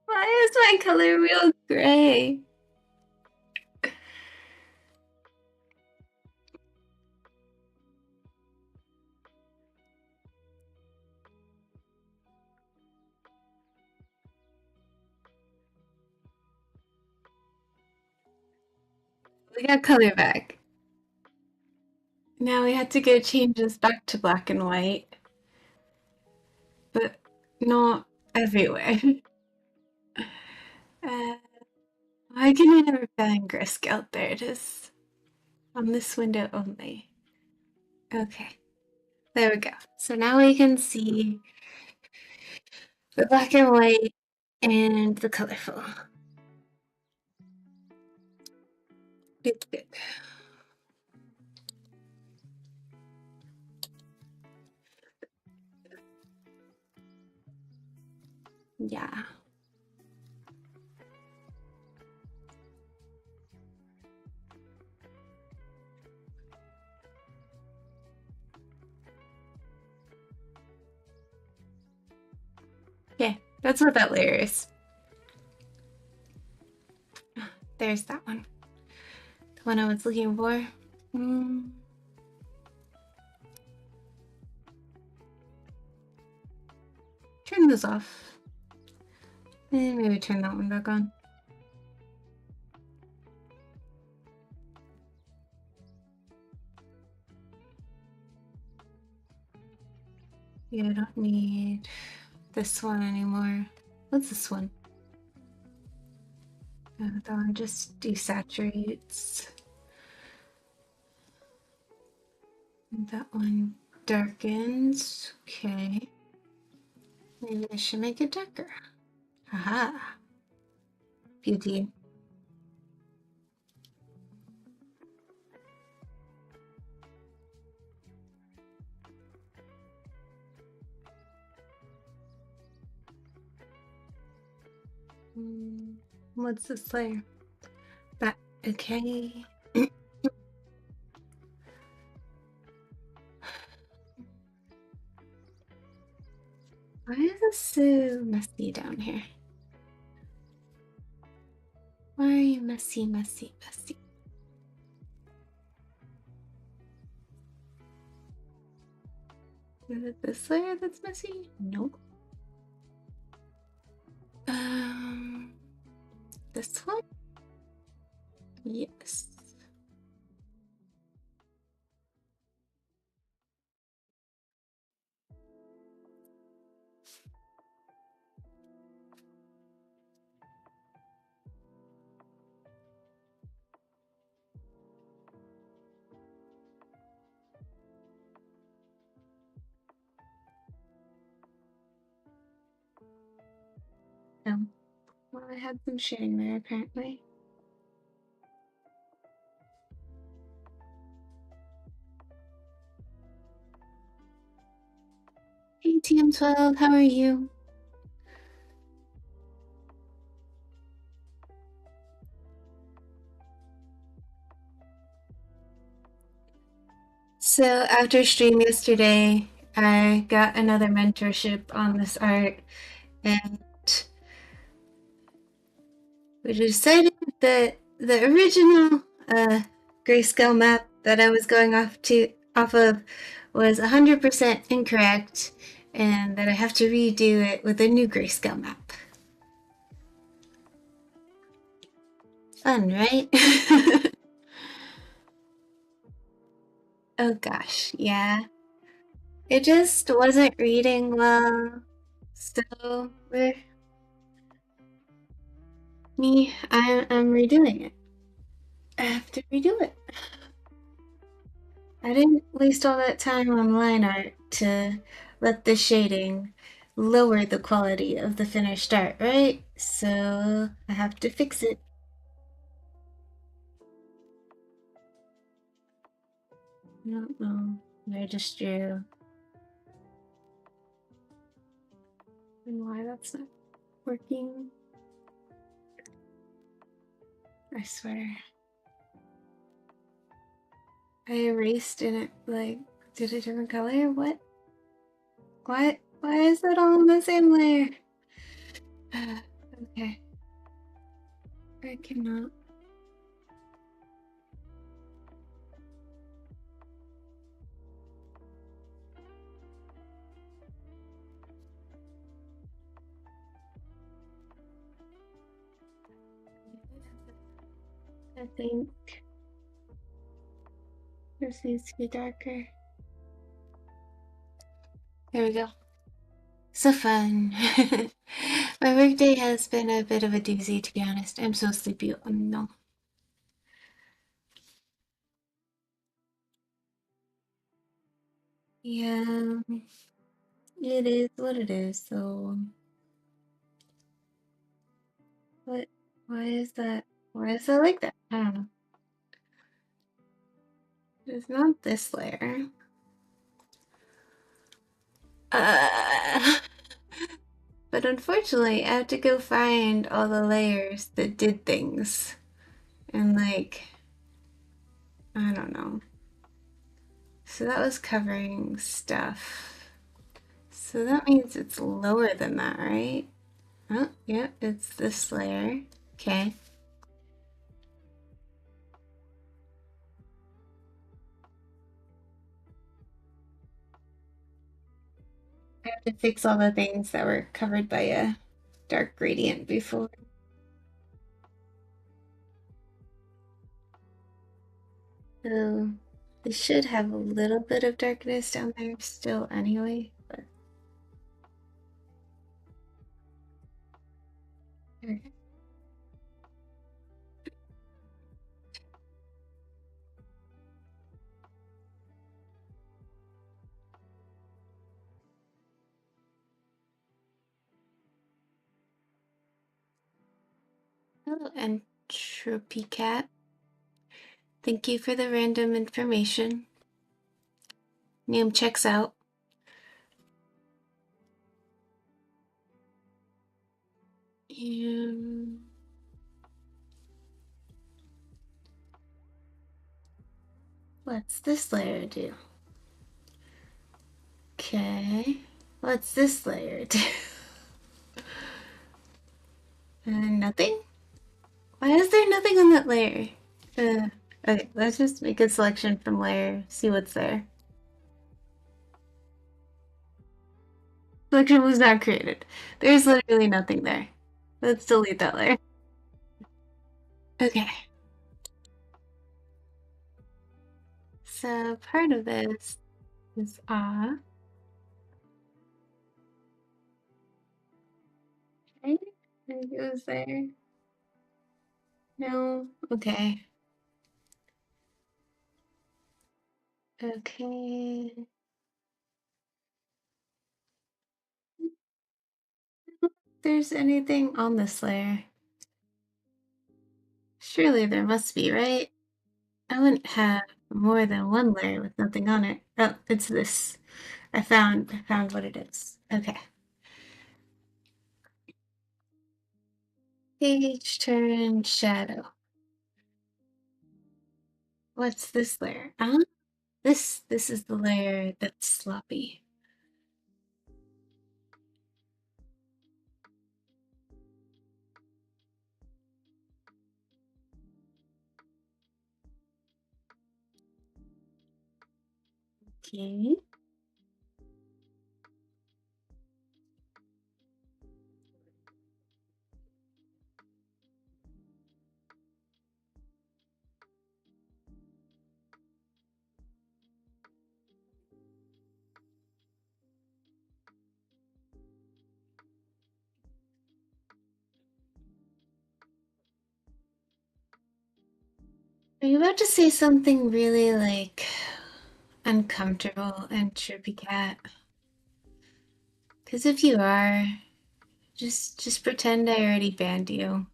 Why is my color wheel gray? We got color back. Now we have to go change this back to black and white. But not everywhere. Why can I never find grayscale? There it is. On this window only. Okay. There we go. So now we can see the black and white and the colorful. Good, good. Yeah. Okay, that's what that layer is. There's that one. The one I was looking for. Turn this off. And maybe turn that one back on. Yeah, I don't need this one anymore. What's this one? That one just desaturates. That one darkens. Okay. Maybe I should make it darker. Aha. Beauty. What's this layer? That okay. Why is it so messy down here? Why are you messy, messy, messy? Is it this layer that's messy? Nope. This one? Yes. No. Well, I had some shading there apparently. Hey TM12, how are you? So after stream yesterday, I got another mentorship on this art, and we decided that the original grayscale map that I was going off of was 100% incorrect, and that I have to redo it with a new grayscale map. Fun, right? Oh gosh, yeah. It just wasn't reading well. So I'm redoing it. I have to redo it. I didn't waste all that time on line art to let the shading lower the quality of the finished art, right? So I have to fix it. I don't know. I just drew. And why that's not working. I swear. I erased and it like did a different color? What? What? Why is that all in the same layer? Okay. I cannot. I think this needs to be darker. There we go. So fun. My workday has been a bit of a doozy, to be honest. I'm so sleepy. Oh, no. Yeah, it is what it is. So, what? Why is that? Why is that like that? I don't know. It's not this layer. Uh, but unfortunately, I have to go find all the layers that did things. And, like, I don't know. So that was covering stuff. So that means it's lower than that, right? Oh, yeah, it's this layer. Okay. I have to fix all the things that were covered by a dark gradient before. So they should have a little bit of darkness down there still anyway, but okay. Hello, Entropy Cat. Thank you for the random information. Name checks out. What's this layer do? Okay. What's this layer do? Nothing? Why is there nothing on that layer? Okay, let's just make a selection from layer, see what's there. Selection was not created. There's literally nothing there. Let's delete that layer. Okay. So part of this is okay. It goes there. No. Okay. Okay. There's anything on this layer? Surely there must be, right? I wouldn't have more than one layer with nothing on it. Oh, it's this. I found what it is. Okay. Page turn shadow. What's this layer? This is the layer that's sloppy. Okay. Are you about to say something really like uncomfortable and trippy cat? Because if you are, just pretend I already banned you.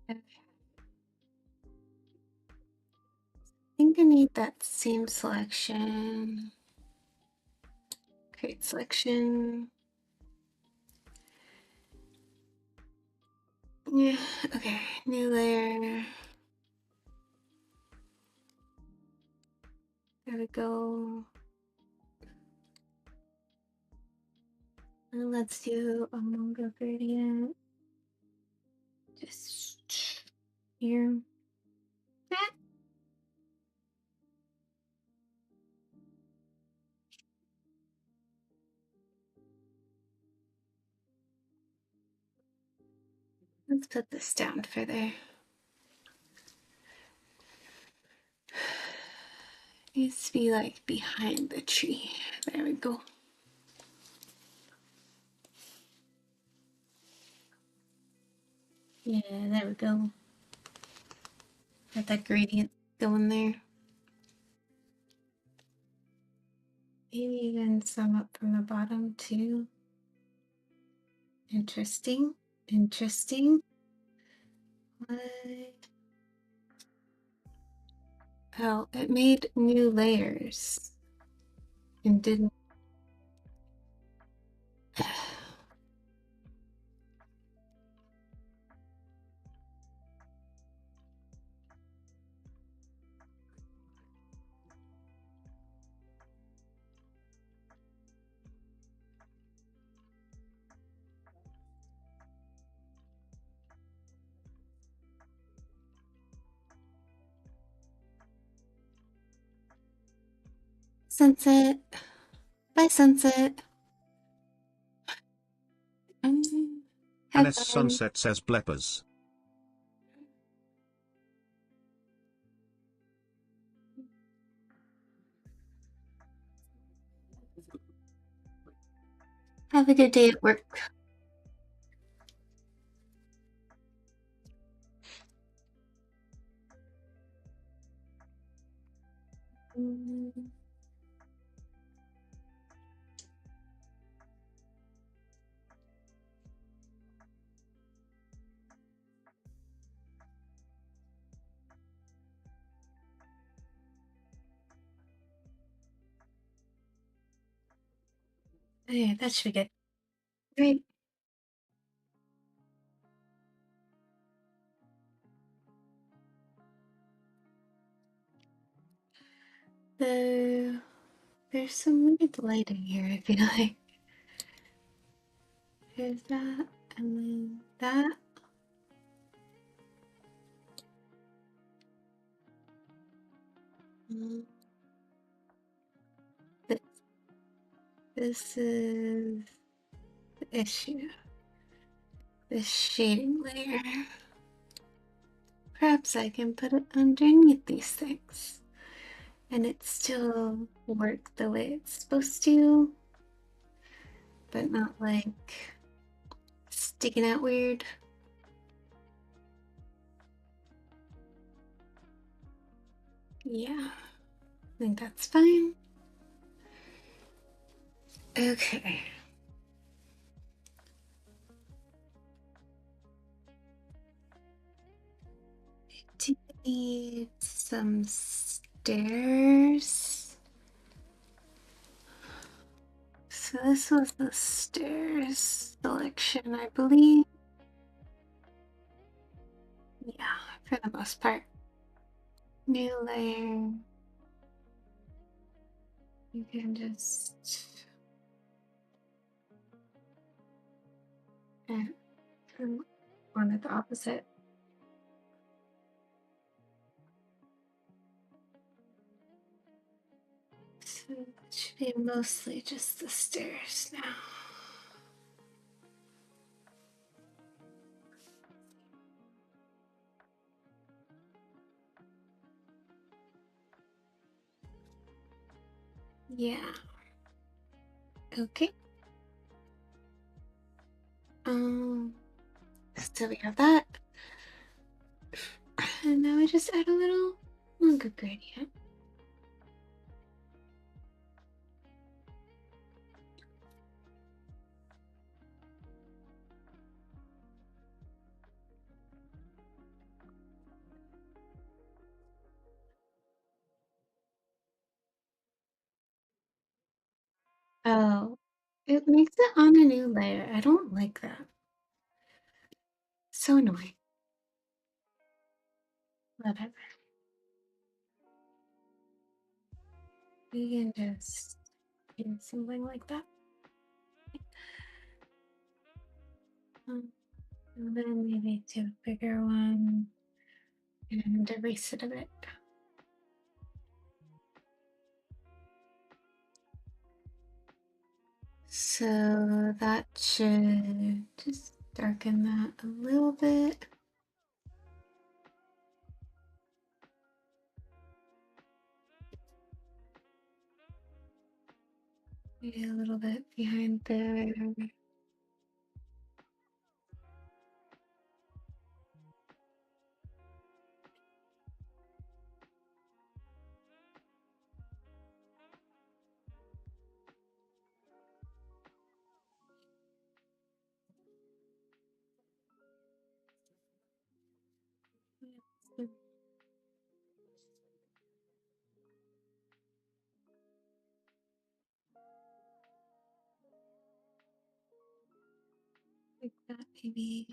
Okay. I think I need that same selection. Create selection. Yeah, okay, new layer. There we go. And let's do a manga gradient. Just here. Let's put this down further. Needs to be like behind the tree. There we go. Yeah, there we go. Got that gradient going there. Maybe even some up from the bottom too. Interesting. Interesting. What? Oh, it made new layers and didn't. Sunset. Bye, Sunset. Have NS fun. Sunset says bleppers. Have a good day at work. Okay, that should be good. Great. So there's some weird lighting here, I feel like. There's that, and then that. Mm, This, this is the issue. This shading layer. Perhaps I can put it underneath these things and it still work the way it's supposed to, but not like sticking out weird. Yeah, I think that's fine. Okay. Do you need some stairs? So this was the stairs selection, I believe. Yeah, for the most part. New layer. You can just one at the opposite. So it should be mostly just the stairs now. Yeah. Okay. So we have that. And now we just add a little longer gradient. Oh, it makes it on a new layer. I don't like that. So annoying. Whatever. We can just do something like that. And then maybe do a bigger one and erase it a bit. So that should just darken that a little bit. Maybe a little bit behind there. Like that, maybe.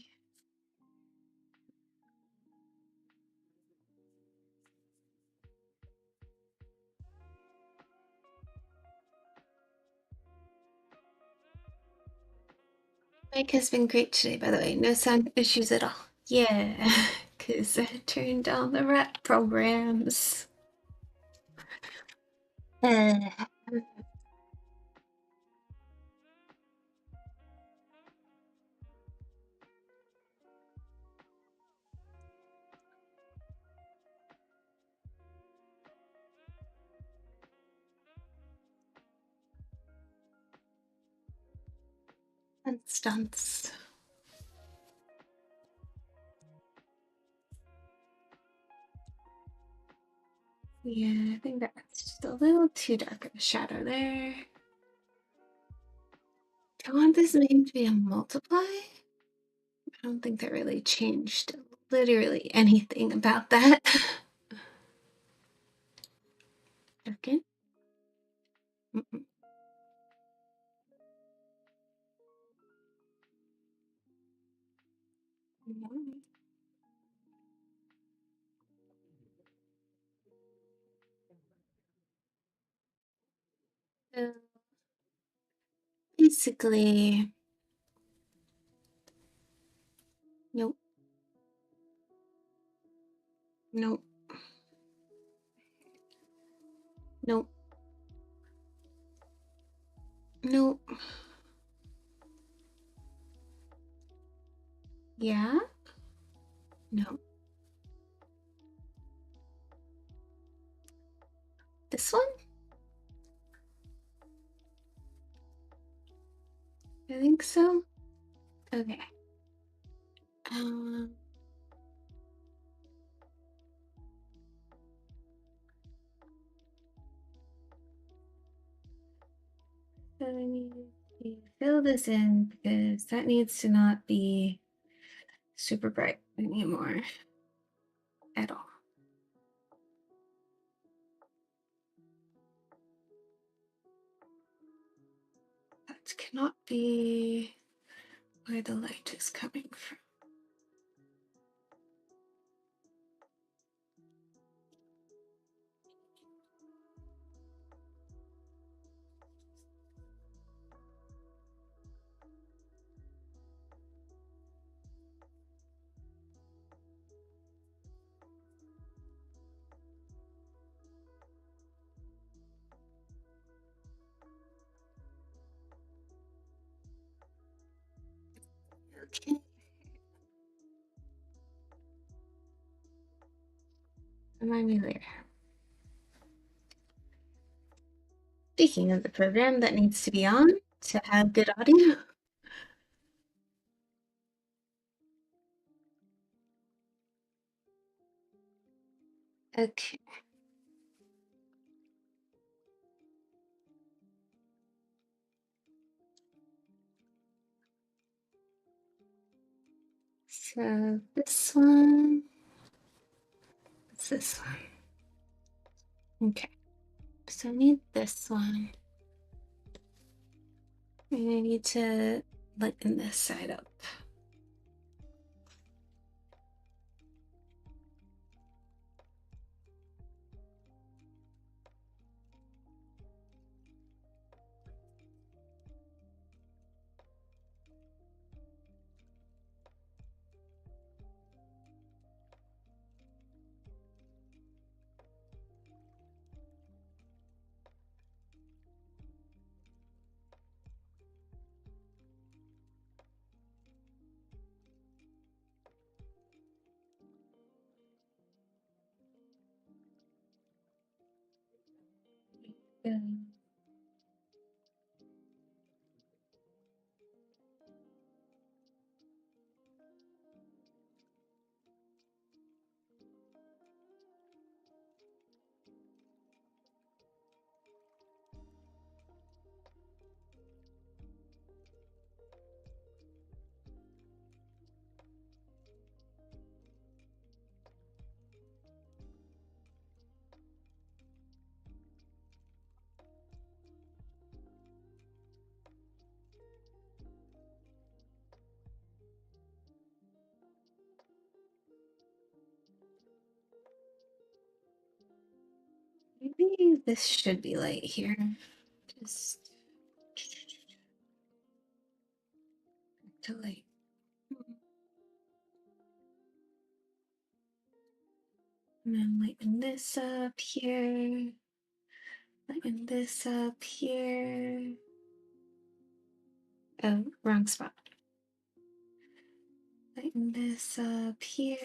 Mike has been great today, by the way. No sound issues at all. Yeah, because I turned on the rat programs. Uh, and stunts. Yeah, I think that's just a little too dark of a shadow there. Do I want this name to be a multiply? I don't think that really changed literally anything about that. Okay. Mm-mm. No. So basically, nope, nope, nope, nope. Yeah? No. This one? I think so. Okay. Um, so I need to fill this in because that needs to not be super bright anymore at all. That cannot be where the light is coming from. Okay. Remind me later. Speaking of the program that needs to be on to have good audio. Okay. So this one, what's this one? Okay. So I need this one. And I need to lighten this side up. Um, Maybe this should be light here. Just to light. And then lighten this up here. Lighten this up here. Oh, wrong spot. Lighten this up here.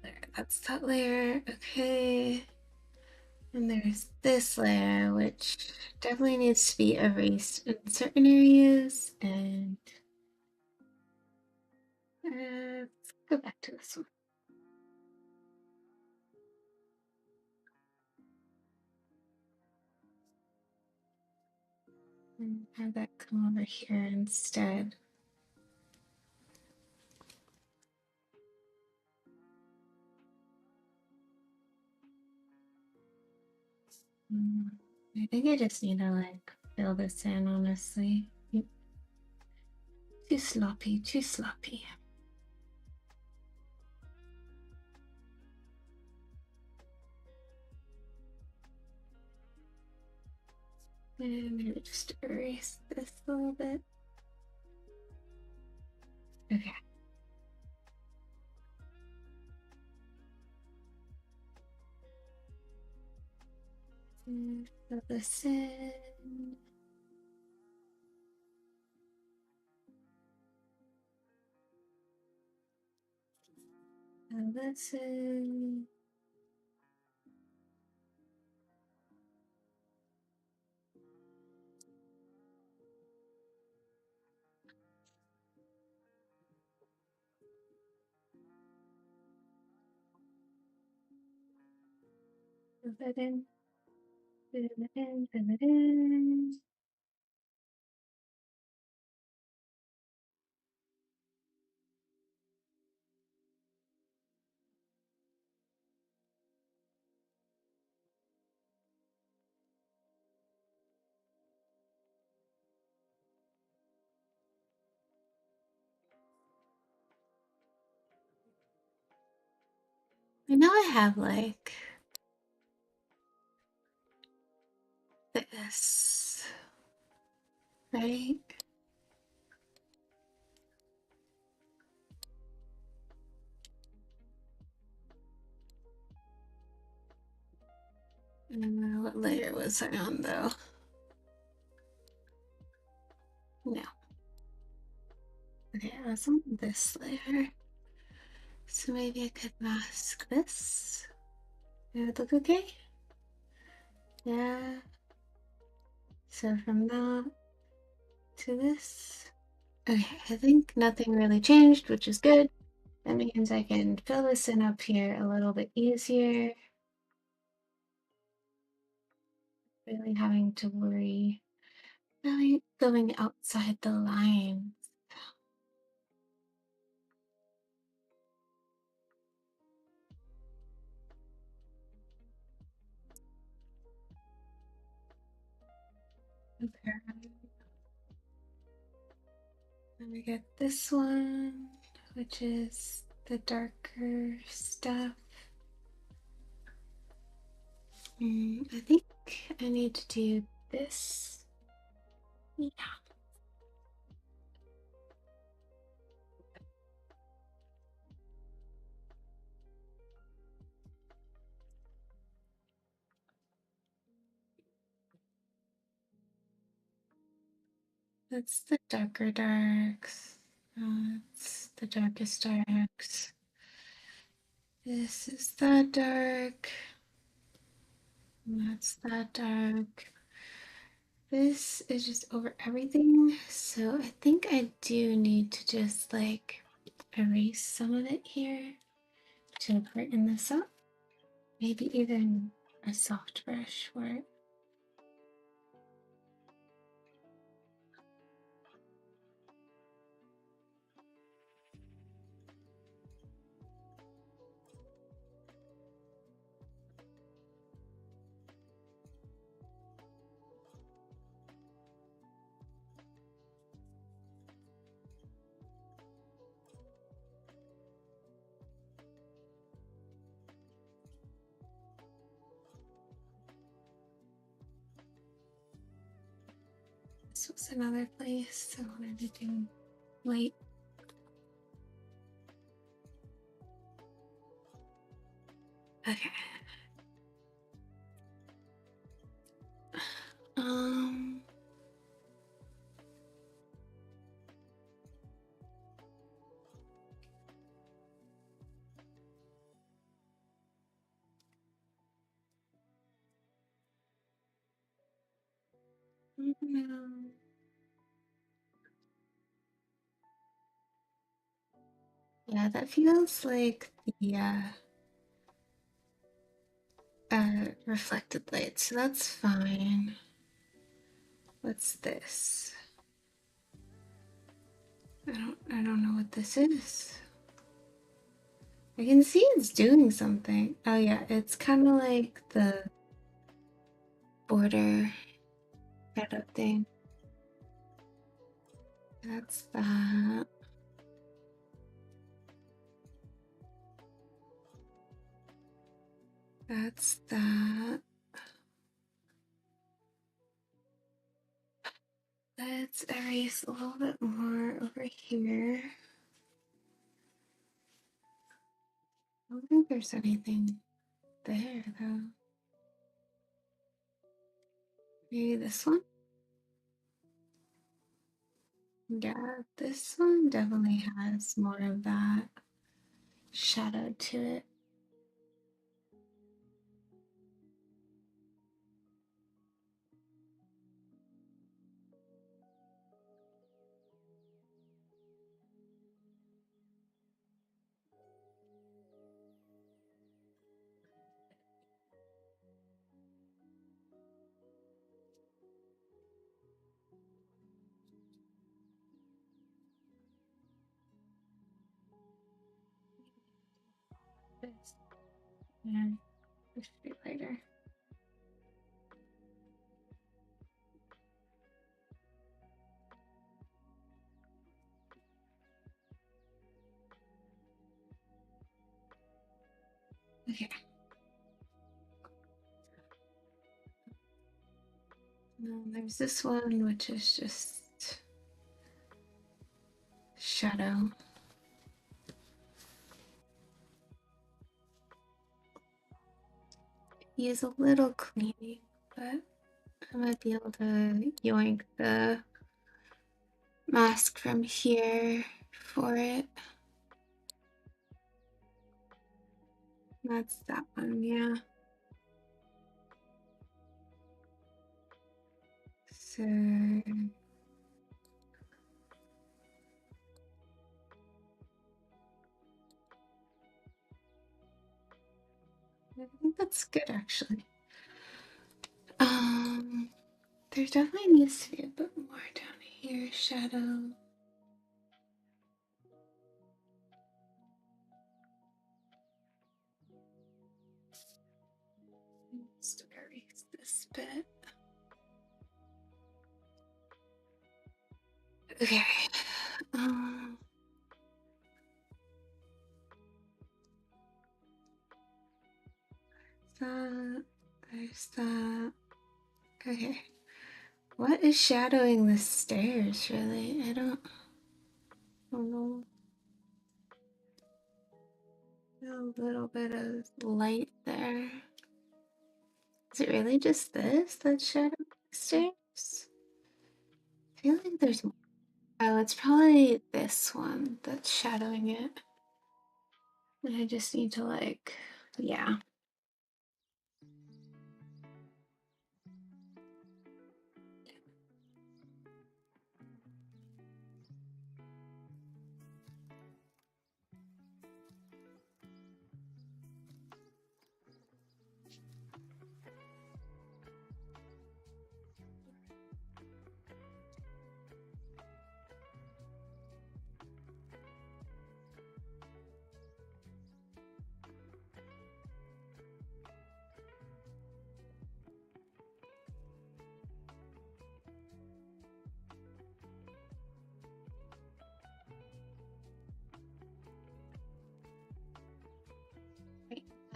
There, that's that layer. Okay. And there's this layer, which definitely needs to be erased in certain areas. And let's go back to this one. And have that come over here instead. I think I just need to like fill this in, honestly. Too sloppy, too sloppy. And maybe just erase this a little bit. Okay. Fill this in. Fill this in. Fill that in. Fill it in. Fill it in. I know I have like this, right? What layer was I on though? No. Okay, I was on this layer. So maybe I could mask this. Does it look okay? Yeah. So from that to this. Okay, I think nothing really changed, which is good. That means I can fill this in up here a little bit easier. Really having to worry about going outside the lines. Okay. Then we get this one, which is the darker stuff. I think I need to do this. Yeah. That's the darker darks. That's the darkest darks. This is that dark. And that's that dark. This is just over everything. So I think I do need to just like erase some of it here to brighten this up. Maybe even a soft brush for it. This was another place I wanted to do light. Okay. Um, no. Yeah, that feels like the reflected light, so that's fine. What's this? I don't know what this is. I can see it's doing something. Oh yeah, it's kind of like the border shadow thing. That's that. That's that. Let's erase a little bit more over here. I don't think there's anything there though. Maybe this one? Yeah, this one definitely has more of that shadow to it. This, yeah, this should be lighter. Okay. There's this one, which is just shadow. Use a little cleaning, but I might be able to yoink the mask from here for it. That's that one, yeah. So I think that's good actually. There definitely needs to be a bit more down here, shadow. Just erase this bit. Okay. That, there's that. Okay. What is shadowing the stairs, really? I don't know. A little bit of light there. Is it really just this that's shadowing the stairs? feel like there's more. Oh, it's probably this one that's shadowing it. And I just need to like, yeah.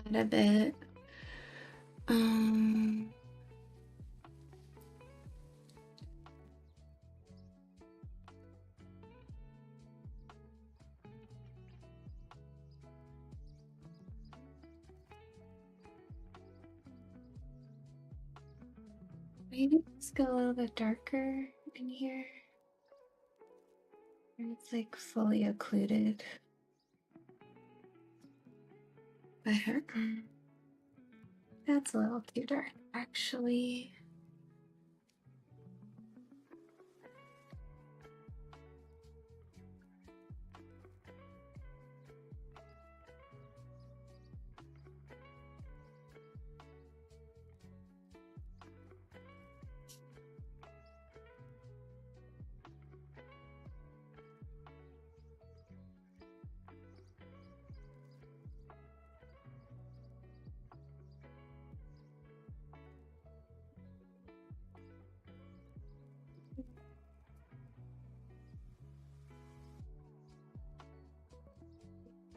Add a bit. Um, Maybe let's go a little bit darker in here. It's like fully occluded by her. That's a little too dark, actually.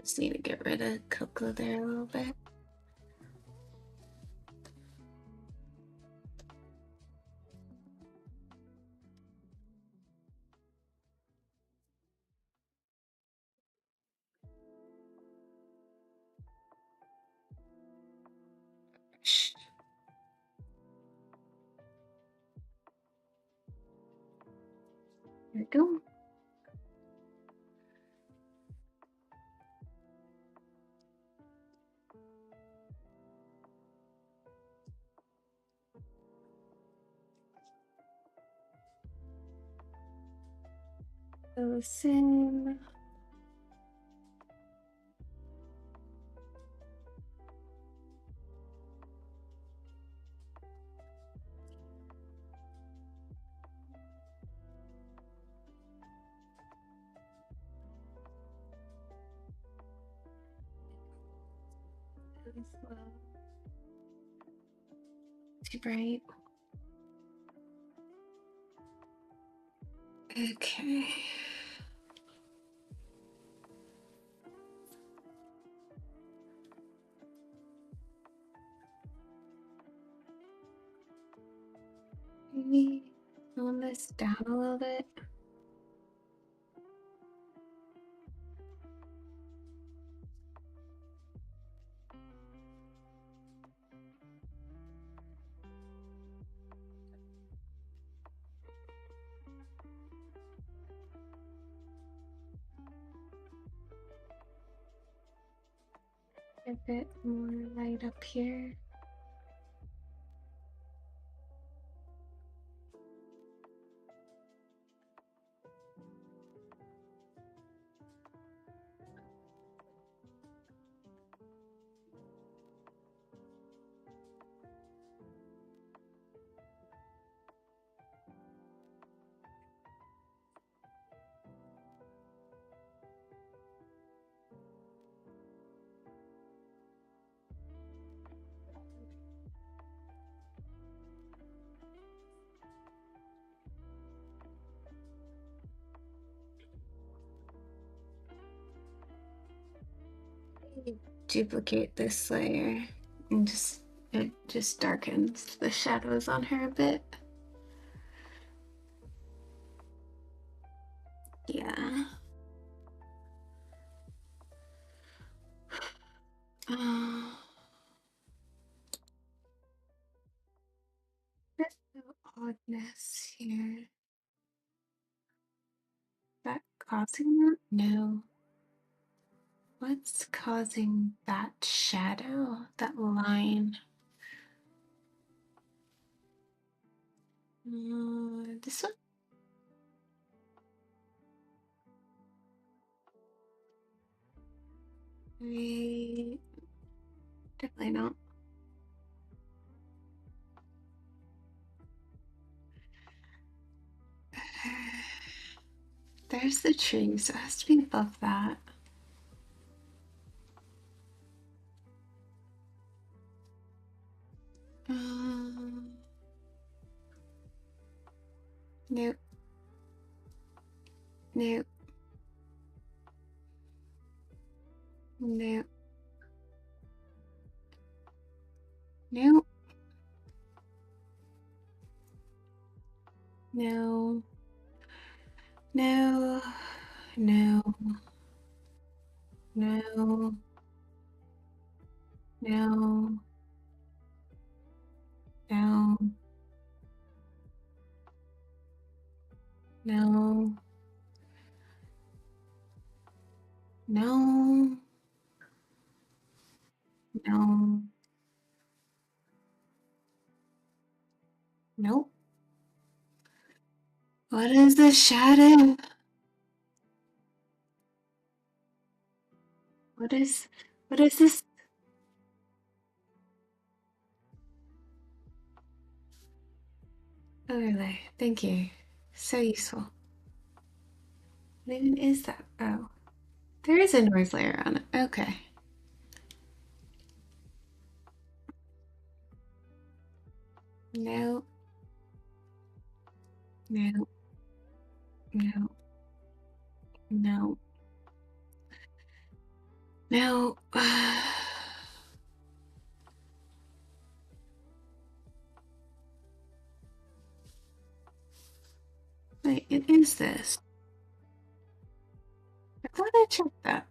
Just need to get rid of Coco there a little bit. There we go. Goes in. Too bright. Okay. Maybe tone this down a little bit. A bit more light up here. Duplicate this layer and it just darkens the shadows on her a bit. Yeah. Bit of oddness here. causing that? No. What's causing that shadow, that line? This one? Definitely not. There's the tree, so it has to be above that. Nope. Nope. Nope. Nope. No. No. No. No. No. No. No. No. No. Nope. What is the shadow? What is this? Overlay. Thank you. So useful. What even is that? Oh. There is a noise layer on it. Okay. No. No. No. No. No. Wait, it is this. I thought I checked that.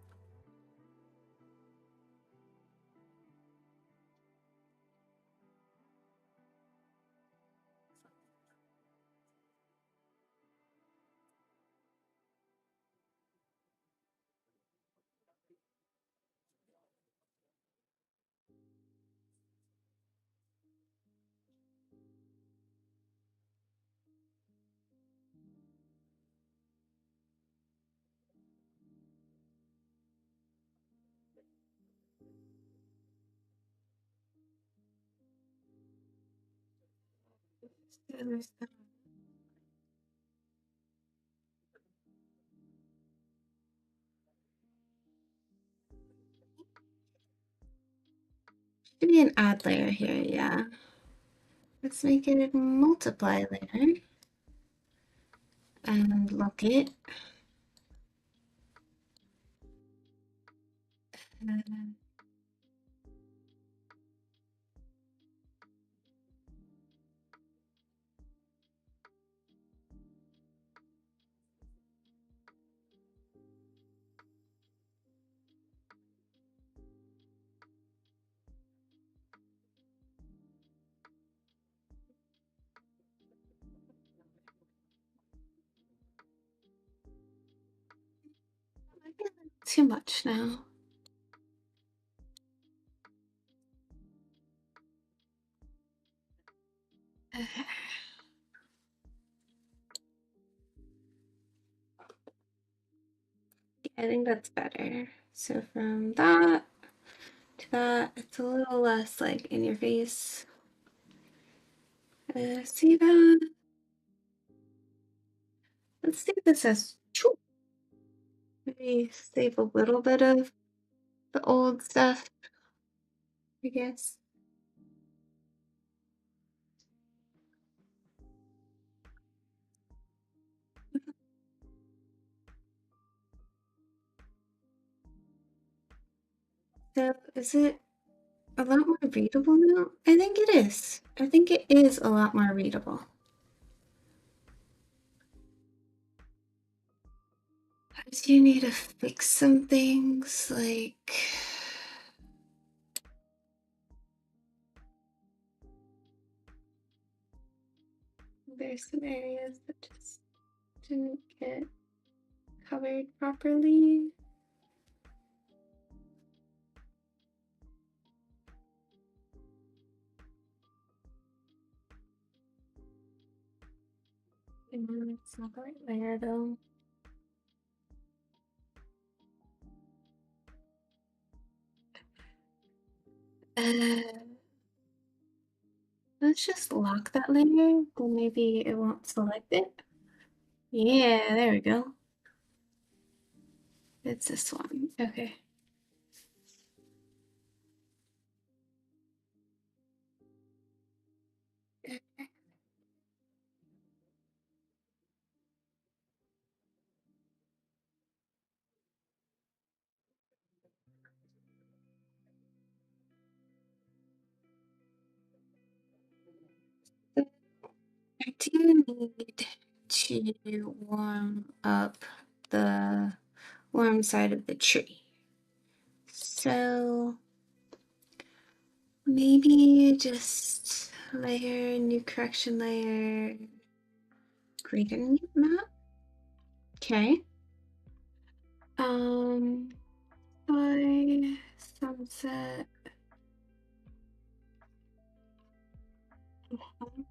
Should be an add layer here, yeah. Let's make it a multiply layer and lock it. Too much now. I think that's better. So from that to that, it's a little less like in your face. See that? Let's do this as maybe save a little bit of the old stuff, I guess. So is it a lot more readable now? I think it is. I think it is a lot more readable. Do you need to fix some things like there's some areas that just didn't get covered properly. It's not the right layer though. Let's just lock that layer, then maybe it won't select it. Yeah, there we go. It's this one. Okay. I do need to warm up the warm side of the tree. So maybe just layer, new correction layer, gradient map. Okay. By sunset. Okay.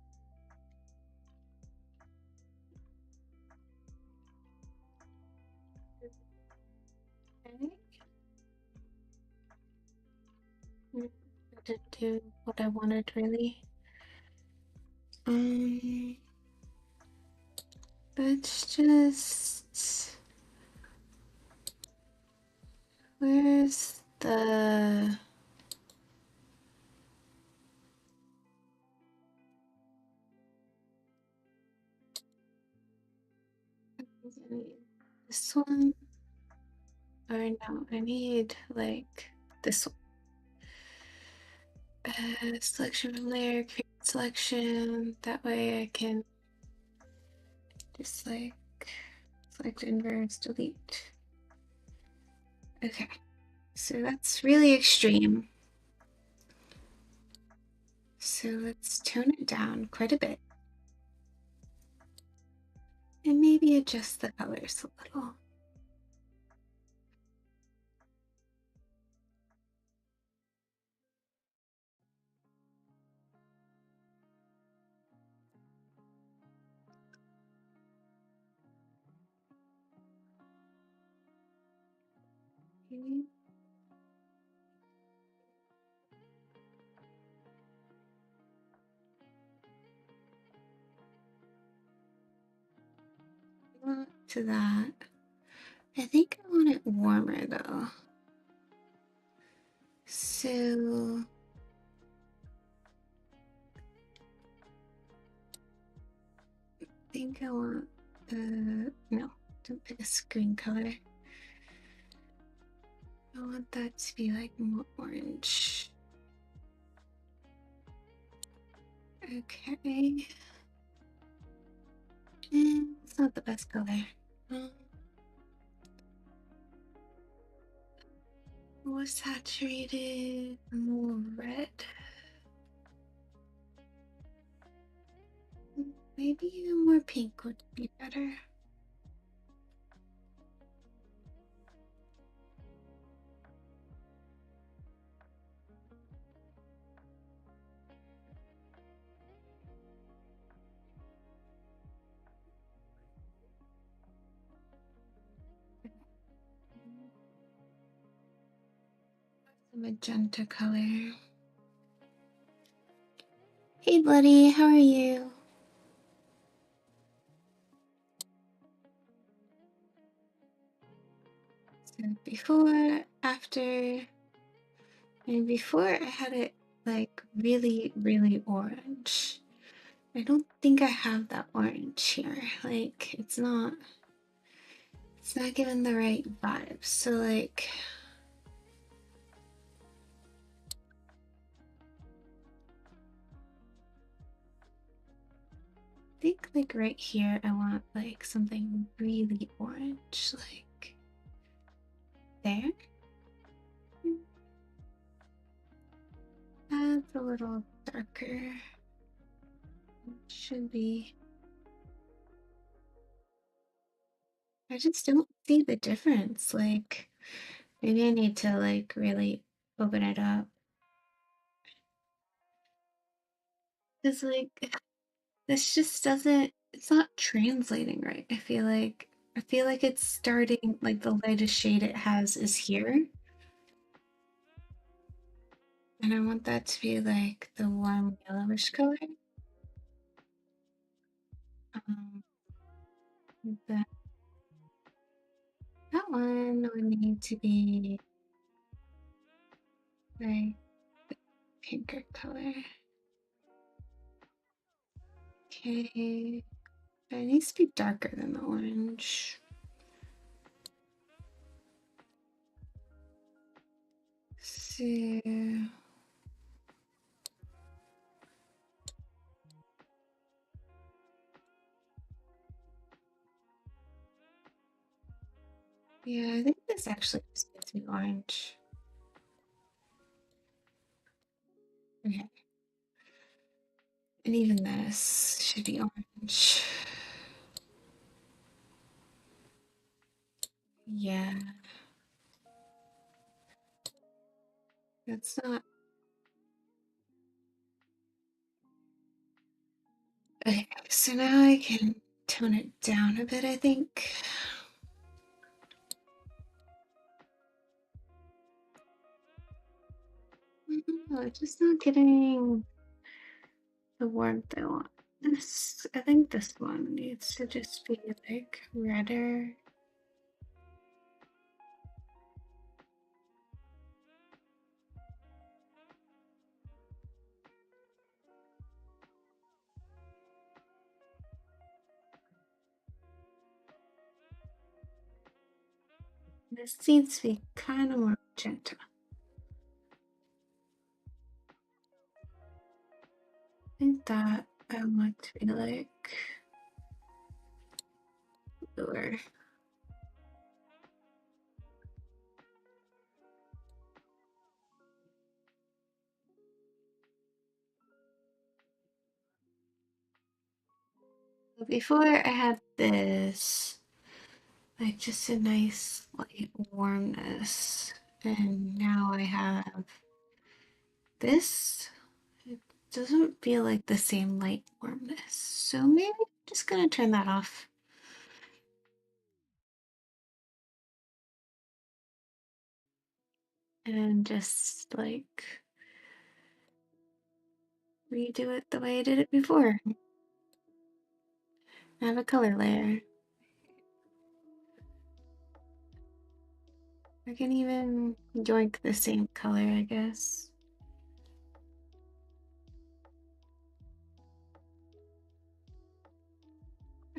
I didn't do what I wanted really. Let's just. Where's the. This one? Or no, I need like this one. Selection from layer, create selection. That way I can just like select inverse, delete. Okay, so that's really extreme. So let's tone it down quite a bit. And maybe adjust the colors a little. Okay. To that. I think I want it warmer though. So I think I want no, don't pick a screen color. I want that to be like more orange. Okay. It's not the best color. More saturated, more red. Maybe more pink would be better. The magenta color. Hey buddy, how are you? So before, after, and before I had it like really, really orange. I don't think I have that orange here. Like it's not giving the right vibe. So like I think like right here I want like something really orange, like there. That's a little darker. Should be I just don't see the difference. Like, maybe I need to like really open it up. Cause like this just doesn't, it's not translating right. I feel like it's starting like the lightest shade it has is here. And I want that to be like the warm yellowish color. Um, that, that one would need to be like pinker color. Okay. But it needs to be darker than the orange. So yeah, I think this actually just needs to be orange. Okay. And even this should be orange. Yeah. That's not okay. So now I can tone it down a bit, I think. Oh, it's just not getting the warmth I want. This, I think this one needs to just be like redder. This needs to be kind of more magenta. I think that I want to be like bluer. Before I had this, like just a nice light warmness, and now I have this. It doesn't feel like the same light warmness, so maybe I'm just gonna turn that off. And just like redo it the way I did it before. I have a color layer. I can even yoink the same color, I guess.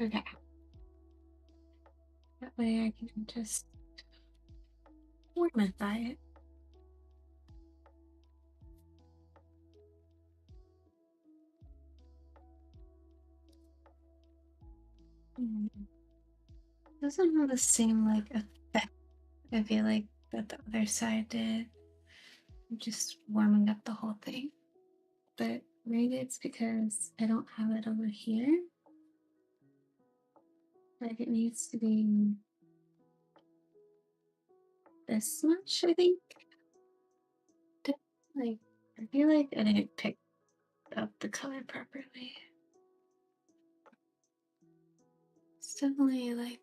Okay. That way I can just warmify it. Doesn't have the same like effect, I feel like, that the other side did. I'm just warming up the whole thing. But maybe it's because I don't have it over here. Like it needs to be this much, I think. Like I feel like I didn't pick up the color properly. It's definitely like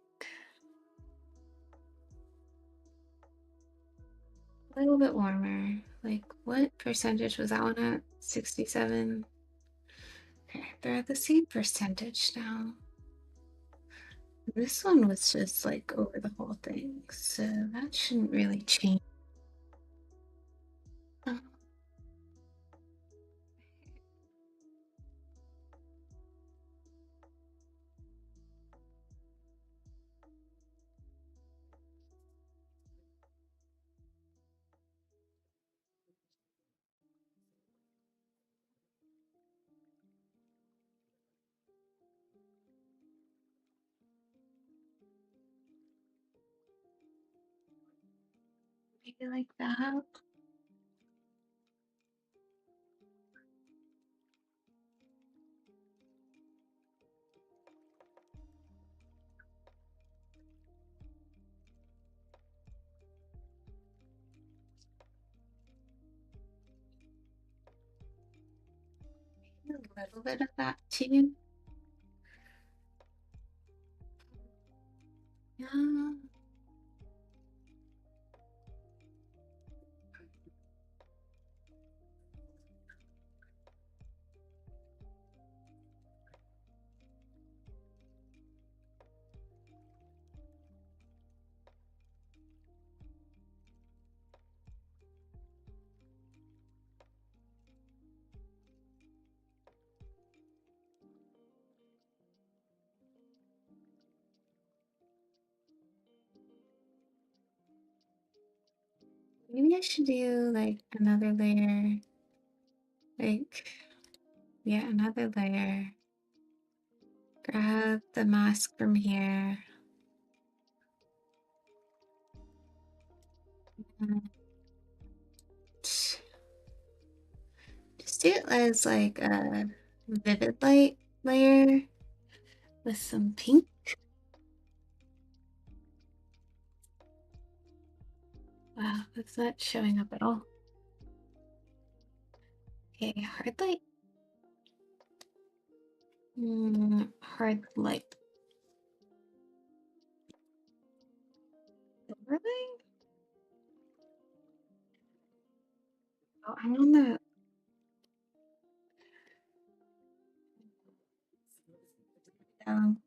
a little bit warmer. Like what percentage was that one at? 67. Okay, they're at the same percentage now. This one was just like over the whole thing, so that shouldn't really change. Oh, maybe like that. a little bit of that too. Yeah. Maybe I should do like another layer, like, yeah, another layer. Grab the mask from here. Just do it as like a vivid light layer with some pink. Wow, that's not showing up at all. Okay, hard light. Hard light. Overlay? Oh, I'm on the um,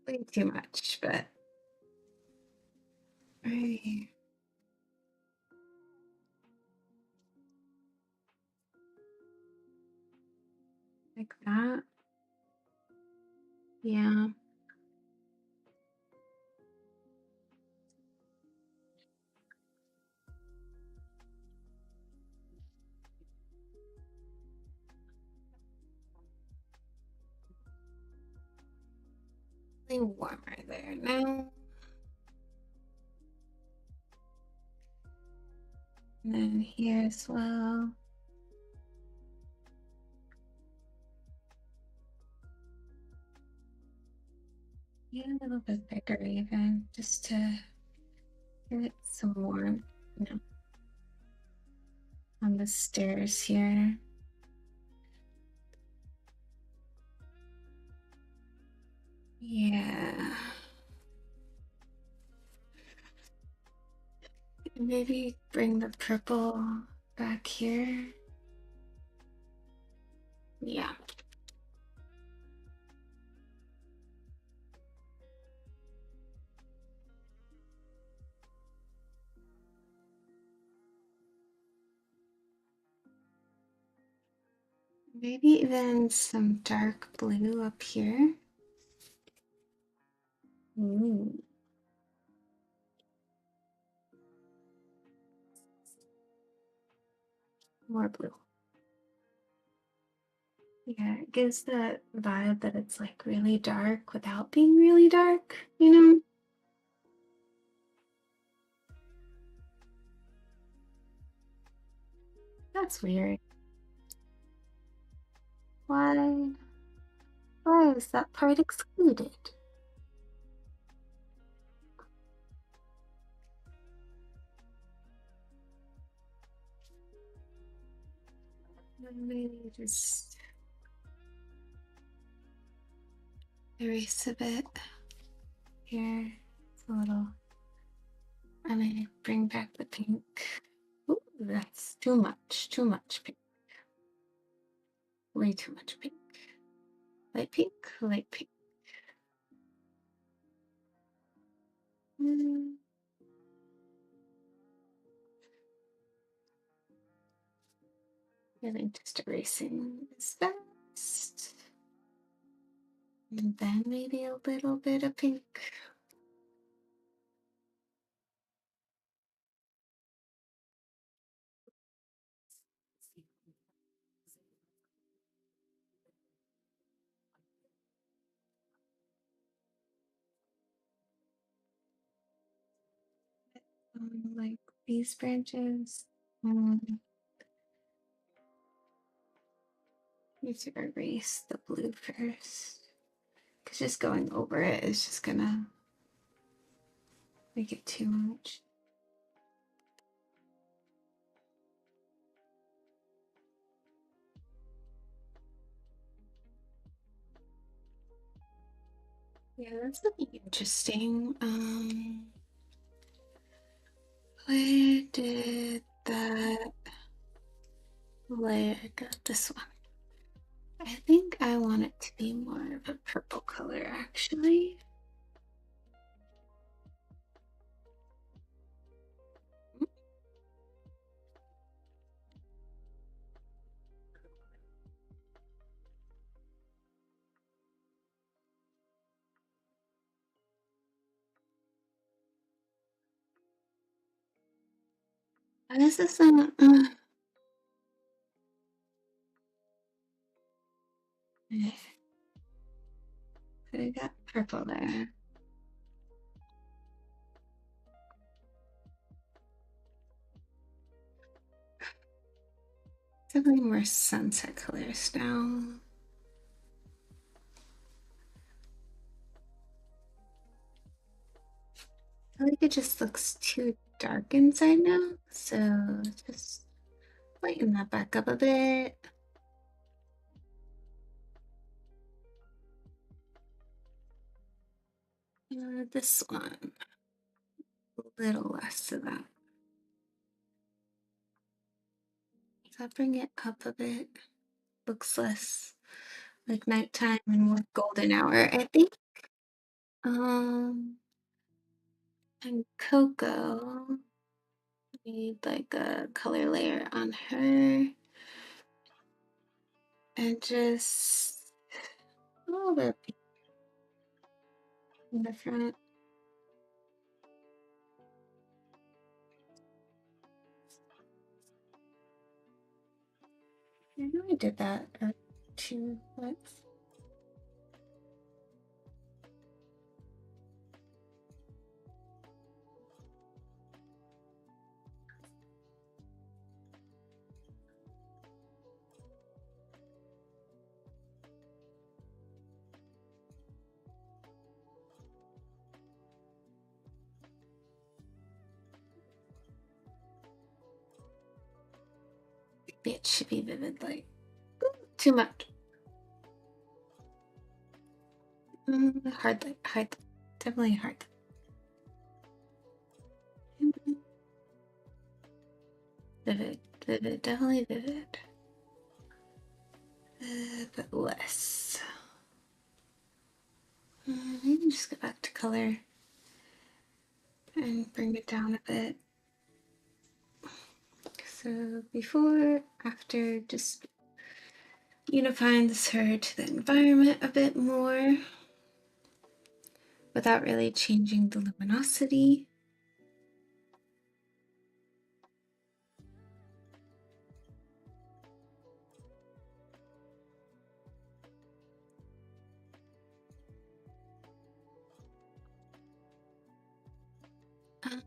way too much, but right, like that. Yeah. Warmer there now. And then here as well. Yeah, a little bit bigger even, just to give it some warmth, you know, on the stairs here. Yeah. Maybe bring the purple back here. Yeah. Maybe even some dark blue up here. Ooh. More blue. Yeah, it gives the vibe that it's like really dark without being really dark, you know? That's weird. Why? Why is that part excluded? Maybe just erase a bit here. It's a little. And I bring back the pink. Ooh, that's too much pink. Way too much pink. Light pink, light pink. Mm. And then just erasing this best. And then maybe a little bit of pink. Like these branches. Need to erase the blue first. because just going over it is just gonna make it too much. Yeah, that's looking interesting. Where did that layer go? This one. I think I want it to be more of a purple color, actually. This is a. Okay. So we got purple there. Definitely more sunset colors now. I feel like it just looks too dark inside now, so just lighten that back up a bit. This one, a little less of that. Does that bring it up a bit? Looks less like nighttime and more golden hour, I think. And Coco, need like a color layer on her, and just a little bit in the front. I know I did that too, but it should be vivid light. Too much. Hard light, hard, definitely hard. Vivid, vivid, definitely vivid. But less. Maybe just go back to color and bring it down a bit. So before, after, just unifying the sword to the environment a bit more without really changing the luminosity. Um,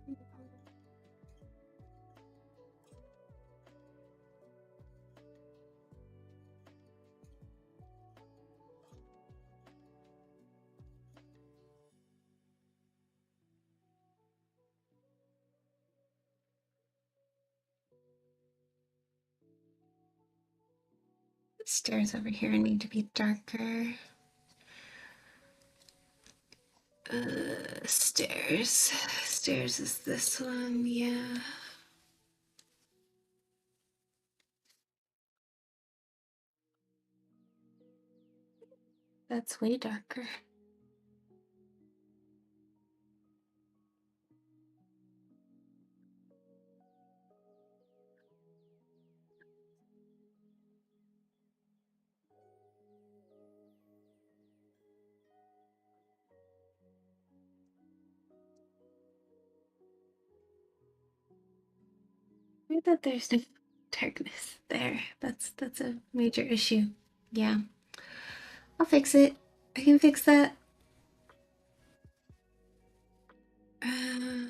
the stairs over here need to be darker. Stairs. Stairs is this one, yeah. That's way darker. I thought there's no darkness there. That's a major issue. Yeah. I'll fix it. I can fix that. Uh,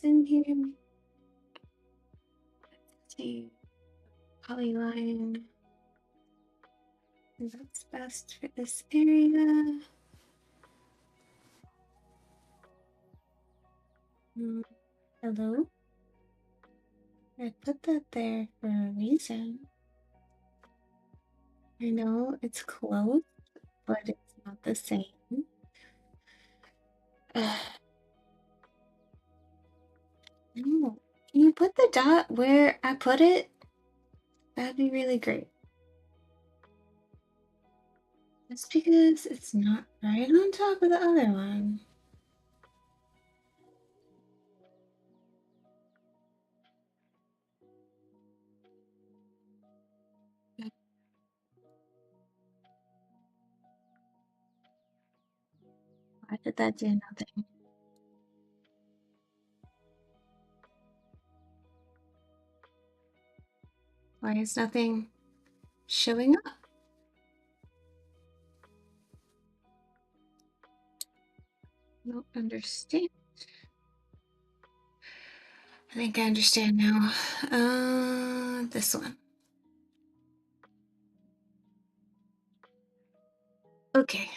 in here. Let's see. Polyline. That's best for this area. Hello? I put that there for a reason. I know it's close, but it's not the same. No. Can you put the dot where I put it? That'd be really great. Just because it's not right on top of the other one. Why did that do nothing? Why is nothing showing up? Don't understand. I think I understand now. This one. Okay.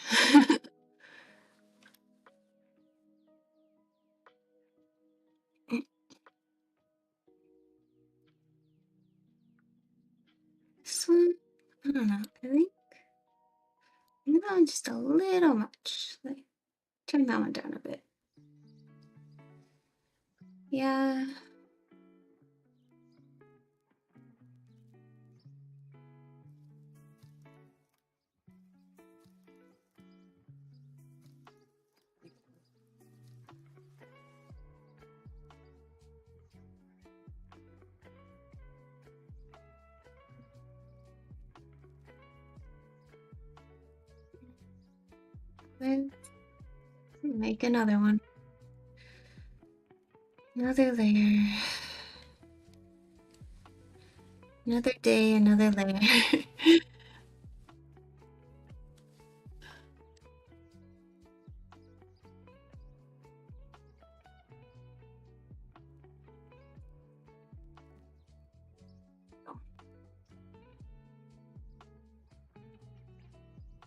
This one, I don't know. I think that one just a little much. Like, turn that one down a bit. Yeah. Let's make another one. Another layer. Another day, another layer.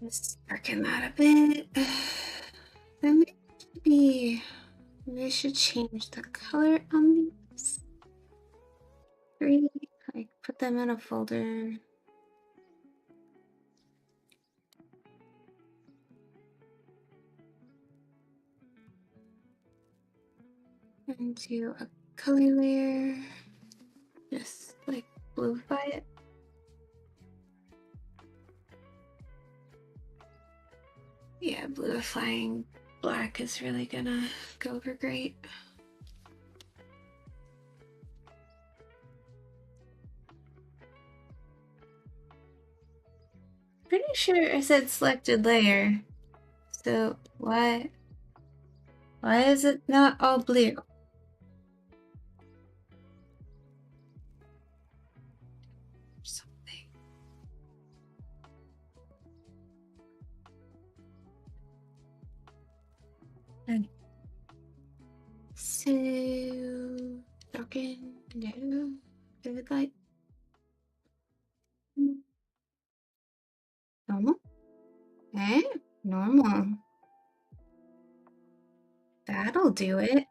Just darken that a bit. Then maybe we should change the color on these three. Like put them in a folder. And do a color layer. Just like bluify it. Yeah, bluifying black is really gonna go over great. Pretty sure I said selected layer. So why is it not all blue? Something. Okay. So darken, no, vivid light. Normal? Eh? Normal. That'll do it.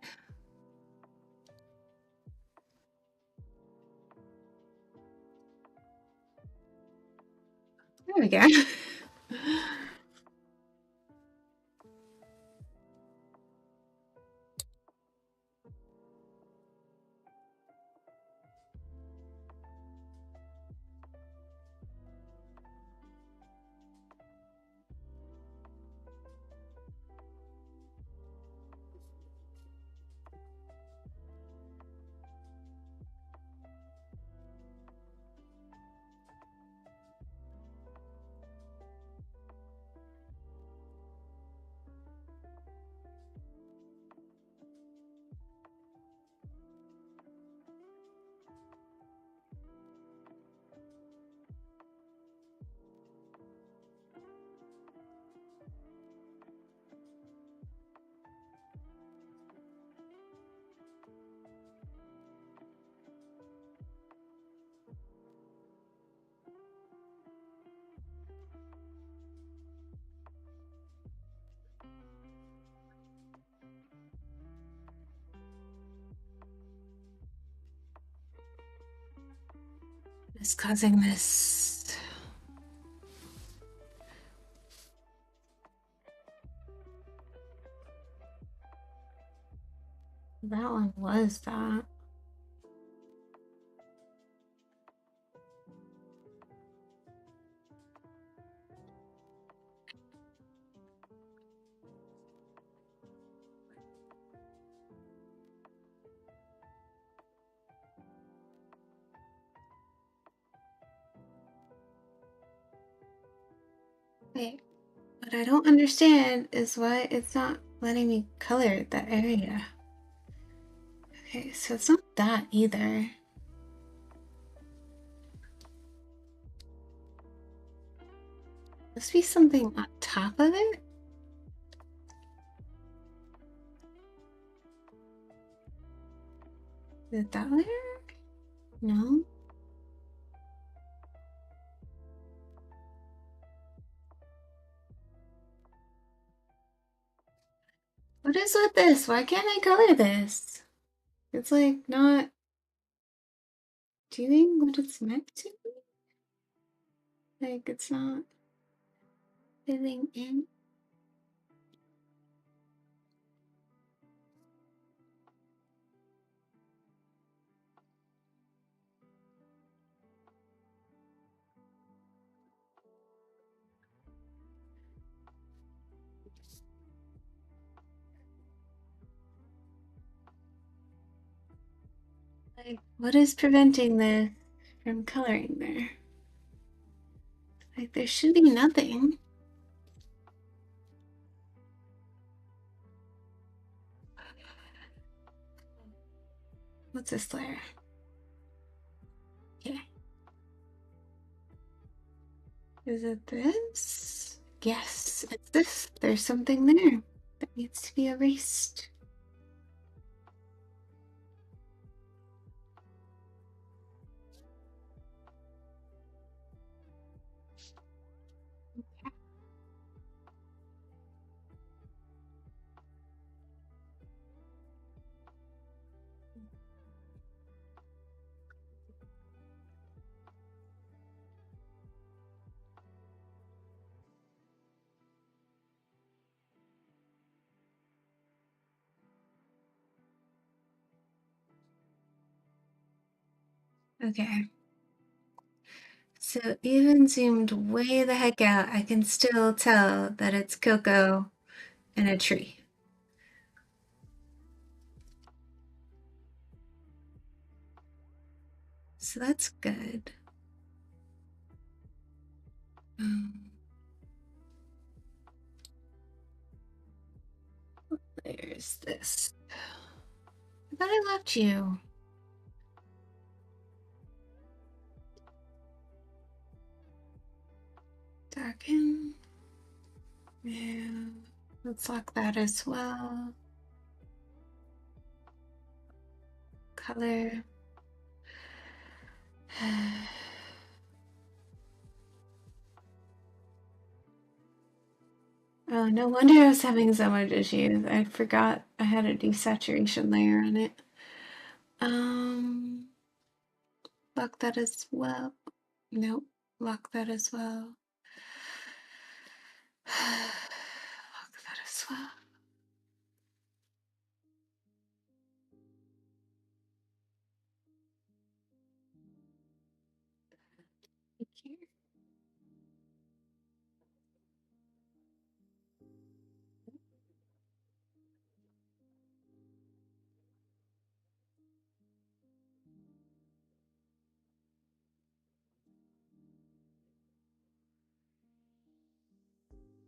There we go. is causing this. That one was that. Wait, what I don't understand is why it's not letting me color that area. Okay, so it's not that either. Must be something on top of it? Is it that layer? No? What is with this? Why can't I color this? It's like not doing what it's meant to be. Like it's not filling in. Like, what is preventing this from coloring there? Like, there should be nothing. What's this layer? Okay. Is it this? Yes, it's this. There's something there that needs to be erased. Okay. So even zoomed way the heck out, I can still tell that it's Coco and a tree. So that's good. There's this. I thought I left you. Darken. Yeah. Let's lock that as well. Color. Oh, no wonder I was having so much issues. I forgot I had a desaturation layer on it. Lock that as well. Nope, lock that as well. Lock that as well. Thank you.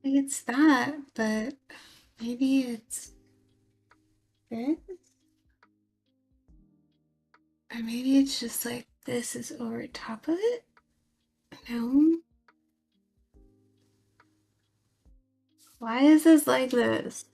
It's that, but maybe it's this? Or maybe it's just like this is over top of it? No? Why is this like this?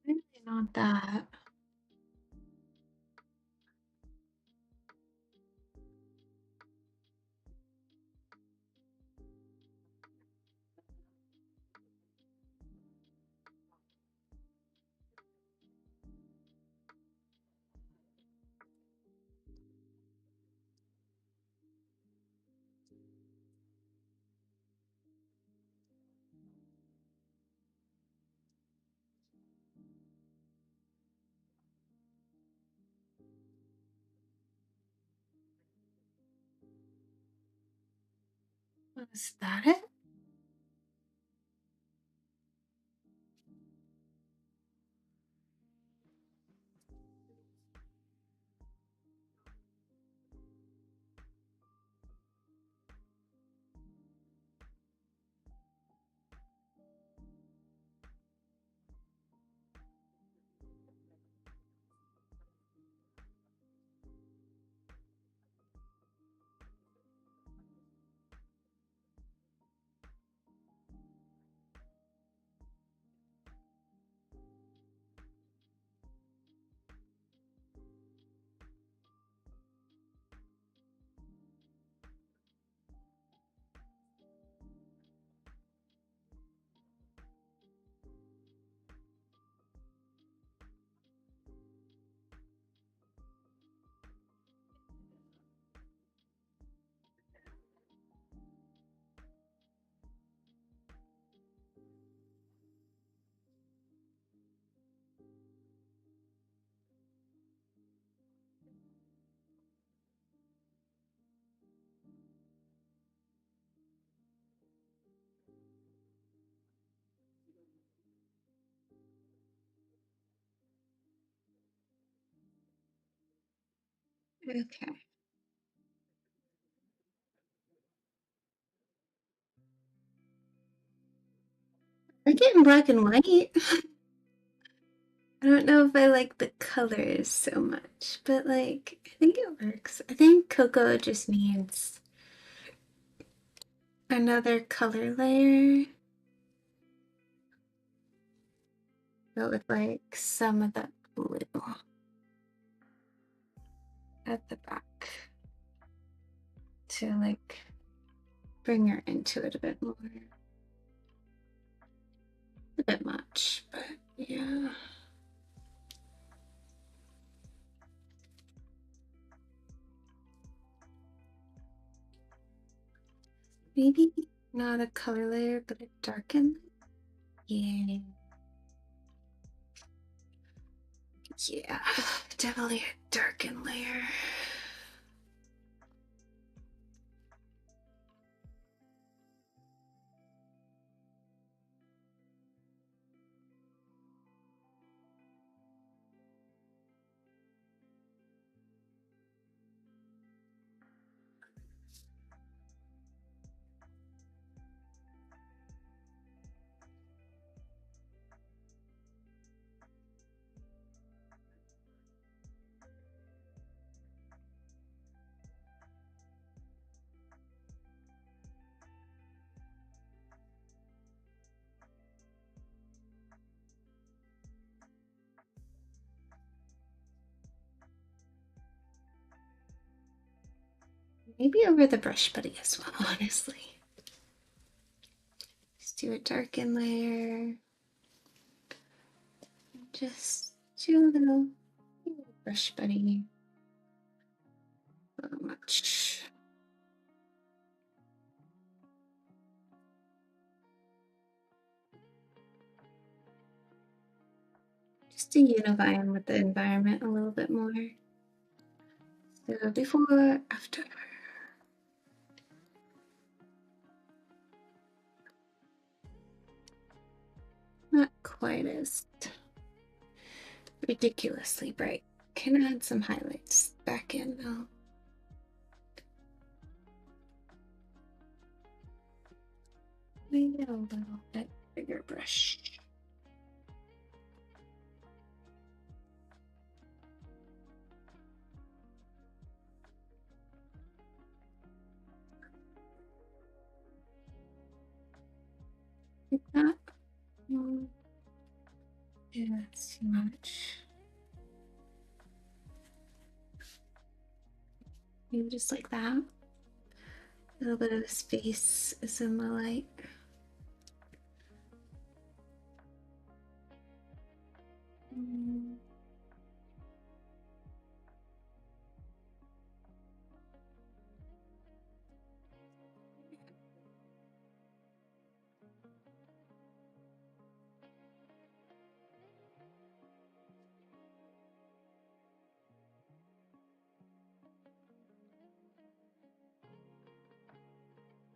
Maybe not that. Was that it? Okay. I get in black and white. I don't know if I like the colors so much, but like, I think it works. I think Coco just needs another color layer. Go with like some of that blue at the back to like bring her into it a bit more. A bit much, but yeah. Maybe not a color layer, but a darken. Yeah. Yeah, definitely a darken layer. Maybe over the brush buddy as well, honestly. Just do a darken layer. Just do a little brush buddy. Not much. Just to unify him with the environment a little bit more. So before, after. Not quite as ridiculously bright. Can add some highlights back in though. Maybe a little bit bigger brush. Like that. Yeah, that's too much. Maybe just like that. A little bit of space is in the light.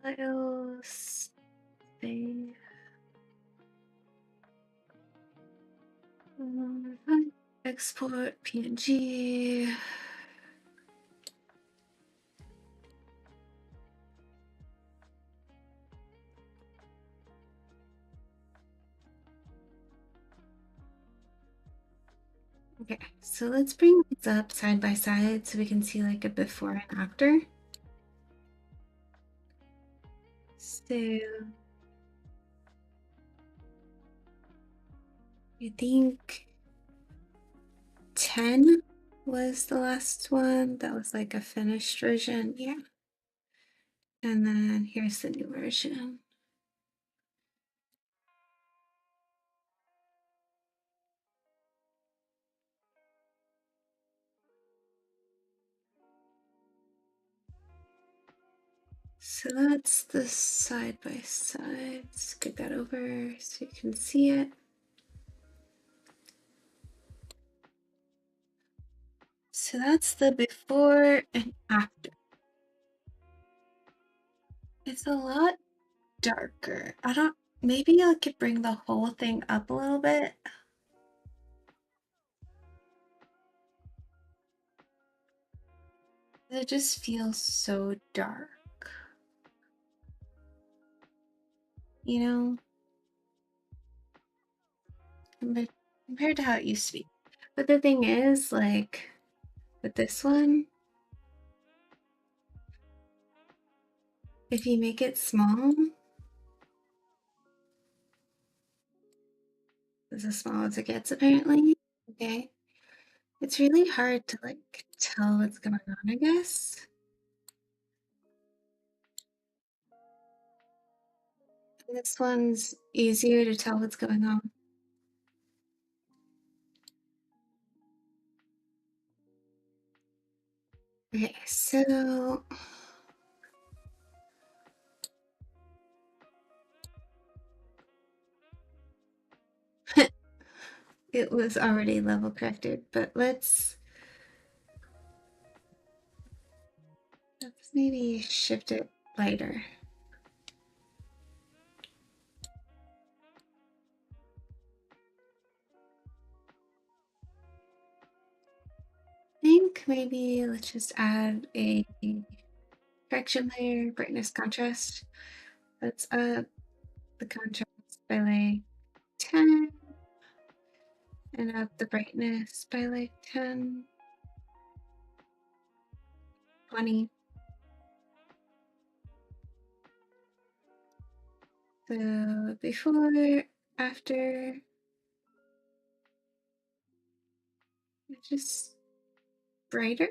Files, save. Export PNG. Okay, so let's bring these up side by side so we can see like a before and after. So I think 10 was the last one. That was like a finished version. Yeah. And then here's the new version. So that's the side by side. Let's get that over so you can see it. So that's the before and after. It's a lot darker. Maybe I could bring the whole thing up a little bit. It just feels so dark. You know, compared to how it used to be. But the thing is, like, with this one, if you make it small, it's as small as it gets apparently. Okay. It's really hard to like tell what's going on, I guess. This one's easier to tell what's going on. Okay, so it was already level corrected, but let's maybe shift it lighter. I think maybe let's just add a correction layer, brightness contrast. Let's up the contrast by like 10 and up the brightness by like 10, 20. So before, after, just brighter.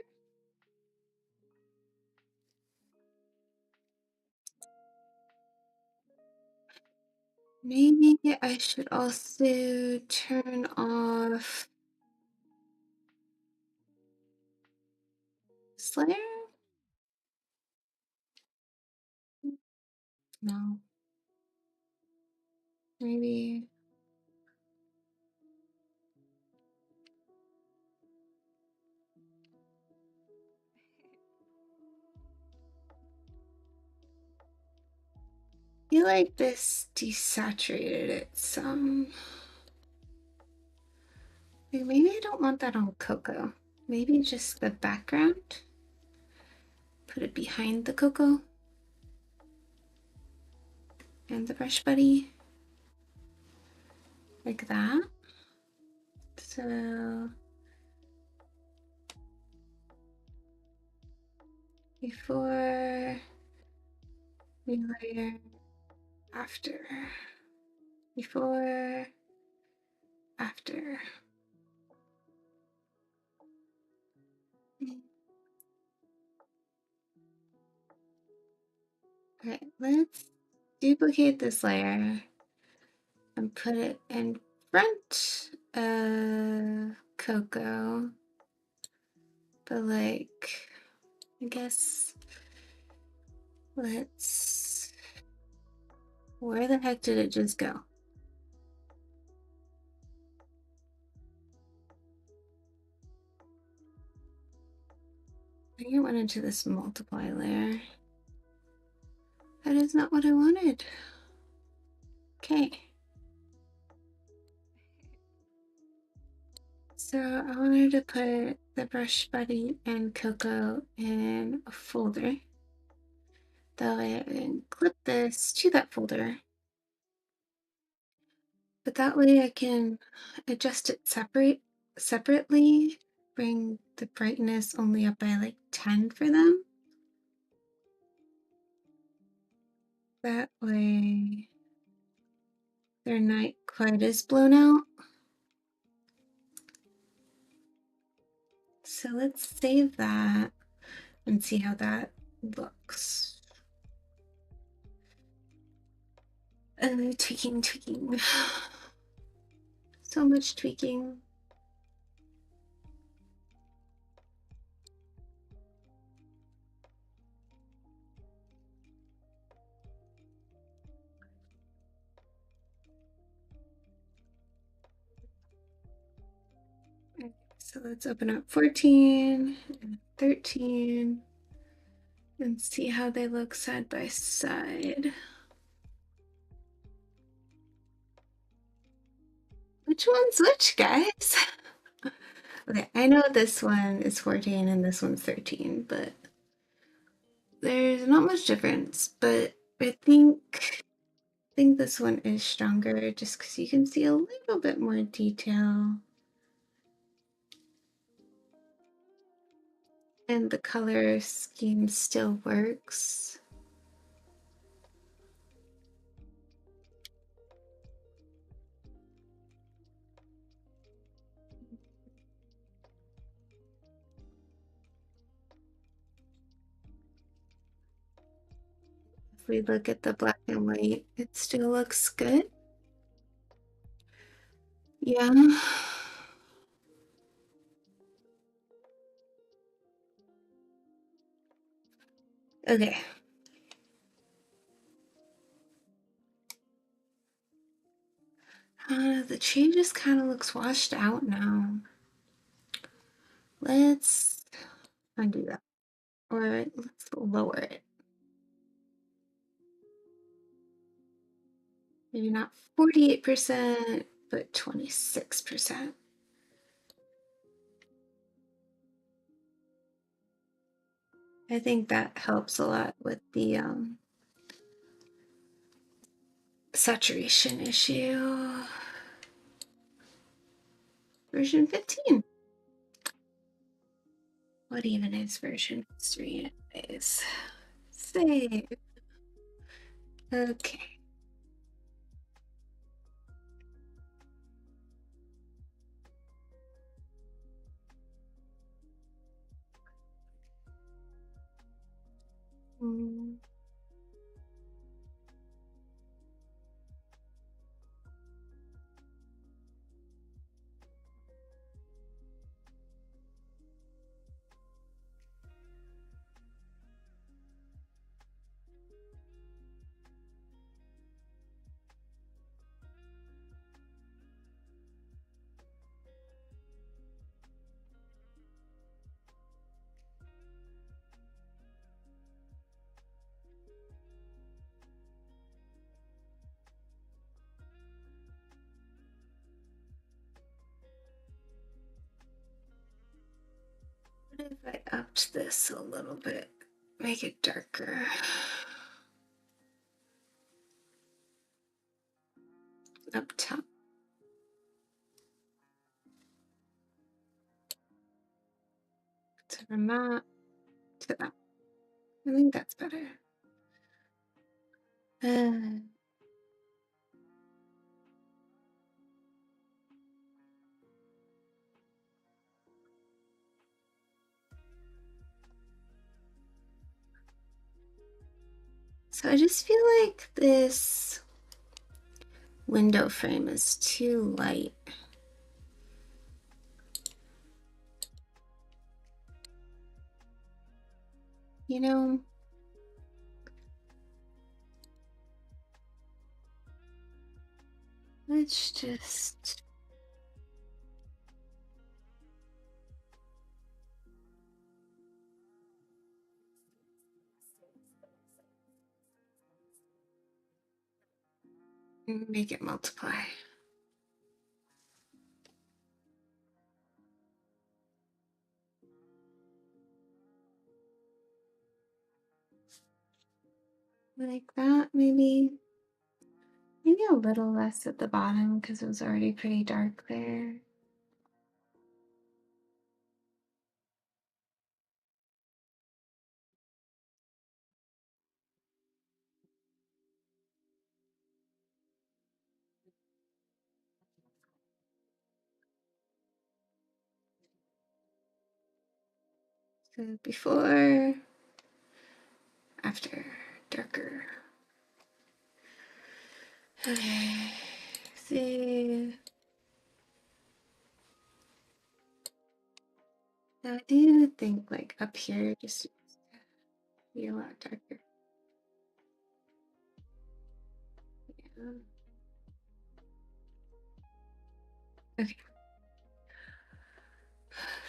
Maybe I should also turn off Slayer? No. Maybe. I feel like this desaturated it some. Maybe I don't want that on Coco. Maybe just the background. Put it behind the Coco and the brush buddy. Like that. So before, new layer, after. Before, after. Okay, let's duplicate this layer and put it in front of Coco. But like, I guess let's, where the heck did it just go? I think it went into this multiply layer. That is not what I wanted. Okay. So I wanted to put the Brush Buddy and Coco in a folder. That way I can clip this to that folder. But that way I can adjust it separately, bring the brightness only up by like 10 for them. That way they're not quite as blown out. So let's save that and see how that looks. Tweaking. So much tweaking. So let's open up 14 and 13 and see how they look side by side. Which one's which, guys? Okay, I know this one is 14 and this one's 13, but there's not much difference. But I think this one is stronger just because you can see a little bit more detail. And the color scheme still works. If we look at the black and white, it still looks good. Yeah. Okay. The tree just kind of looks washed out now. Let's undo that. Or let's lower it. Maybe not 48%, but 26%. I think that helps a lot with the saturation issue. Version 15. What even is version 3 anyways? Save. Okay. What if I upped this a little bit? Make it darker. Up top. From that to that. I think that's better. So I just feel like this window frame is too light. You know? Let's just... Make it multiply. Like that, maybe. Maybe a little less at the bottom because it was already pretty dark there. So before, after, darker. Okay, see. So I do think like up here just be a lot darker. Yeah. Okay.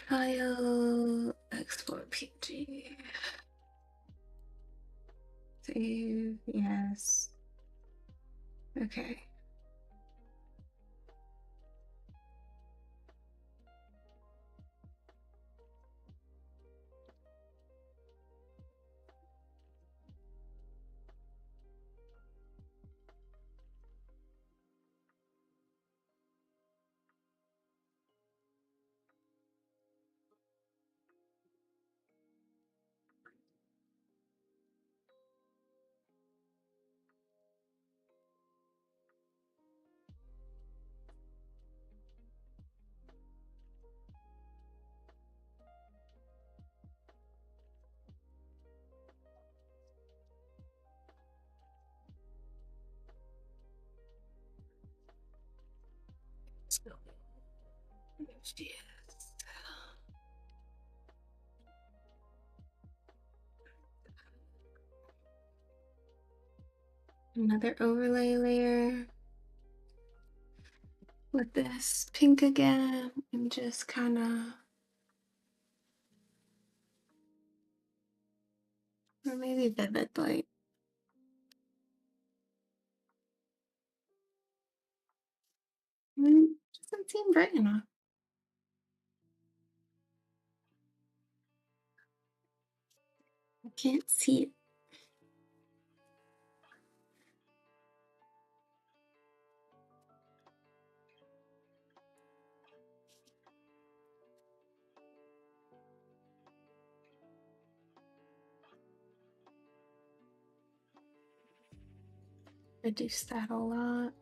File, export PNG. Save, yes. Okay. So, yes. Another overlay layer with this pink again and just kind of, or maybe vivid light. Doesn't seem bright enough. I can't see it. Reduce that a lot.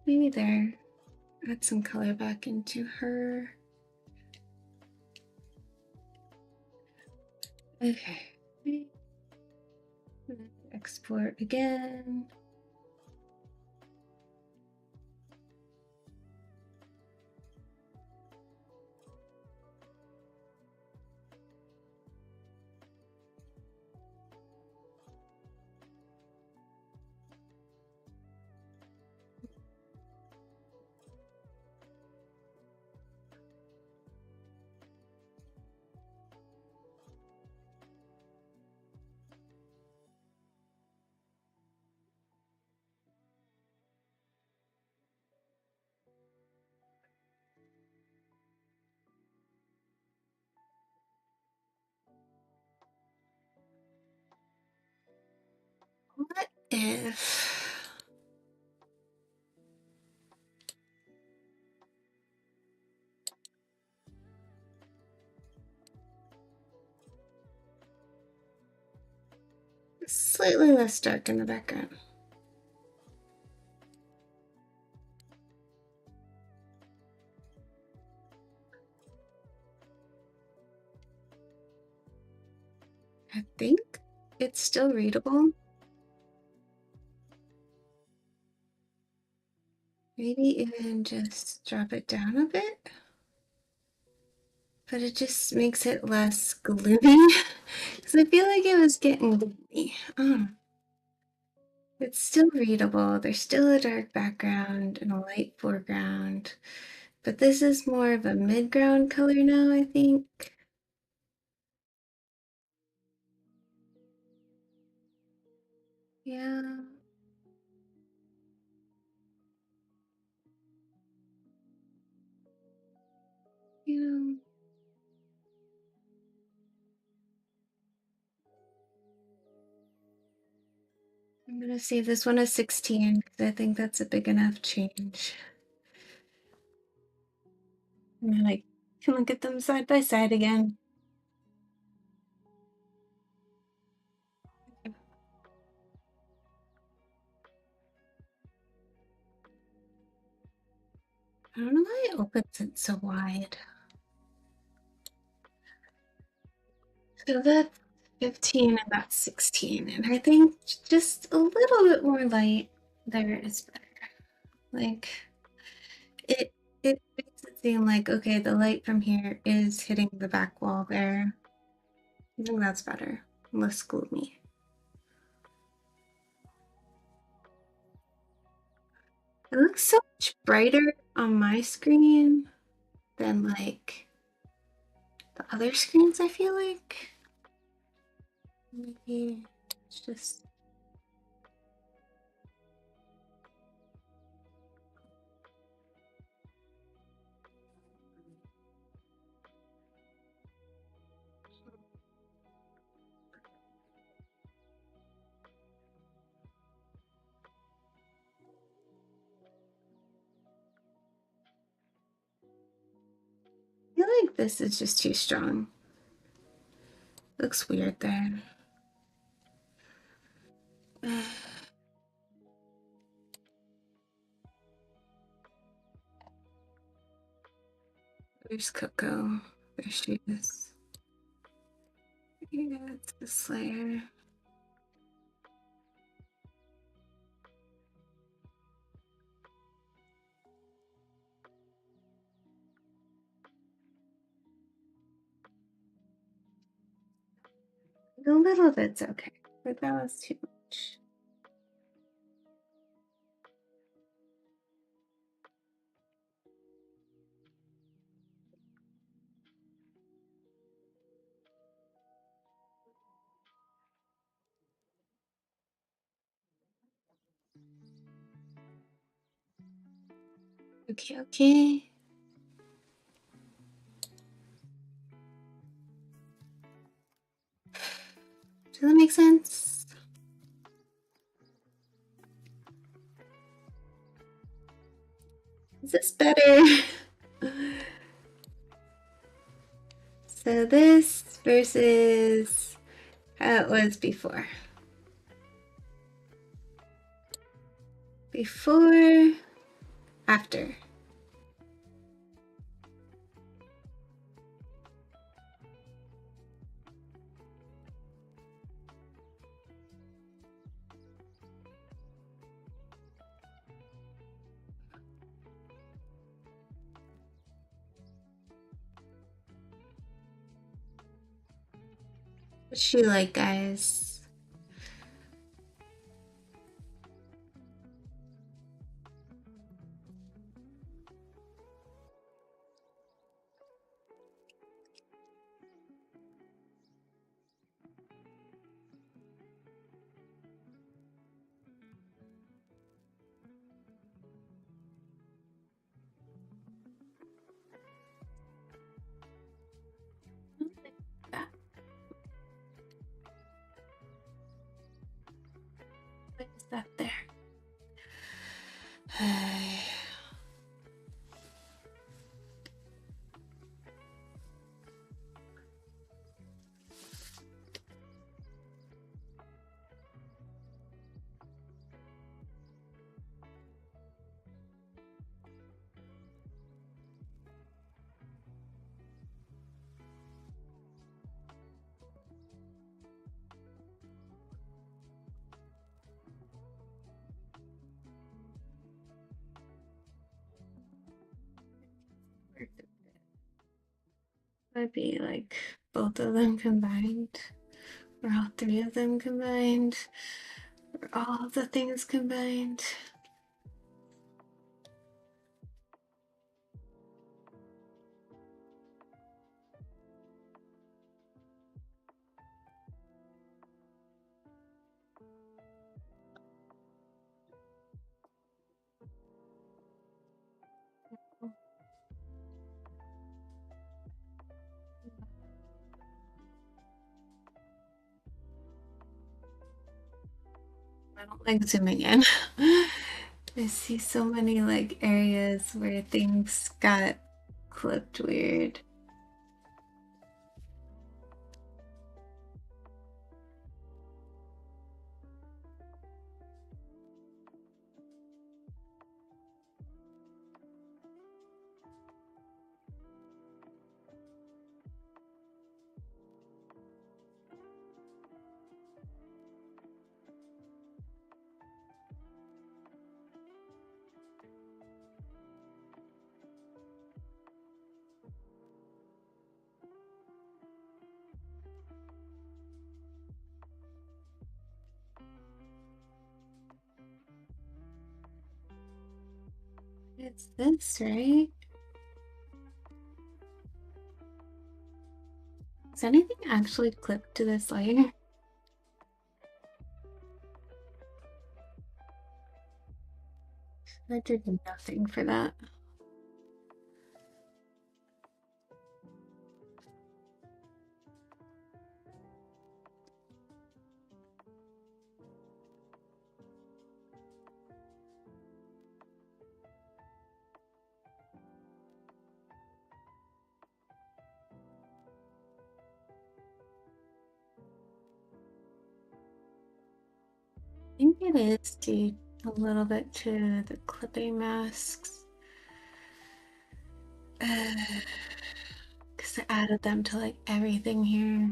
Maybe there. Add some color back into her. Okay. Export again. What if slightly less dark in the background? I think it's still readable. Maybe even just drop it down a bit. But it just makes it less gloomy. Because I feel like it was getting gloomy. It's still readable. There's still a dark background and a light foreground. But this is more of a mid-ground color now, I think. Yeah. You know, I'm gonna save this one as 16 because I think that's a big enough change. And then I can look at them side by side again. I don't know why it opens it so wide. So that's 15 and that's 16. And I think just a little bit more light there is better. Like it makes it seem like okay, the light from here is hitting the back wall there. I think that's better. Less gloomy. It looks so much brighter on my screen than like the other screens, I feel like. Maybe it's just I feel like this is just too strong. Looks weird there. There's Coco. There she is. Yeah, it's the Slayer. A little bit's okay, but that was too much. Okay, okay. Does that make sense? Is this better? So this versus how it was before. Before, after. What's she like, guys? What is that there? Would be like both of them combined, or all three of them combined, or all of the things combined. I don't like zooming in. I see so many like areas where things got clipped weird. It's this, right? Is anything actually clipped to this layer? I did nothing for that. I think it is due a little bit to the clipping masks. Because I added them to like everything here.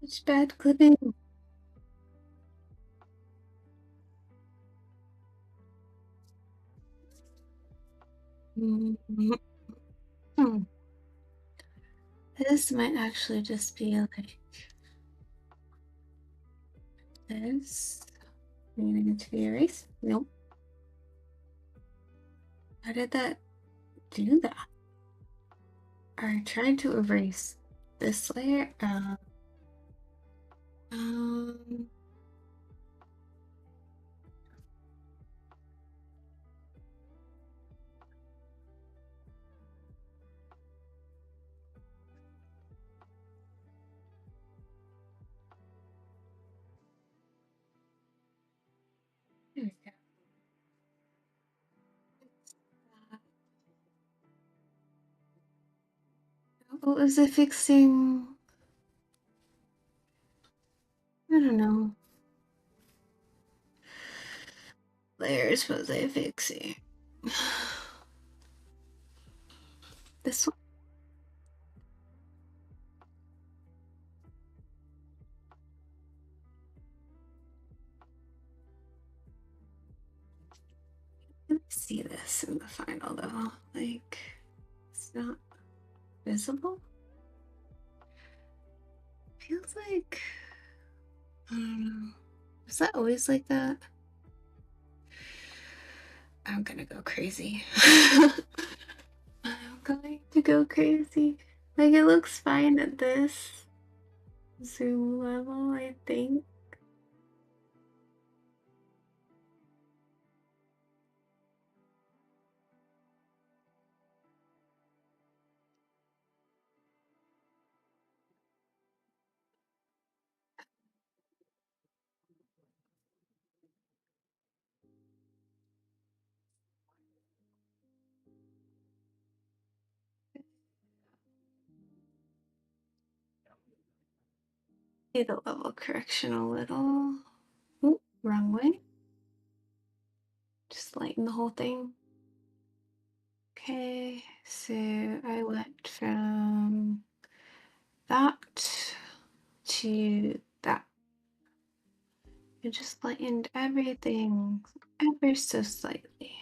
It's bad clipping. Mhm. Hmm. This might actually just be like this. Needing it to be erased? Nope. How did that do that? I tried to erase this layer. Um, there we go. What was it fixing? I don't know. Layers was I fixing? This one. Let me see this in the final though. Like, it's not visible. Feels like I don't know. Is that always like that? I'm gonna go crazy. I'm going to go crazy. Like it looks fine at this zoom level, I think. See the level correction a little. Oh, wrong way. just lighten the whole thing. Okay, so I went from that to that. I just lightened everything ever so slightly.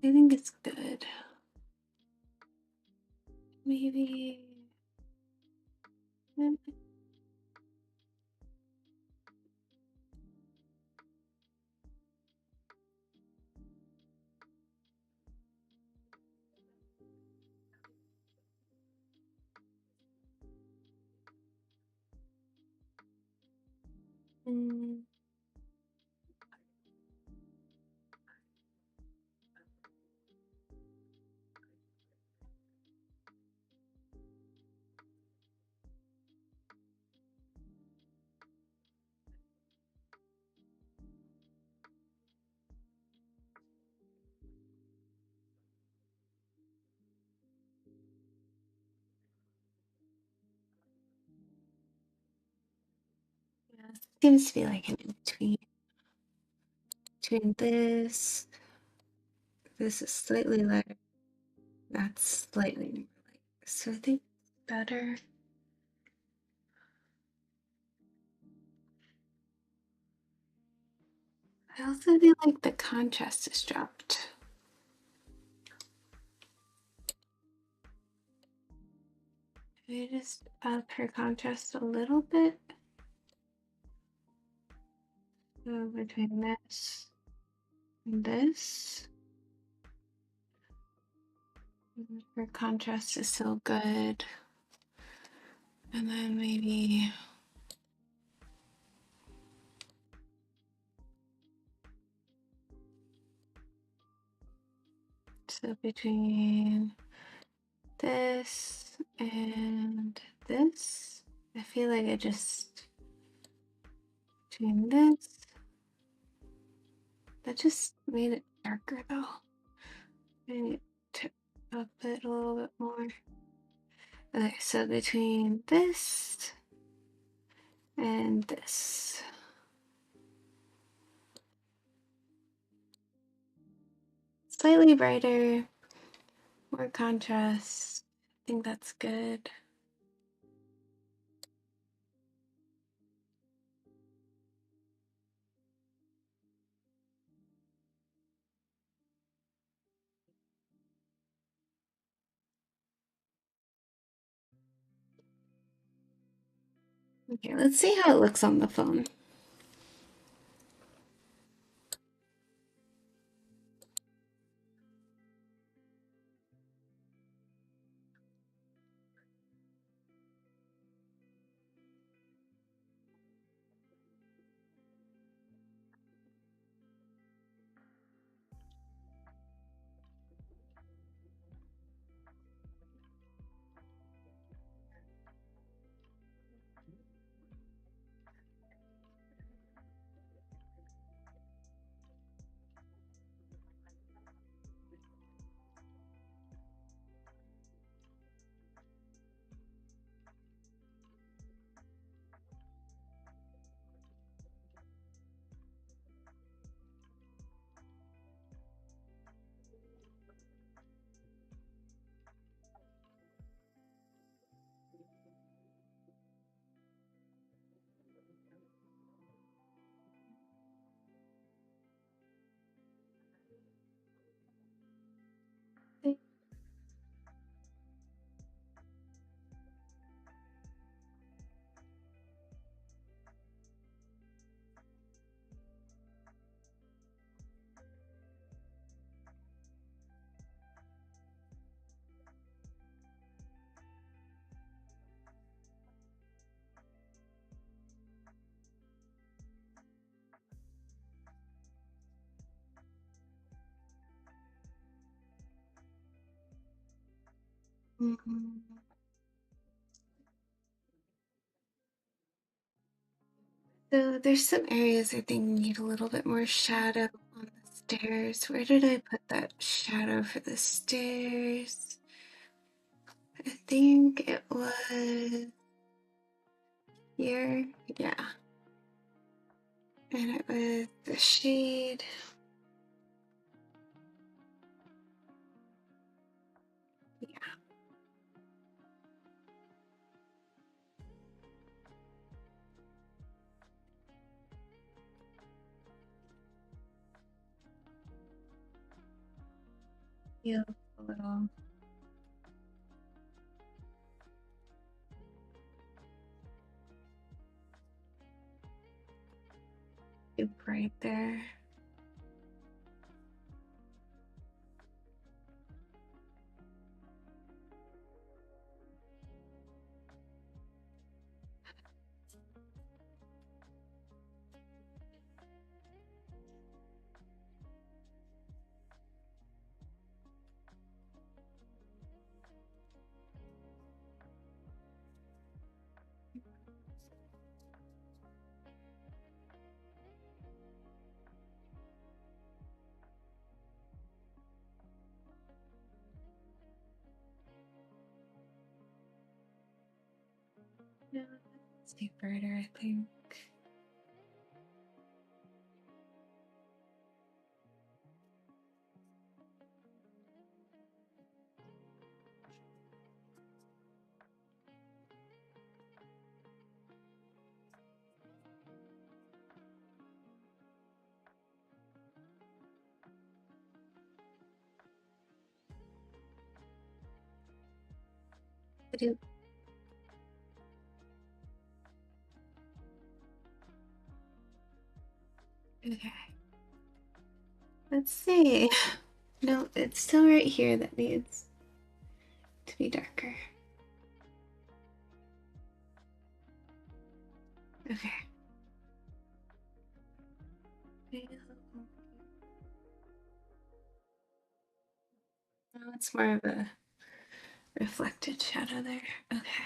I think it's good. Maybe. Mm. Yeah, seems to be like an in between this. This is slightly lighter. That's slightly more light. So I think better. I also feel like the contrast is dropped. Maybe just up her contrast a little bit. So between this and this. Her contrast is so good. And then maybe so between this and this. I feel like I just between this. That just made it darker though. Maybe tip up it a little bit more. Okay, so between this and this. Slightly brighter, more contrast. I think that's good. Okay, let's see how it looks on the phone. Mhm. So there's some areas I think need a little bit more shadow on the stairs. Where did I put that shadow for the stairs? I think it was, here. Yeah. And it was the shade. Yeah. Feel a little too bright there. No, let's do brighter, I think. Okay. Let's see. No, it's still right here that needs to be darker. Okay. Now it's more of a reflected shadow there. Okay.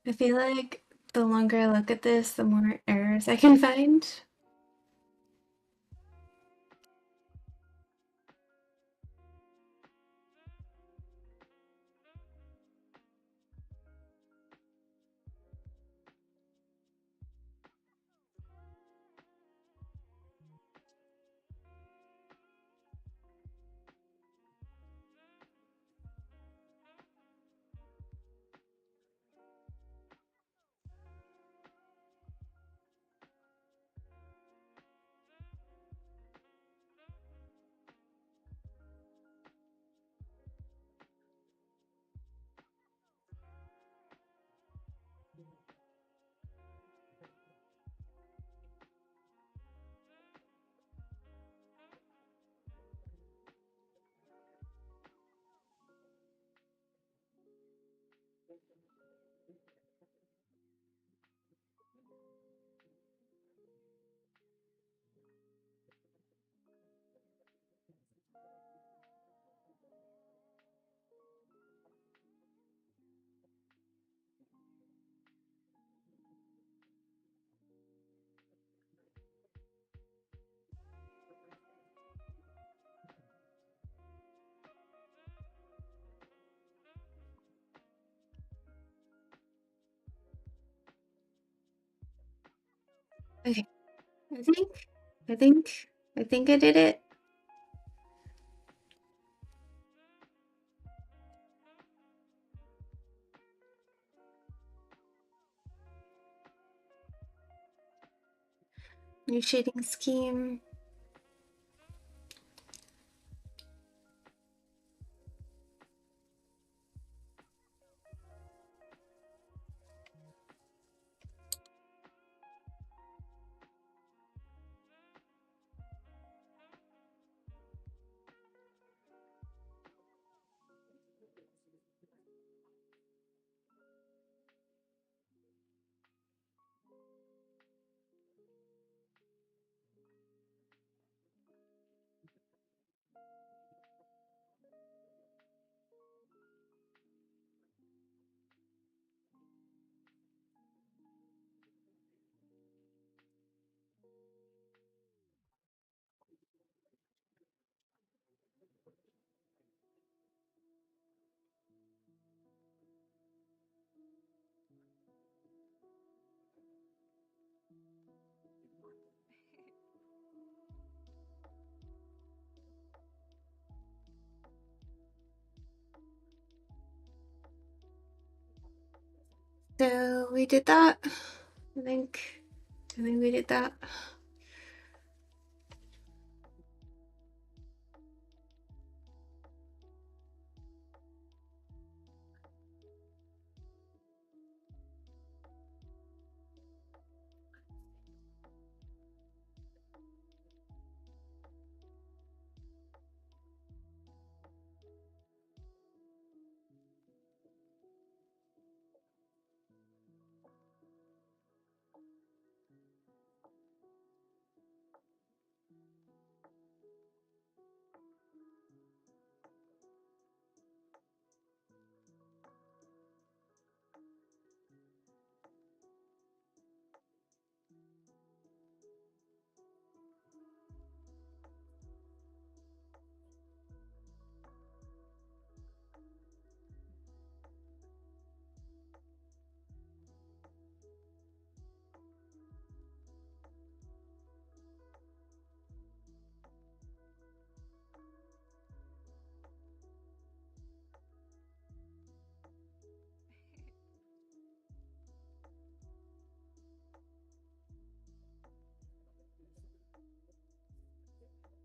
I feel like the longer I look at this, the more errors I can find. Okay. I think, I think, I think I did it. New shading scheme. So we did that. I think we did that.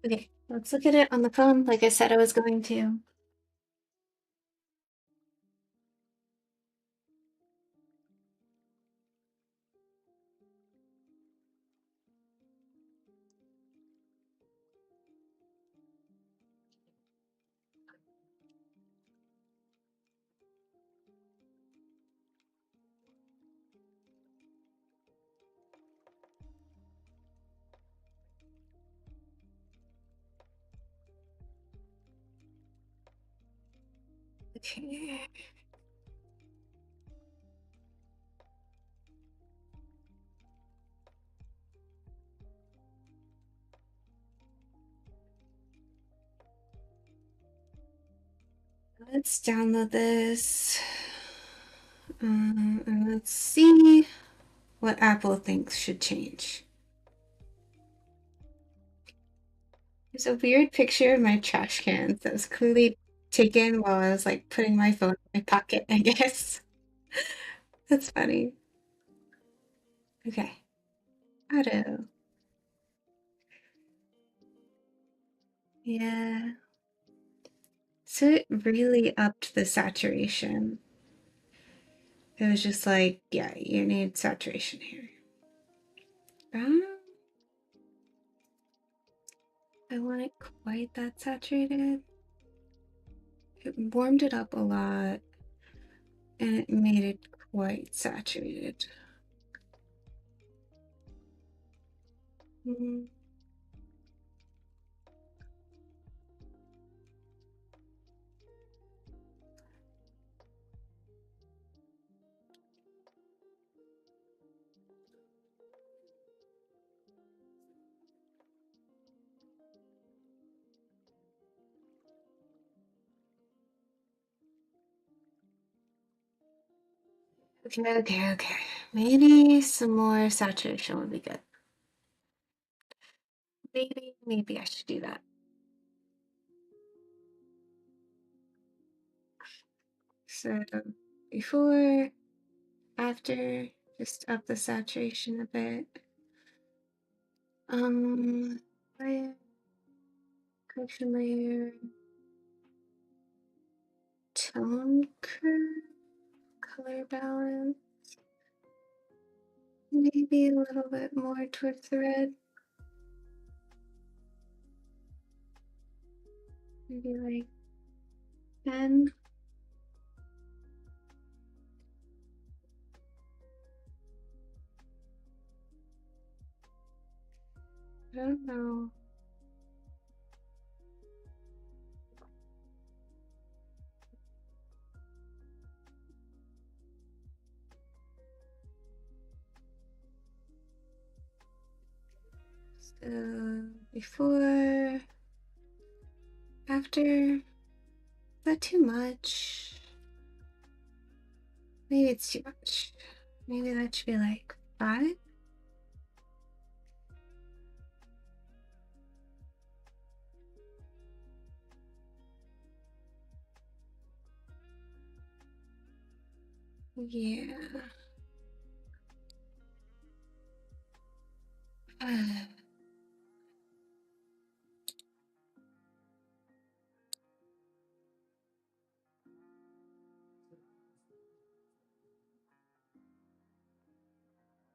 Okay, let's look at it on the phone like I said I was going to. Okay. Let's download this. And let's see what Apple thinks should change. There's a weird picture of my trash can that was clearly taken while I was like putting my phone in my pocket, I guess. That's funny. Okay. Auto. Yeah. So it really upped the saturation. It was just like, yeah, you need saturation here. I want it quite that saturated. It warmed it up a lot and it made it quite saturated. Mm. Okay. Maybe some more saturation would be good. Maybe I should do that. So before, after, just up the saturation a bit. Layer, correction layer, tone curve, color balance. Maybe a little bit more towards the red. Maybe like 10. I don't know. So before, after, is that too much? Maybe it's too much. Maybe that should be like 5. Yeah.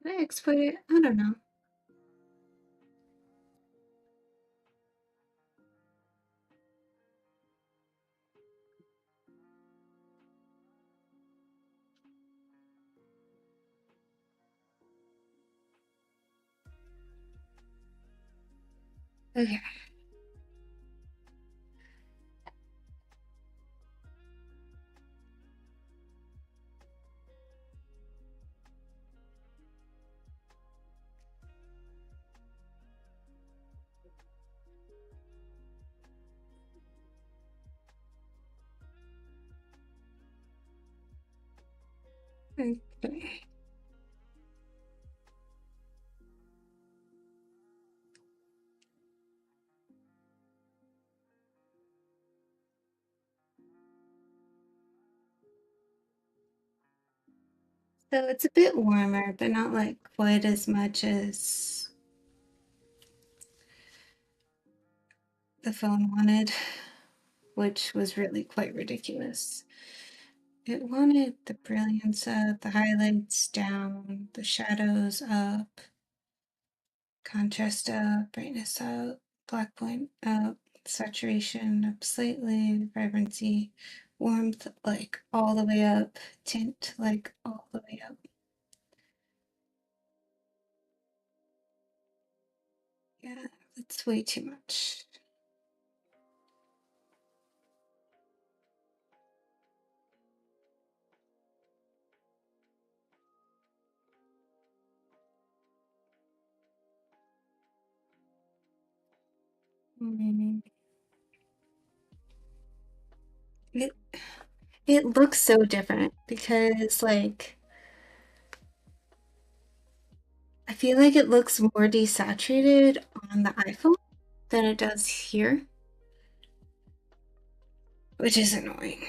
Did I export it? I don't know. Okay. Okay. So it's a bit warmer, but not like quite as much as the phone wanted, which was really quite ridiculous. It wanted the brilliance up, the highlights down, the shadows up, contrast up, brightness up, black point up, saturation up slightly, vibrancy, warmth like all the way up, tint like all the way up. Yeah, that's way too much. Mm. It it looks so different because like I feel like it looks more desaturated on the iPhone than it does here, which is annoying.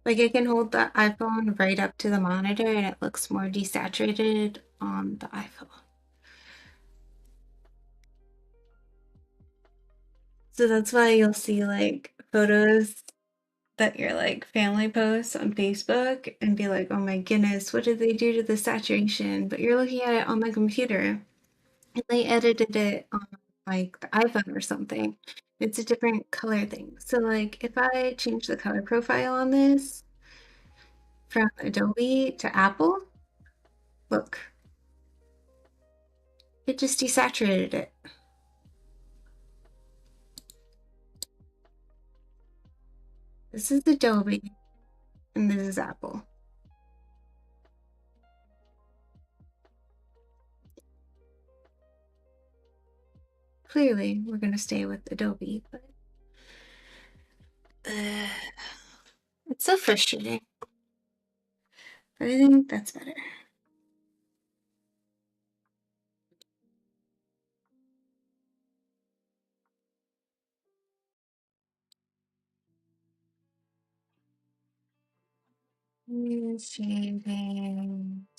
Like I can hold the iPhone right up to the monitor and it looks more desaturated on the iPhone. So that's why you'll see like photos that your like family posts on Facebook and be like, oh my goodness, what did they do to the saturation? But you're looking at it on the computer and they edited it on like the iPhone or something. It's a different color thing. So like if I change the color profile on this from Adobe to Apple, look, it just desaturated it. This is Adobe and this is Apple. Clearly, we're going to stay with Adobe, but it's so frustrating. But I think that's better. Shavings.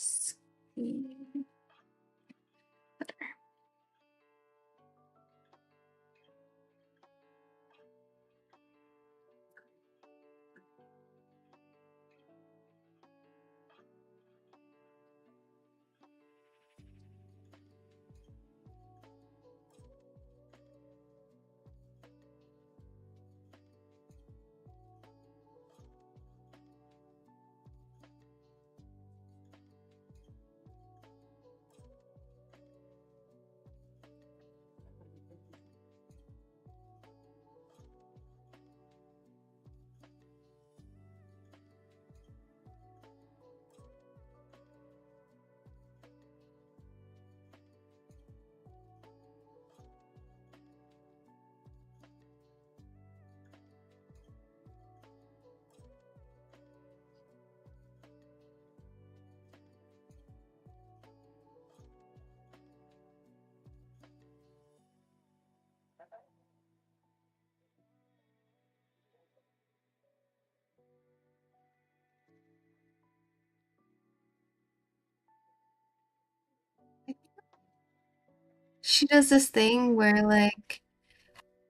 She does this thing where, like,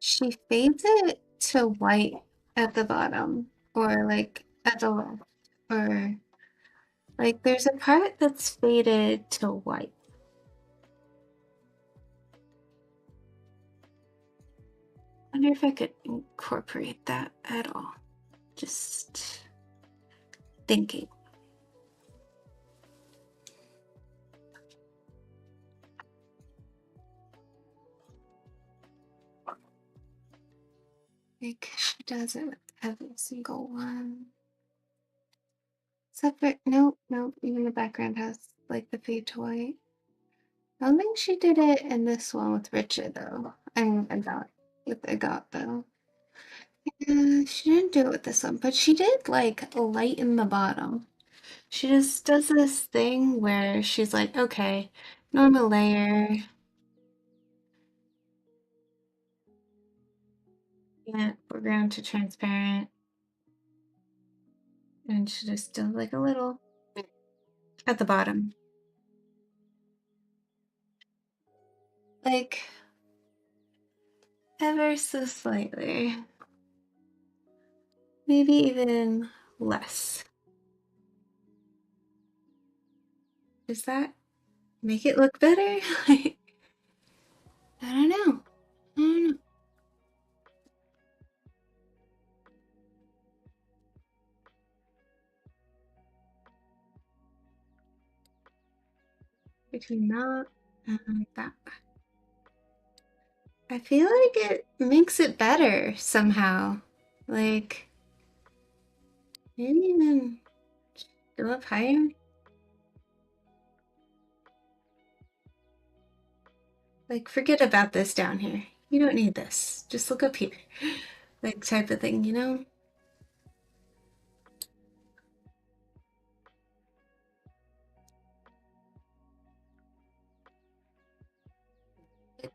she fades it to white at the bottom, or like at the left, or Like there's a part that's faded to white. I wonder if I could incorporate that at all. Just thinking. Like she does it with every single one. Except for nope, even the background has like the fade to white. I don't think she did it in this one with Richard though. I got with Agot though. Yeah, she didn't do it with this one, but she did like lighten the bottom. She just does this thing where she's like, okay, normal layer. Yeah, foreground to transparent. And she just does like a little at the bottom. Like ever so slightly. Maybe even less. Does that make it look better? I don't know. I don't know. Between that and that. I feel like it makes it better somehow. Like, maybe even go up higher. Like, forget about this down here. You don't need this. Just look up here. Like, type of thing, you know?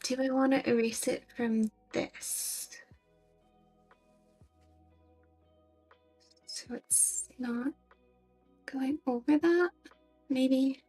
Do I want to erase it from this? So it's not going over that? Maybe.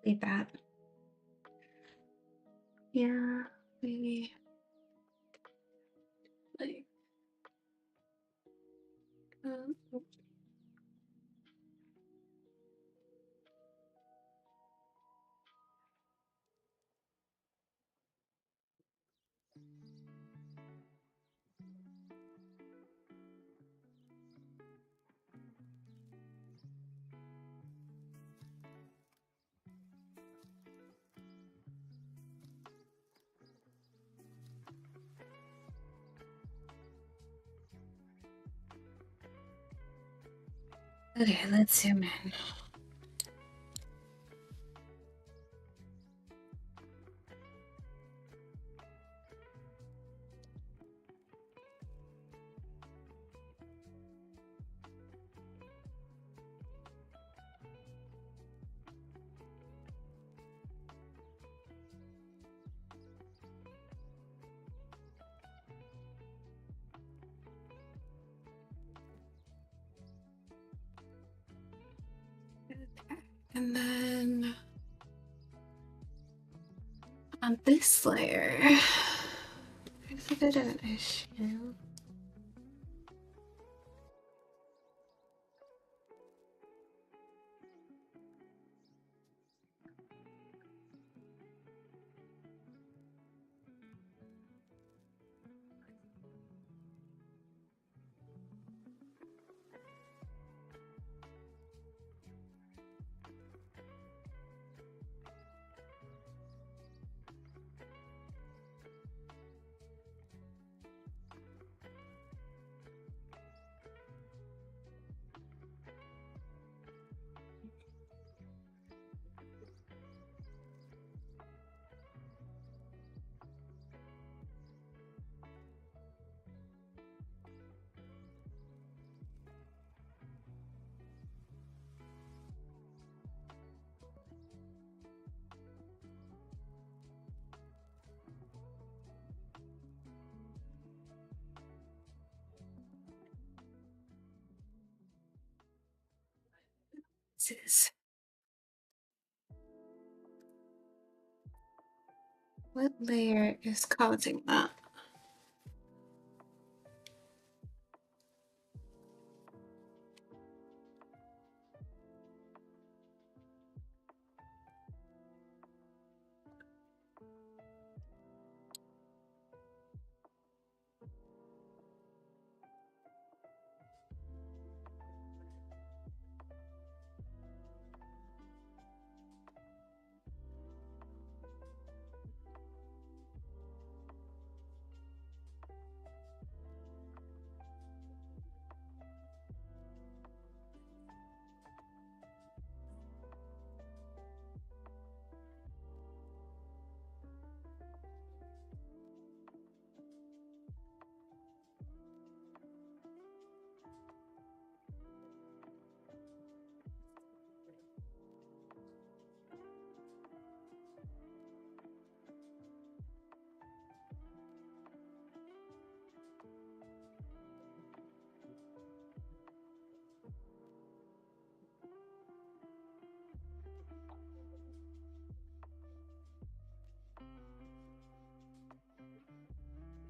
Leave that. Yeah, maybe. Like, um, okay, let's zoom in. And then on this layer, there's a bit of an issue. pieces. What layer is causing that?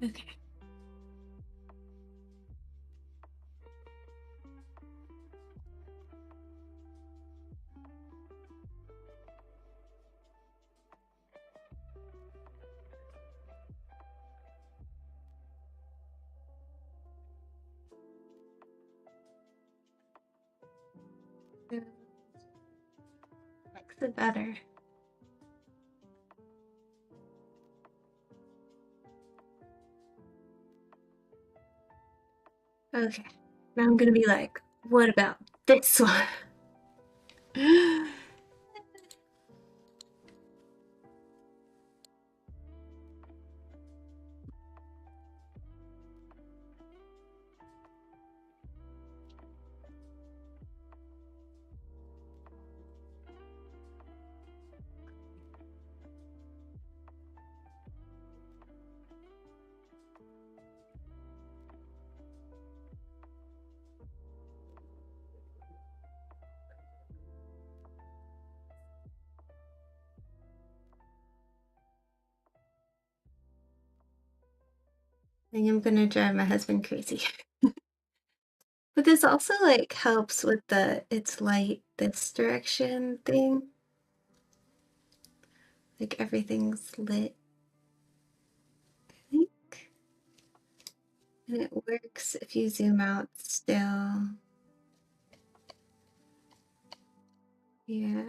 Okay. Makes it better. Okay. Now I'm gonna be like, what about this one? I think I'm gonna drive my husband crazy. But this also like helps with the it's light this direction thing. Like everything's lit, I think. And it works if you zoom out still. Yeah.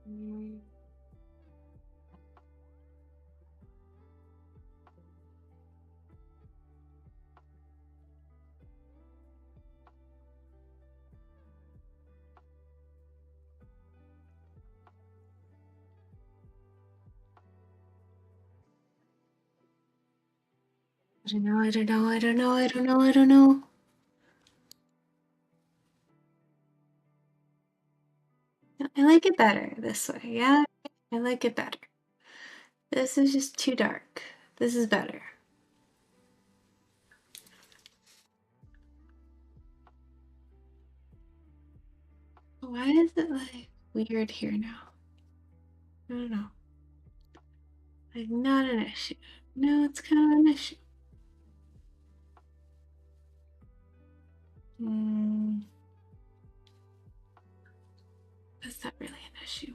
Mm. I don't know, I don't know, I don't know, I don't know, I don't know. I like it better this way, yeah? I like it better. This is just too dark. This is better. Why is it like weird here now? I don't know. Like not an issue. No, it's kind of an issue. Mm, that's not really an issue.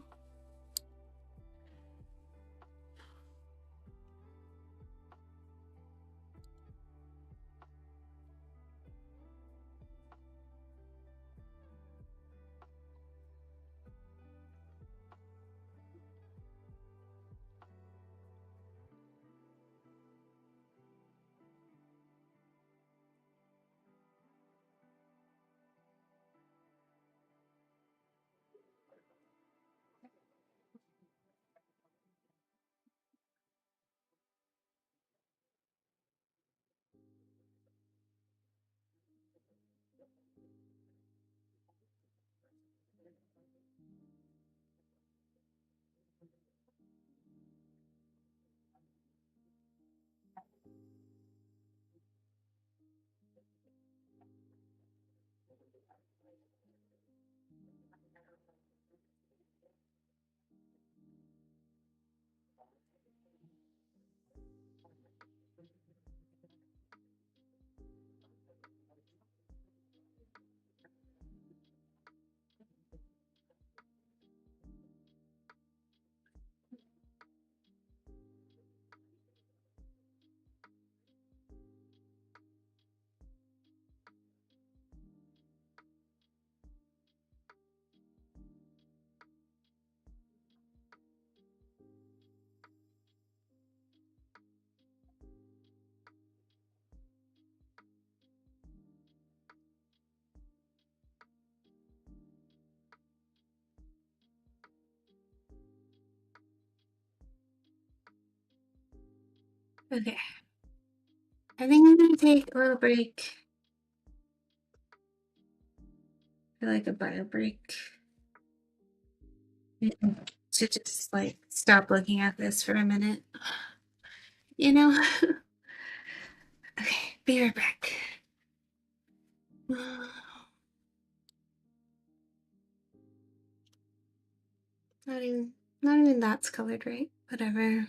Okay. I think I'm gonna take a little break. I like a bio break. To just like stop looking at this for a minute. You know? Okay, be right back. Not even not even that's colored right. Whatever.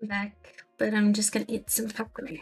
back, but I'm just gonna eat some popcorn.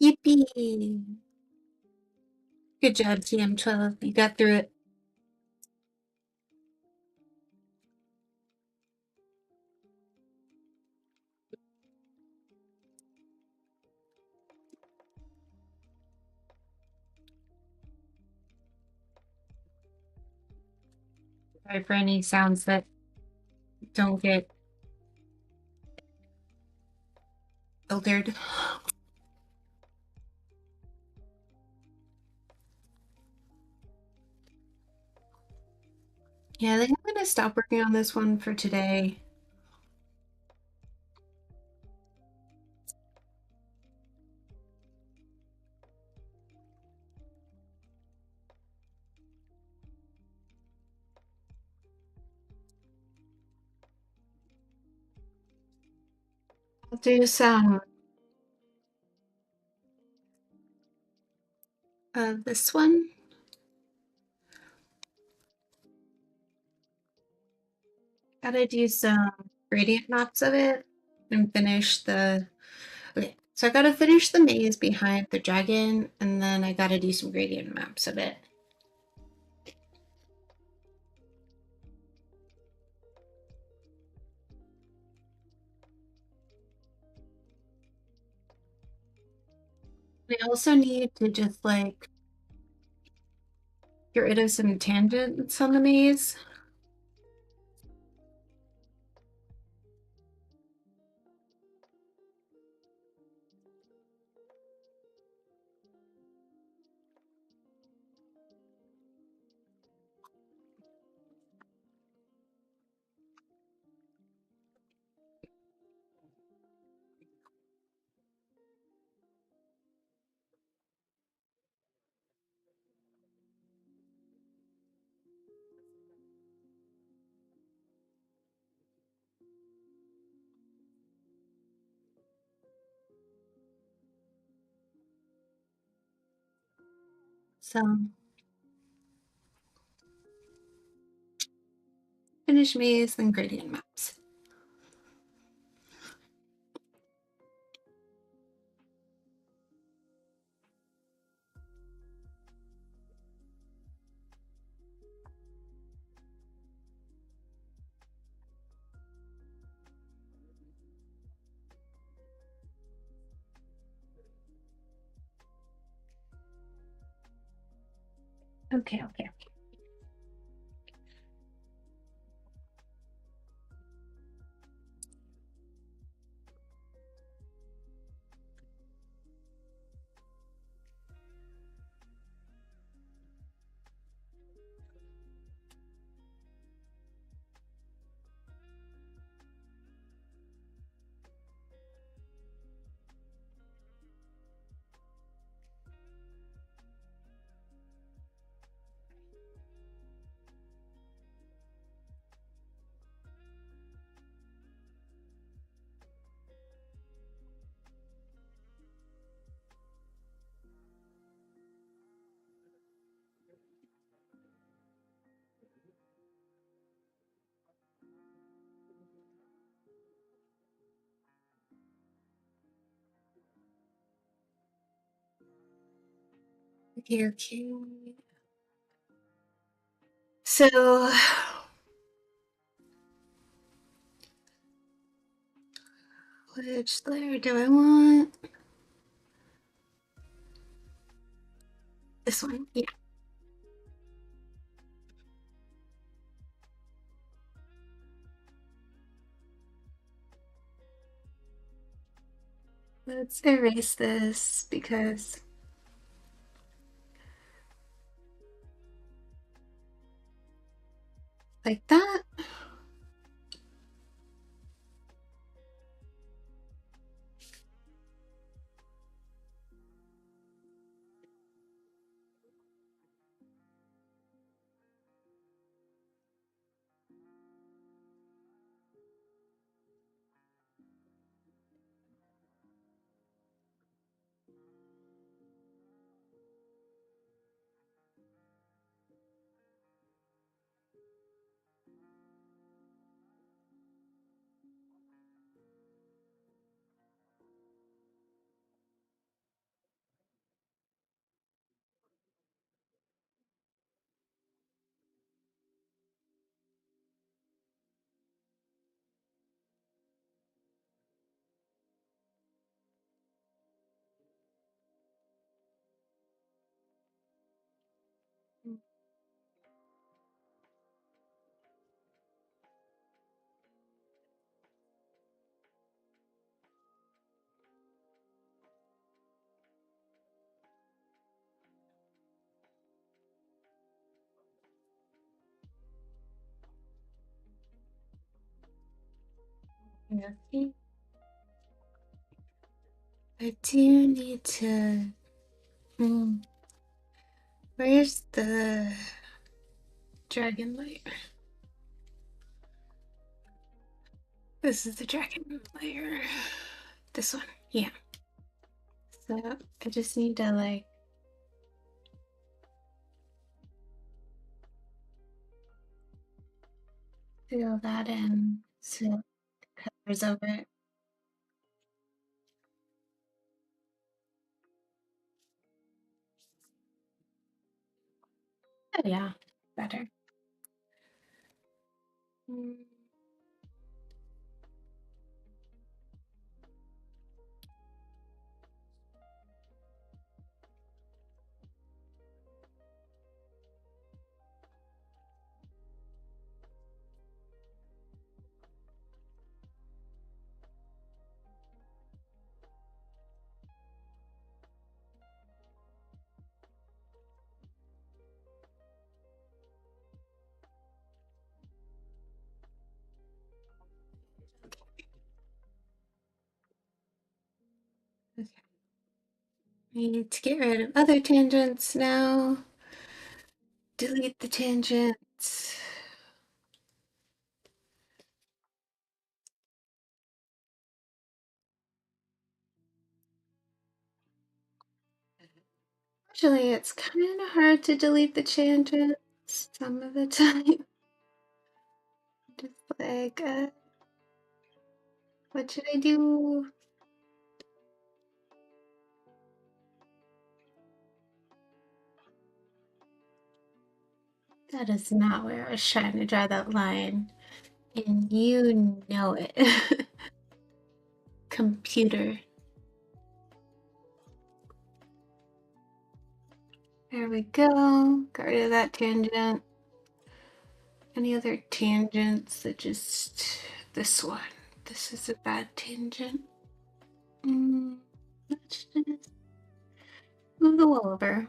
Yippee! Good job, TM12. You got through it. Sorry for any sounds that don't get filtered. Yeah, I think I'm gonna stop working on this one for today. I'll do some of this one. Gotta do some gradient maps of it and finish the. Okay, so I gotta finish the maze behind the dragon, and then I gotta do some gradient maps of it. I also need to just like get rid of some tangents on the maze. some finish maze and gradient maps. Okay, okay. Okay, okay. So, which layer do I want? This one, yeah. Let's erase this because like that. Okay. I do need to. Where's the dragon layer? This is the dragon layer. This one, yeah. So I just need to like fill that in so it covers over it. Oh yeah, better. Mm. Okay. I need to get rid of other tangents now. Delete the tangents. Actually, it's kind of hard to delete the tangents some of the time. Just like, what should I do? That is not where I was trying to draw that line. And you know it. Computer. There we go. Got rid of that tangent. Any other tangents that just this one? This is a bad tangent. Let's just move the wall over.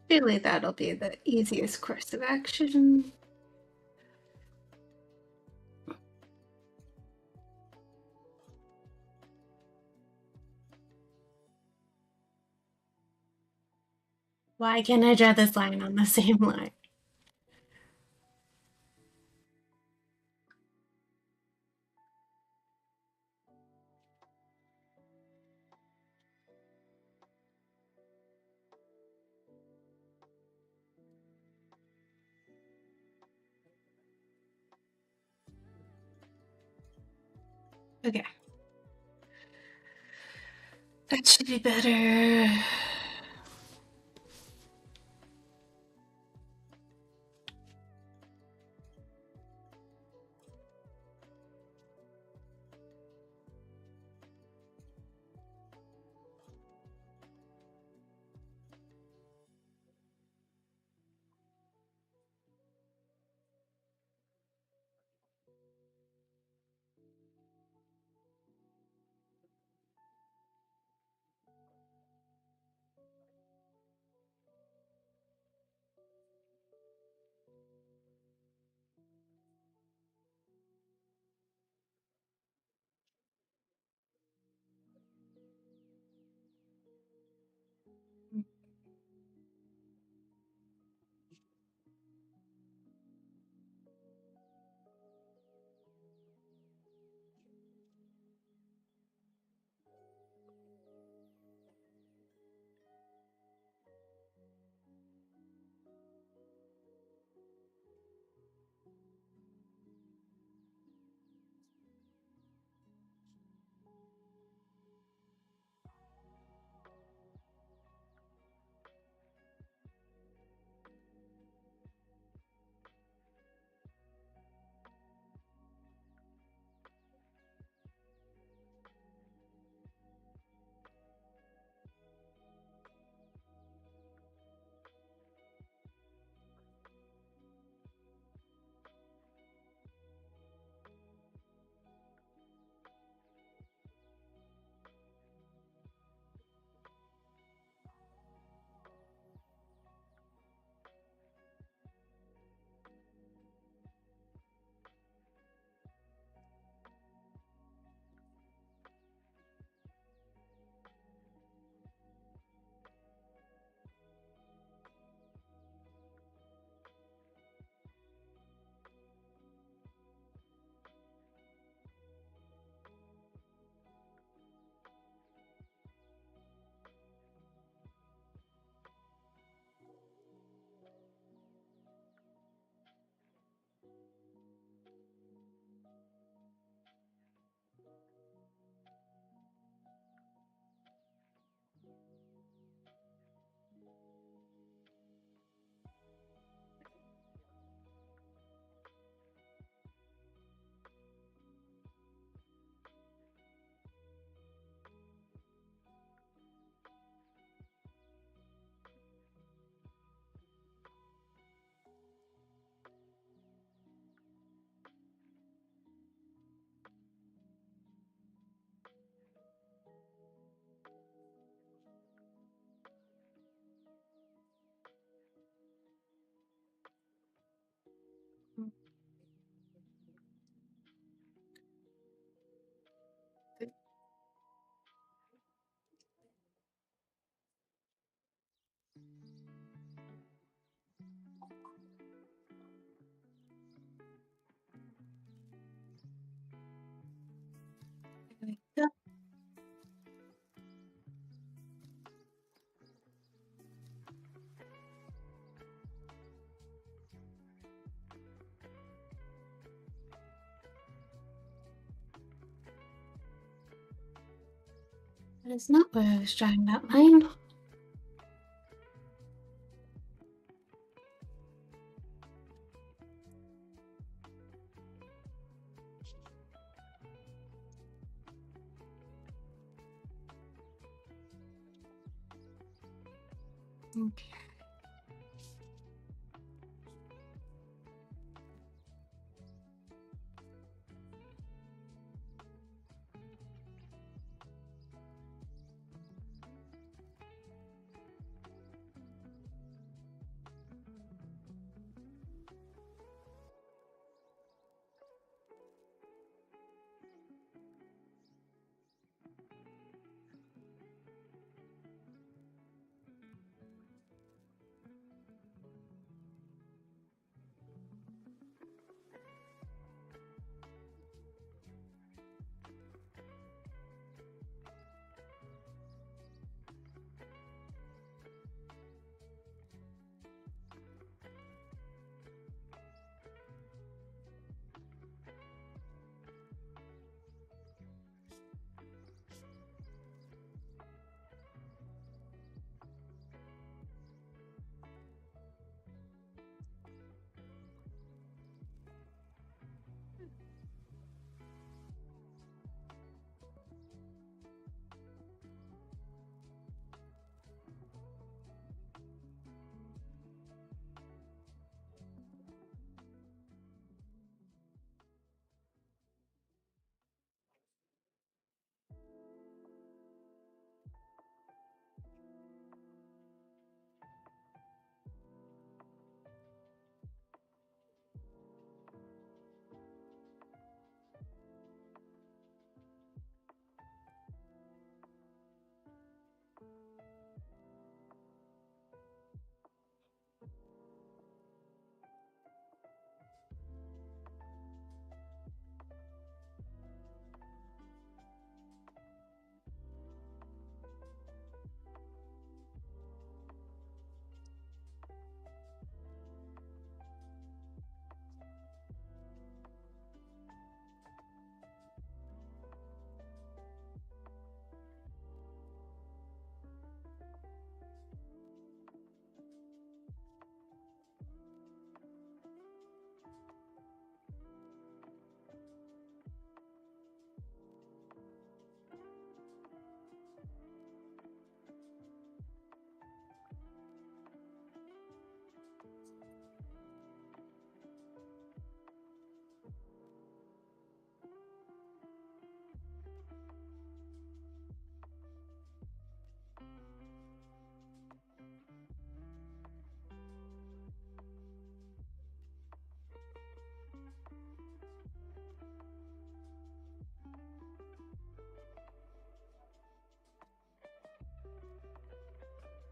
Surely that'll be the easiest course of action. Why can't I draw this line on the same line? Okay. That should be better. There we go. That is not where I was drawing that line. Okay.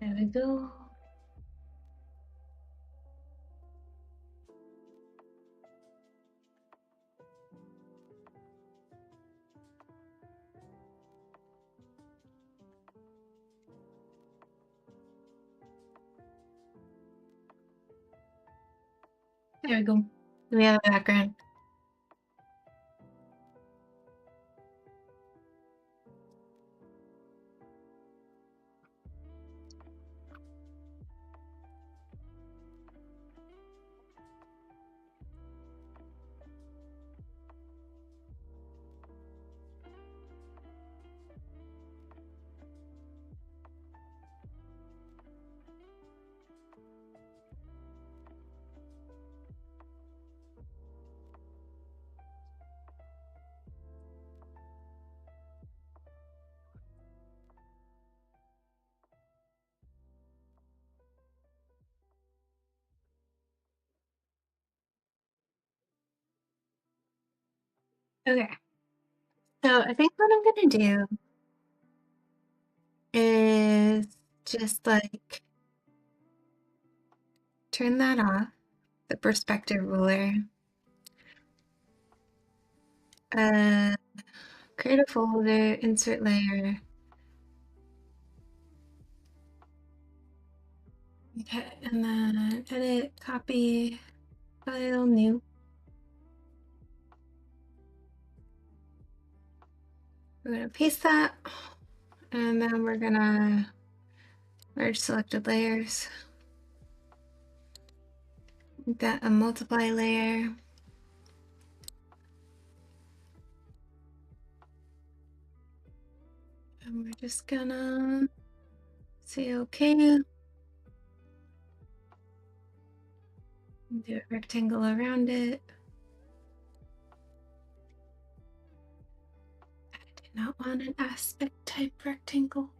There we go. There we go. We have a background. Okay. So I think what I'm gonna do is just like turn that off, the perspective ruler. Create a folder, insert layer. Okay, and then edit, copy, file, new. We're gonna paste that, and then we're gonna merge selected layers. We've got a multiply layer. And we're just gonna say okay. Do a rectangle around it. I did not want an aspect type rectangle.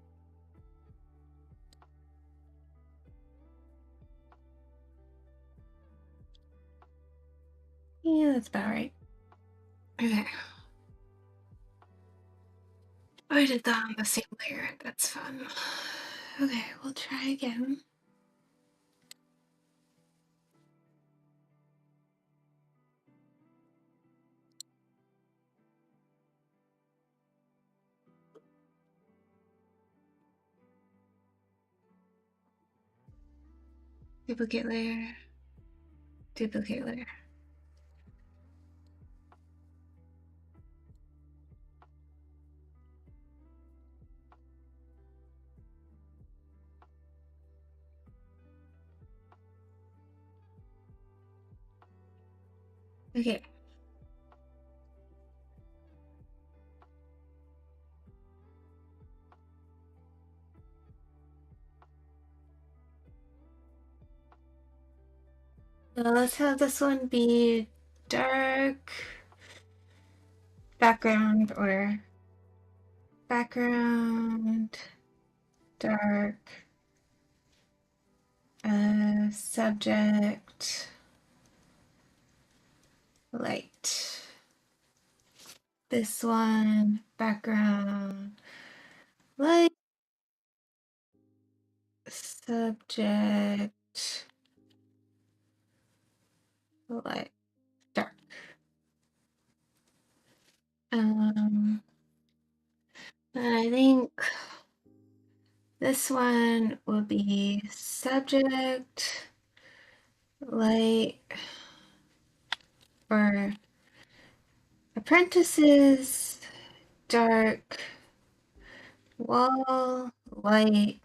Yeah, that's about right. Okay. I did that on the same layer. That's fun. Okay, we'll try again. Duplicate layer. Duplicate layer. Okay. Now let's have this one be dark background or background dark subject light. This one background light subject light dark. And I think this one will be subject light or apprentices dark wall light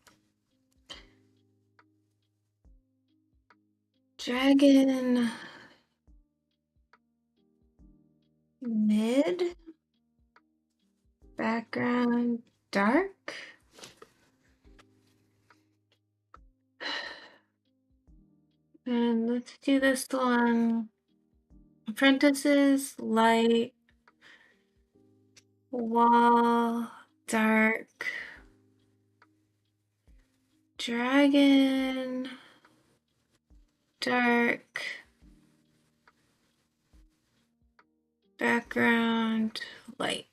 dragon mid background dark. And let's do this one. Apprentices light wall dark dragon dark background light.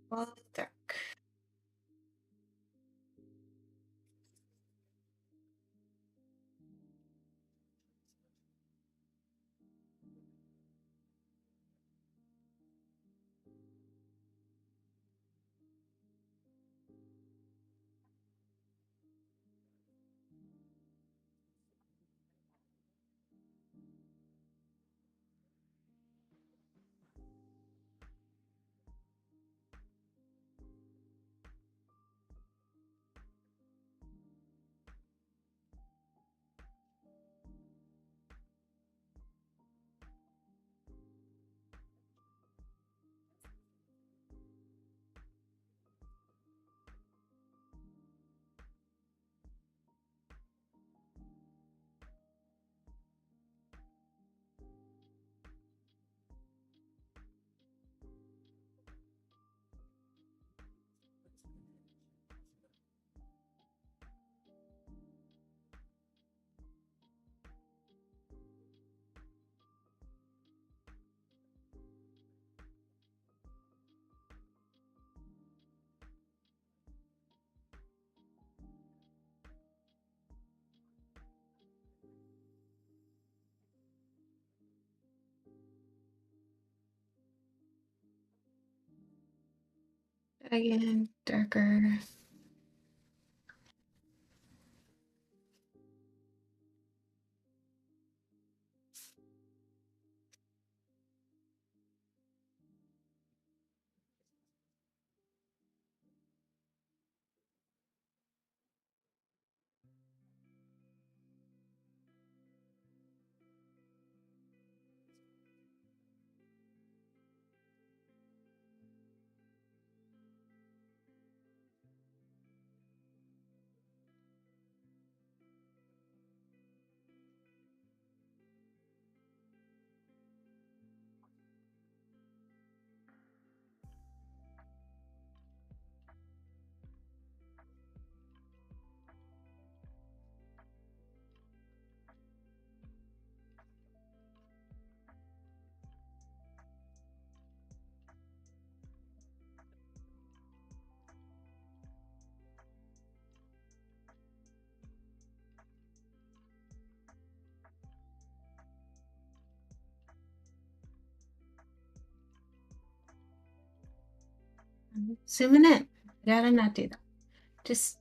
Wall dark. Again, darker. Zooming in. Gotta not do that. Just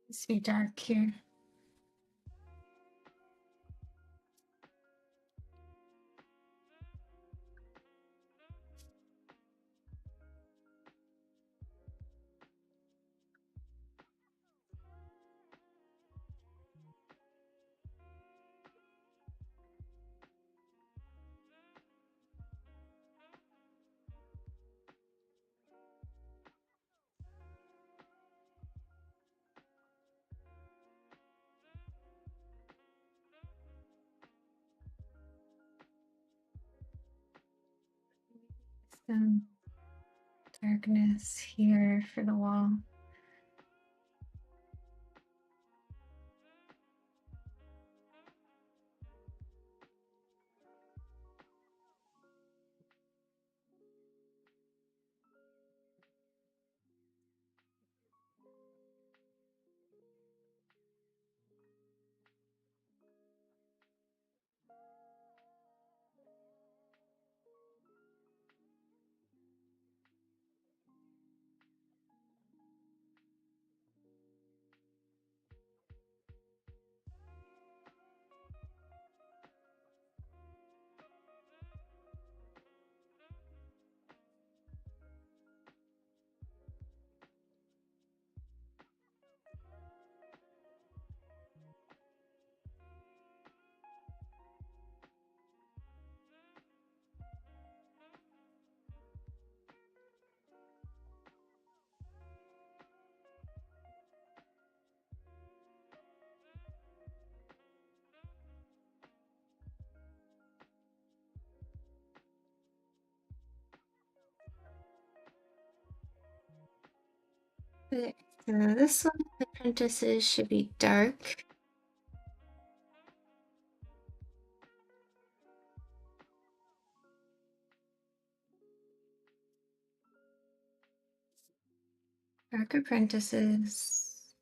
let's be dark here. some darkness here for the wall. Okay, so this one, the apprentices should be dark. Dark apprentices.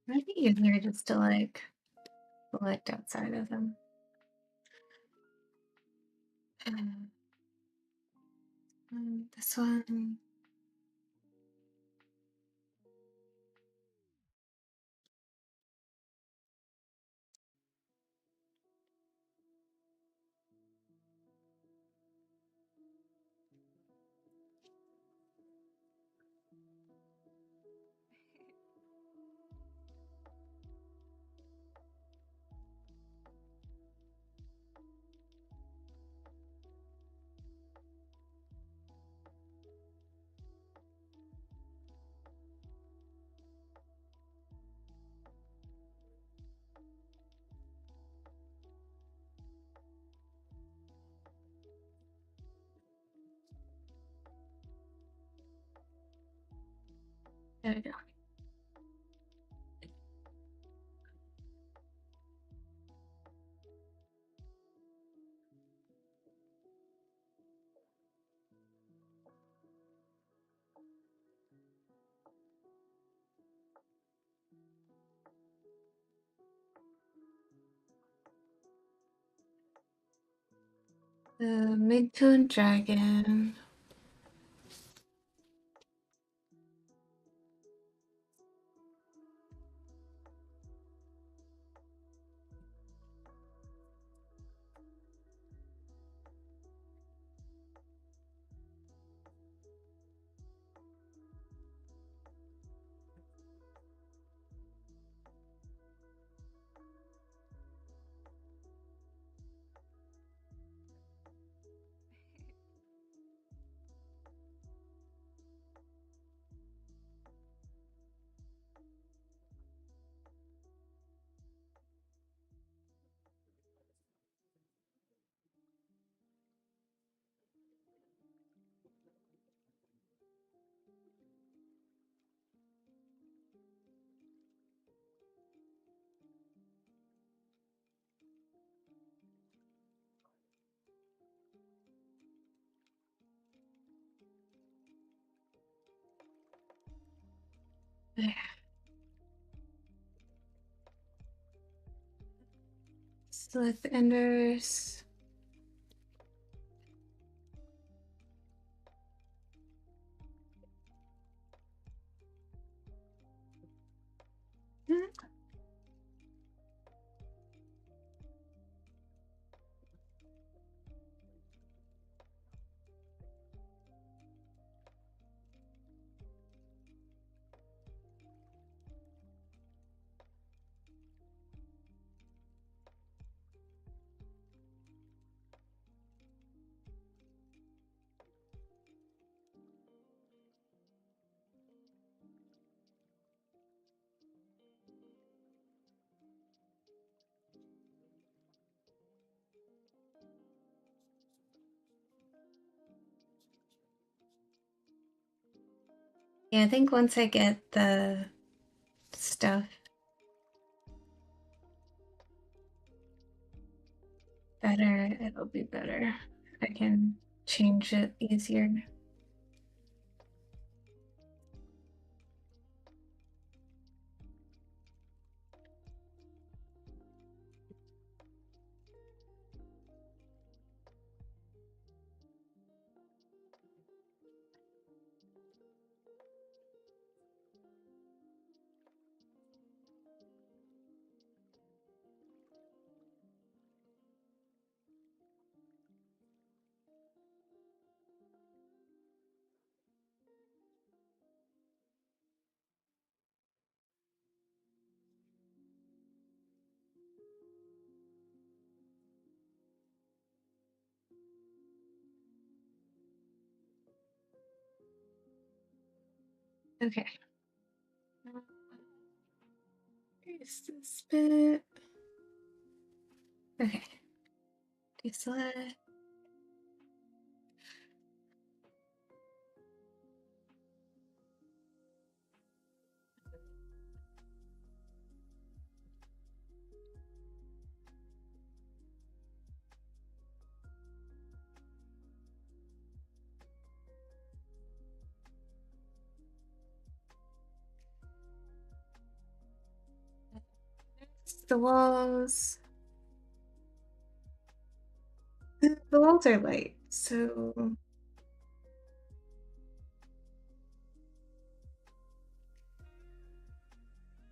Might be easier just to like select outside of them. This one. There we go. The Midtoon Dragon. There. Select enders. Yeah, I think once I get the stuff better, it'll be better. I can change it easier. Okay. Here's this bit. Okay. Deselect. The walls. The walls are light, so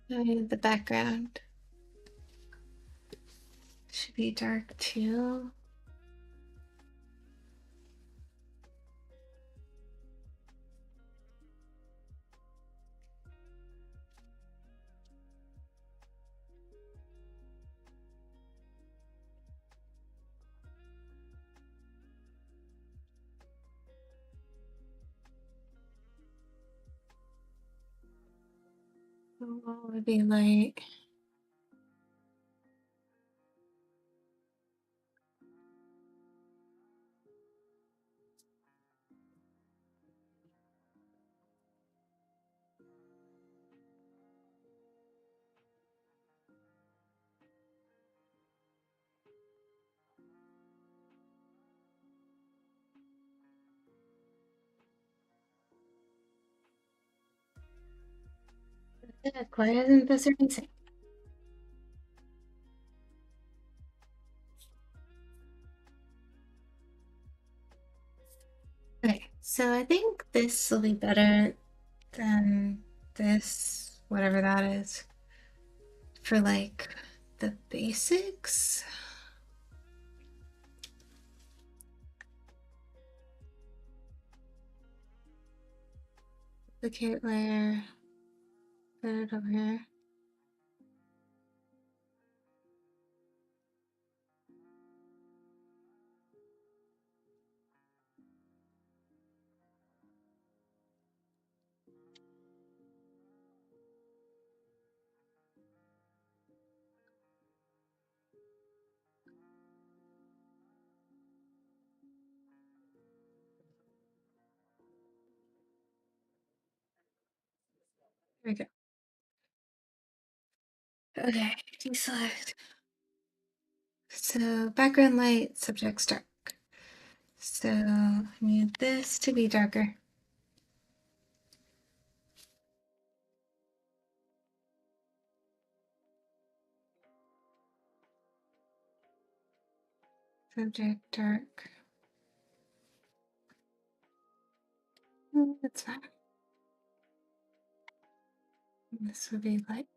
the background should be dark too. The wall would be light. Why isn't this erasing? Okay, so I think this will be better than this, whatever that is, for like the basics. Duplicate layer, put it over here. There we go. Okay, deselect. So background light, subject's dark. So I need this to be darker. Subject dark. That's fine. This would be light.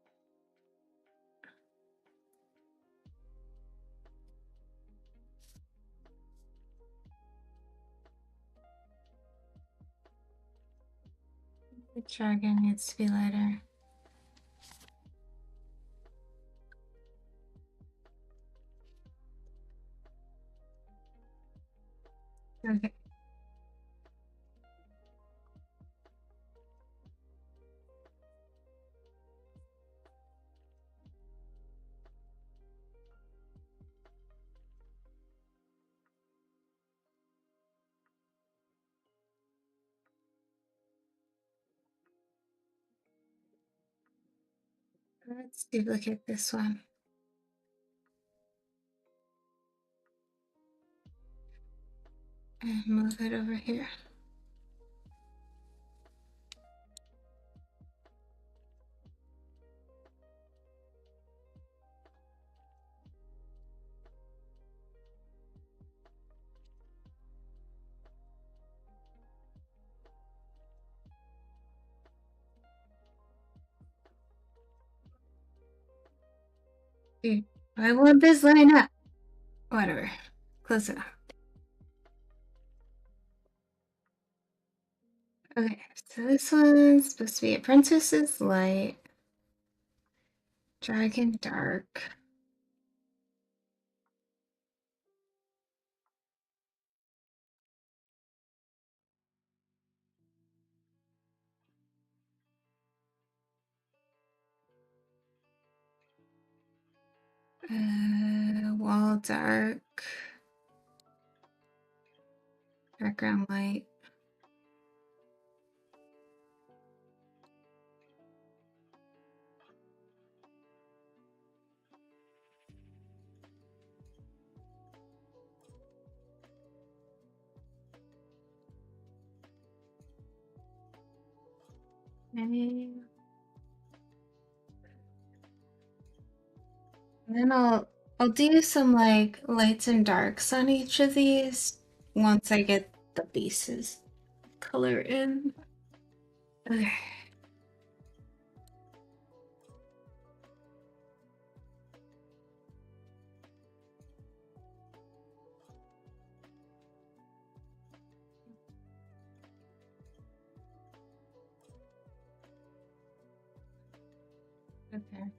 The dragon needs to be lighter. Okay. Let's duplicate this one. And move it over here. Dude, why won't this line up? Whatever. Close enough. Okay, so this one's supposed to be a Princess's Light. Dragon Dark. Wall Dark. Background Light. And then I'll do some like lights and darks on each of these once I get the bases color in. Okay. Okay.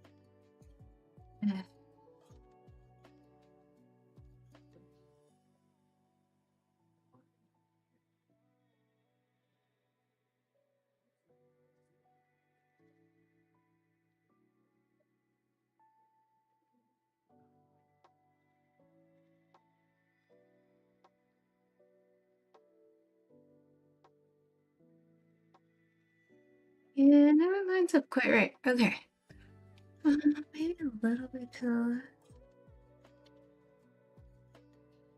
Yeah, never lines up quite right. Okay. Maybe a little bit to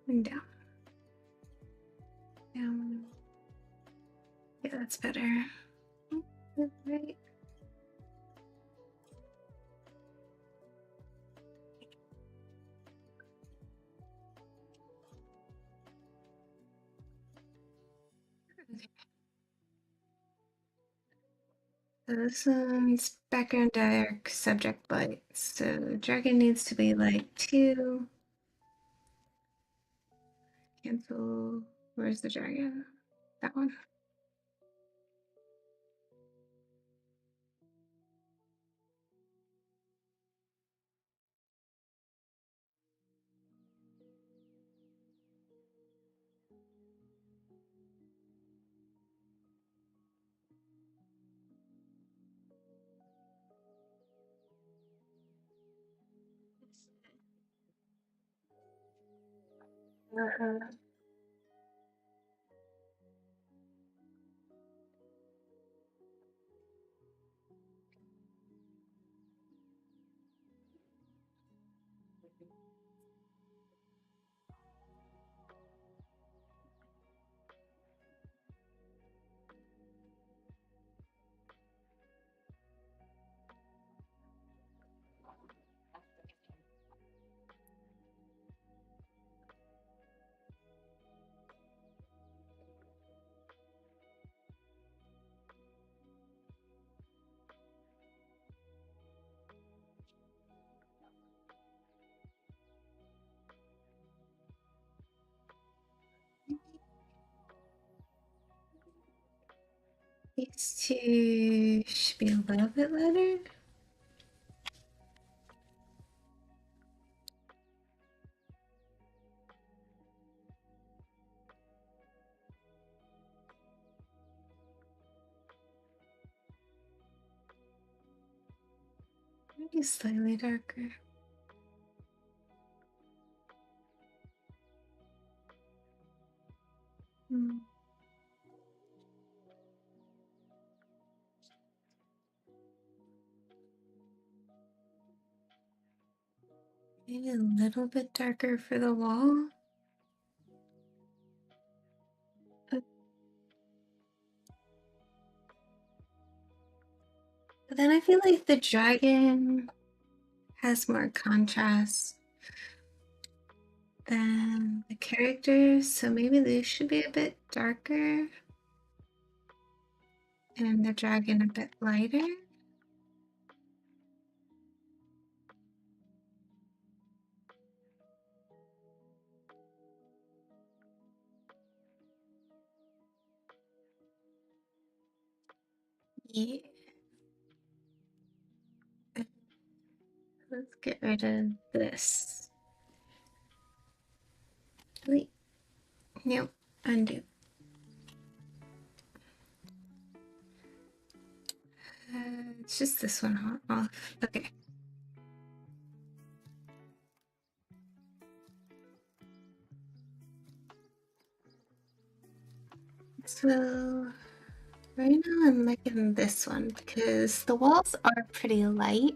and down. Down. Yeah, that's better. That's right. Okay. So this one's background dark, subject light. So dragon needs to be light 2. Cancel. Where's the dragon? That one. Uh, these two should be a little bit lighter. Maybe slightly darker. Hmm. Maybe a little bit darker for the wall. But then I feel like the dragon has more contrast than the characters, so maybe these should be a bit darker and the dragon a bit lighter. Yeah. Let's get rid of this. Wait. Nope. Undo. It's just this one off. Okay. So right now I'm liking this one because the walls are pretty light.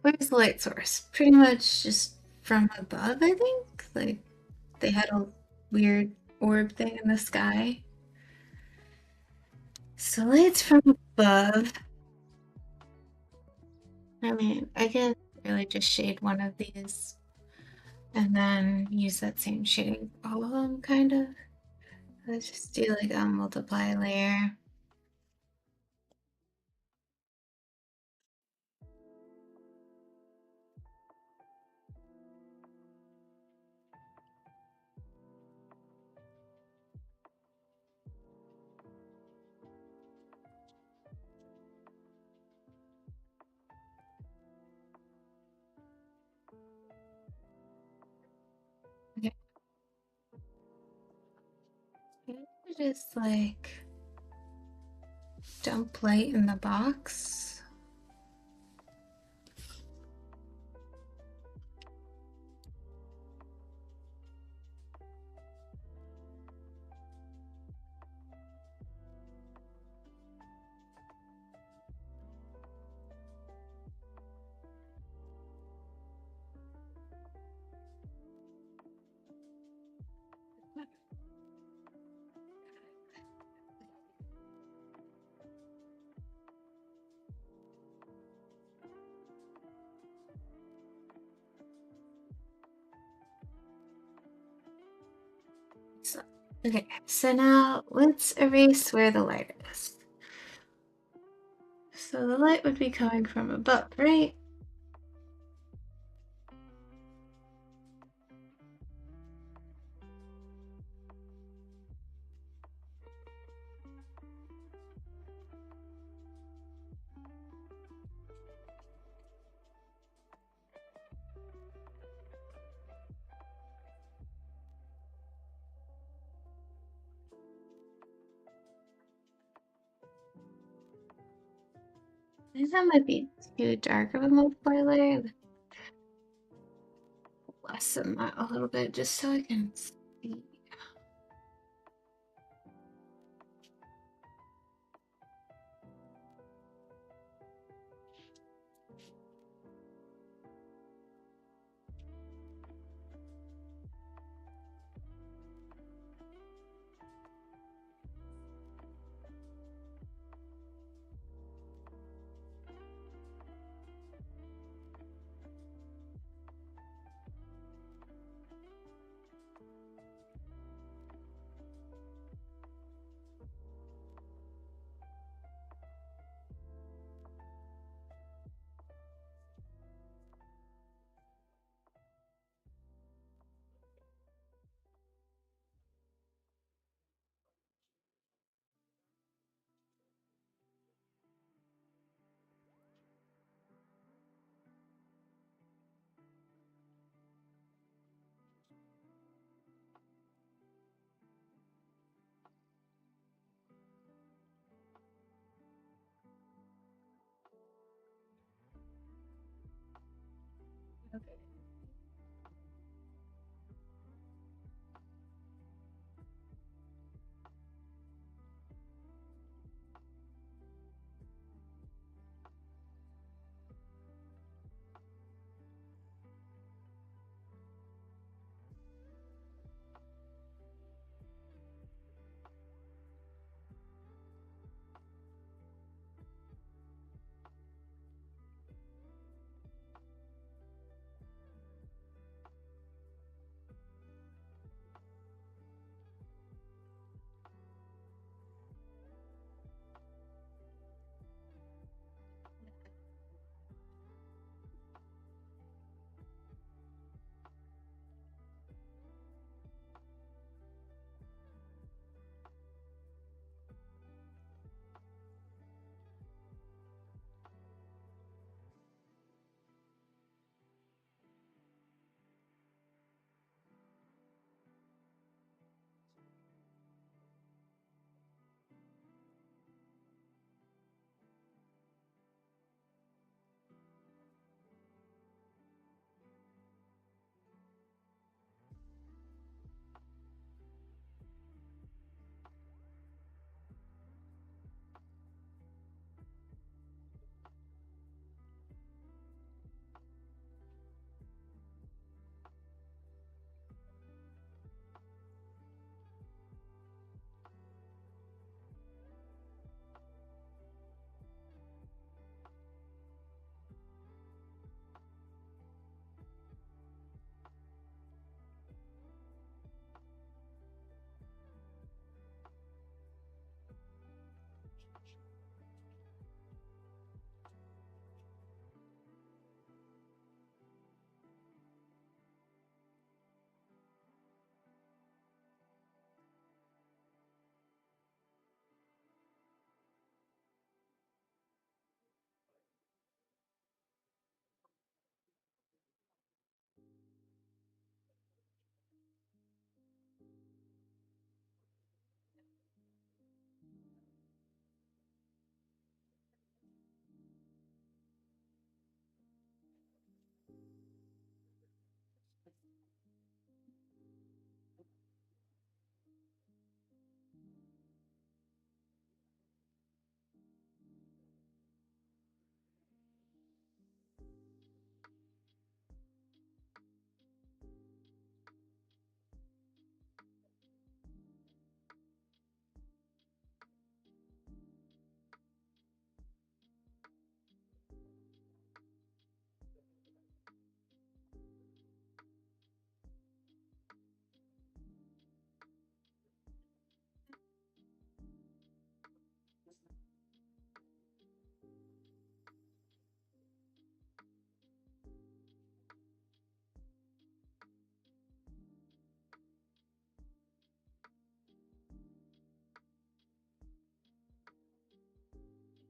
Where's the light source? Pretty much just from above, I think. Like they had a weird orb thing in the sky. So light's from above. I mean, I can really just shade one of these and then use that same shading for all of them, kind of. Let's just do like a multiply layer. Okay. Just like dump light in the box. So, okay, so now let's erase where the light is. So the light would be coming from above, right? I think that might be too dark of a multiply layer. Lessen that a little bit just so I can see.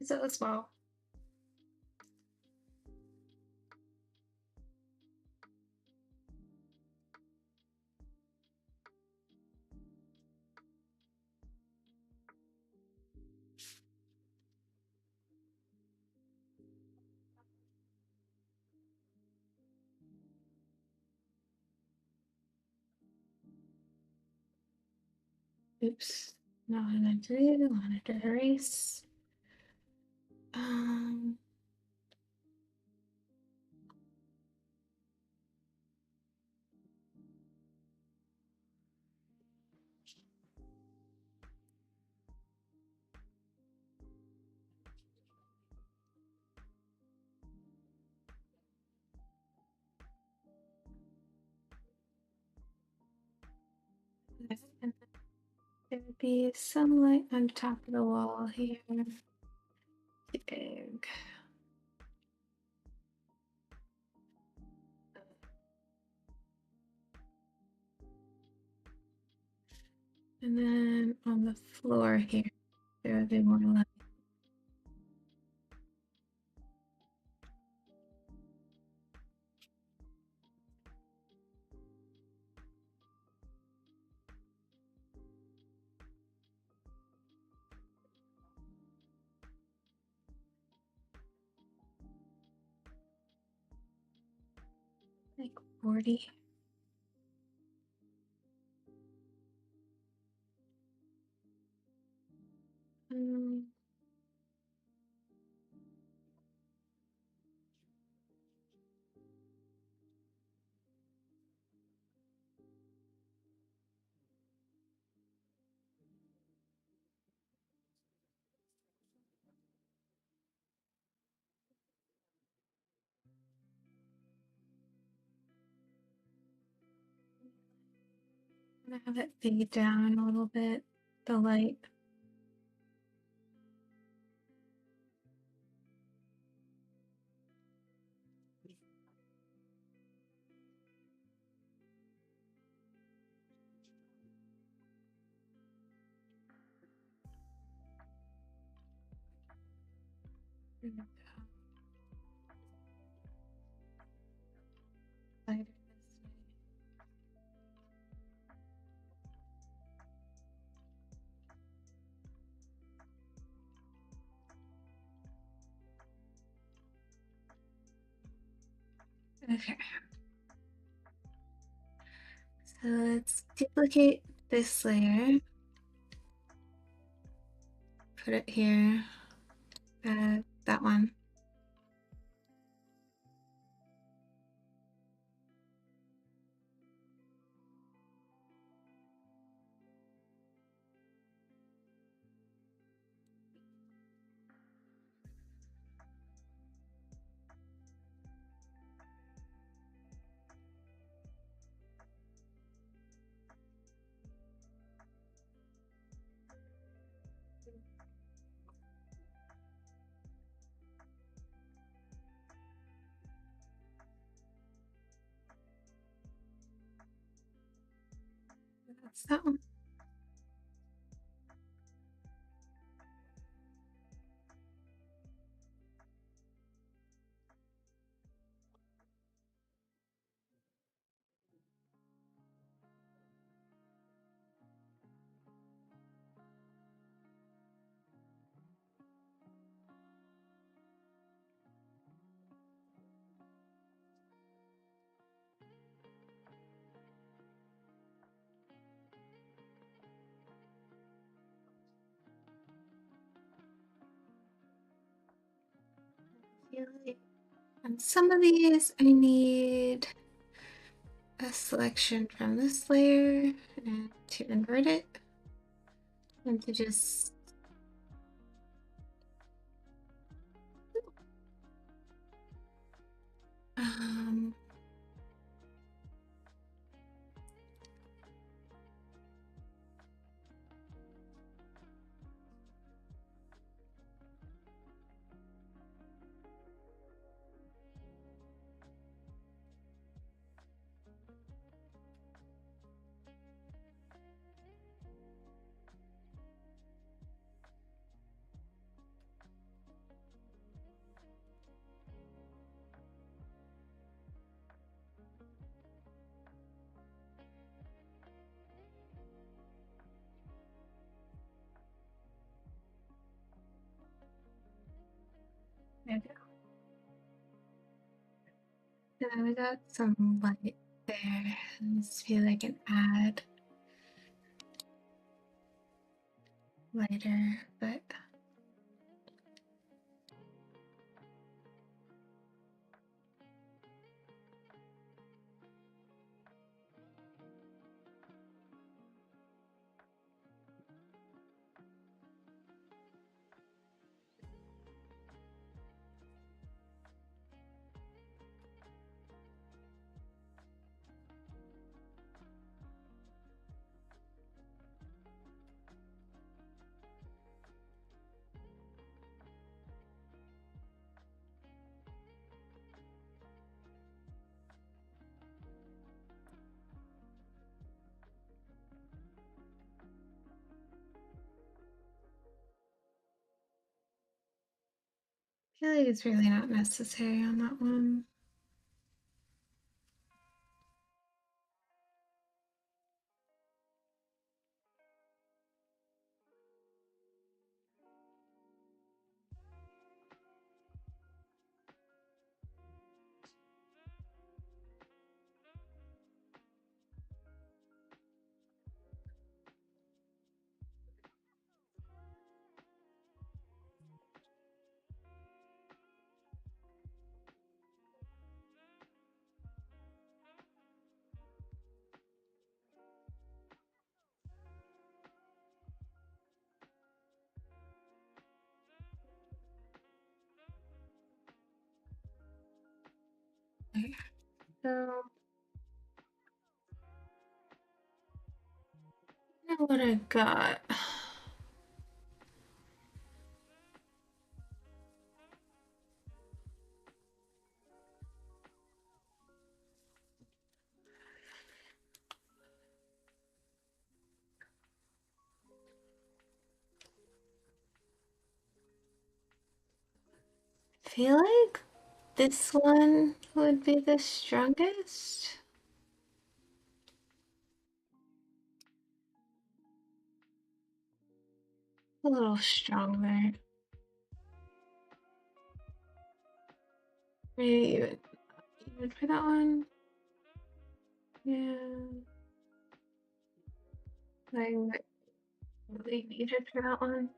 So small. Oops. Not what I meant to do. I wanted to erase. And there would be some light on top of the wall here. Big. And then on the floor here, there would be more light. Like 40. I'm gonna have it fade down a little bit, the light. Lighter this way. Okay. So let's duplicate this layer. Put it here. That one. That's that one. On some of these, I need a selection from this layer and to invert it and to just um, And then we got some light there. Let's see if I can add lighter, but I feel like it's really not necessary on that one. Okay. So I know what I got. I feel like this one would be the strongest. A little stronger. Maybe even for that one. Yeah. Like really needed for that one.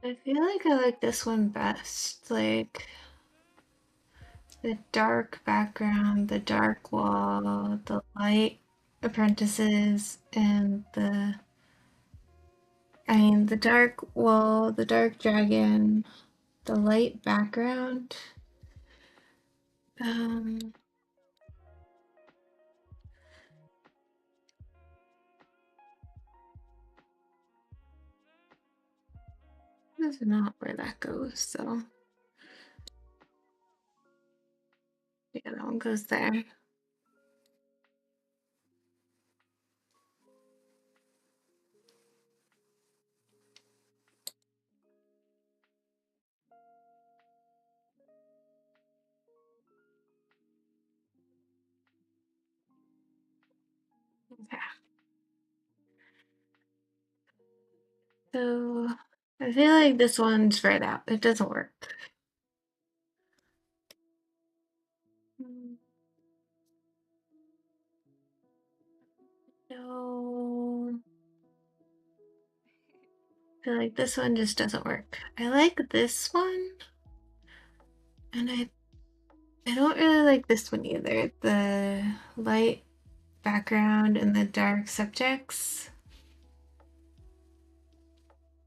I feel like I like this one best. Like the dark background, the dark wall, the light apprentices, and the dark wall, the dark dragon, the light background. Um, that's not where that goes, so yeah, that one goes there. Okay. So I feel like this one's spread out. It doesn't work. Mm, no. I feel like this one just doesn't work. I like this one, and I don't really like this one either. The light background and the dark subjects.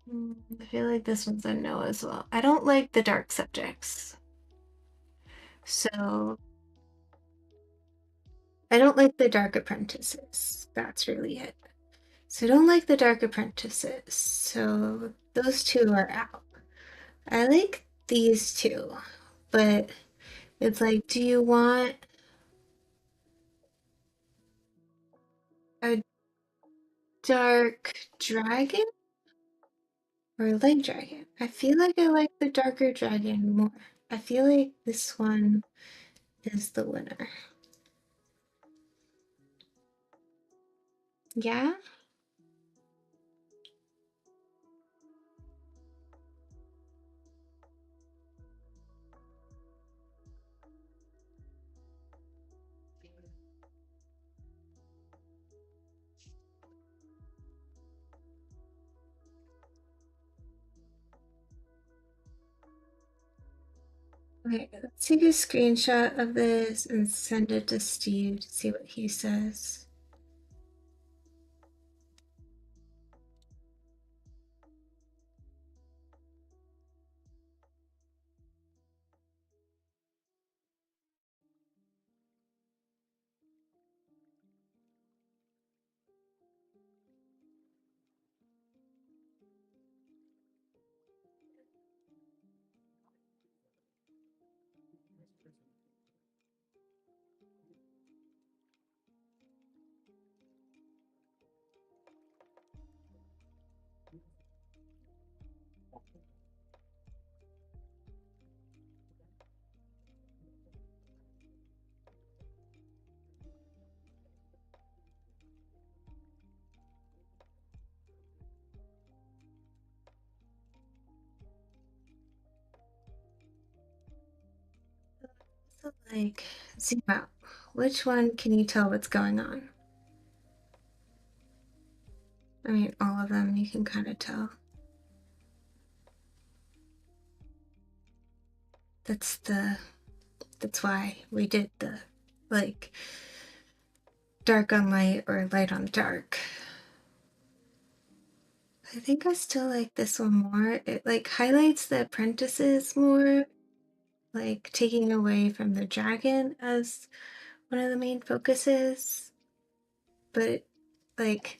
I feel like this one's a no as well. I don't like the dark subjects. So I don't like the dark apprentices. That's really it. So I don't like the dark apprentices. So those two are out. I like these two, but it's like, do you want a dark dragon or light dragon? I feel like I like the darker dragon more. I feel like this one is the winner. Yeah? Okay, let's take a screenshot of this and send it to Steve to see what he says. So, like, zoom out. Which one can you tell what's going on? I mean, all of them you can kind of tell. That's why we did the, like, dark on light or light on dark. I think I still like this one more. It, like, highlights the apprentices more, like, taking away from the dragon as one of the main focuses. But, like,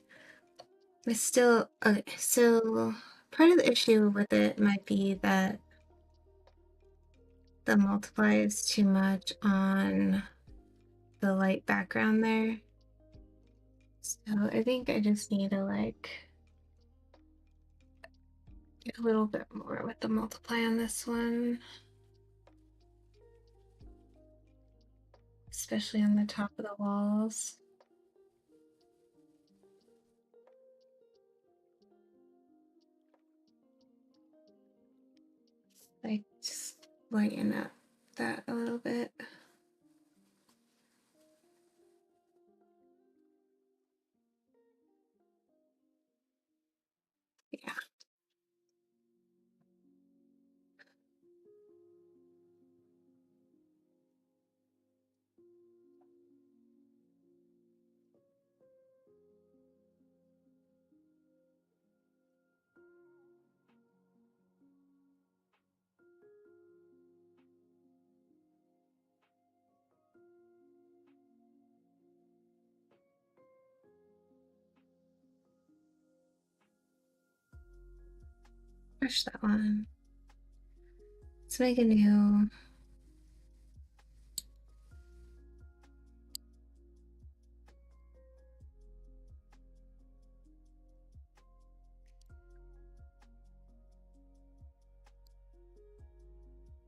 it's still, okay, so part of the issue with it might be that the multiply is too much on the light background there. So I think I just need to, like, get a little bit more with the multiply on this one. Especially on the top of the walls. Like, just lighten up that a little bit. Yeah. Push that one. Let's make a new.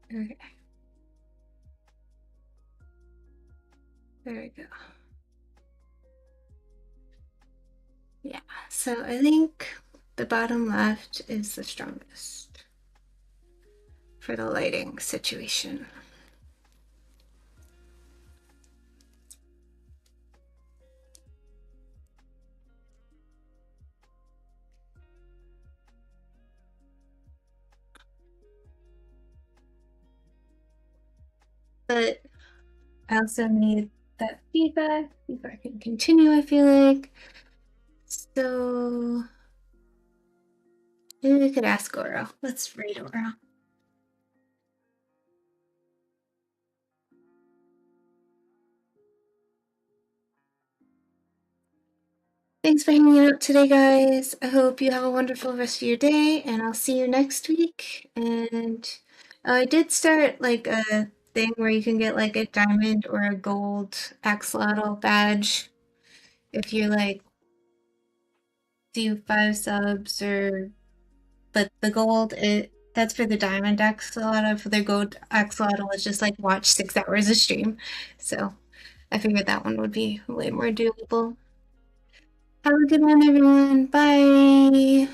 Okay. There we go. Yeah, so I think the bottom left is the strongest for the lighting situation. But I also need that feedback before I can continue, I feel like. So maybe we could ask Oro. Let's read Oro. Thanks for hanging out today, guys. I hope you have a wonderful rest of your day, and I'll see you next week. And I did start like a thing where you can get like a diamond or a gold axolotl badge if you like do 5 subs or. But the gold, that's for the diamond axolotl. For the gold axolotl, it's just like watch 6 hours of stream. So I figured that one would be way more doable. Have a good one, everyone. Bye.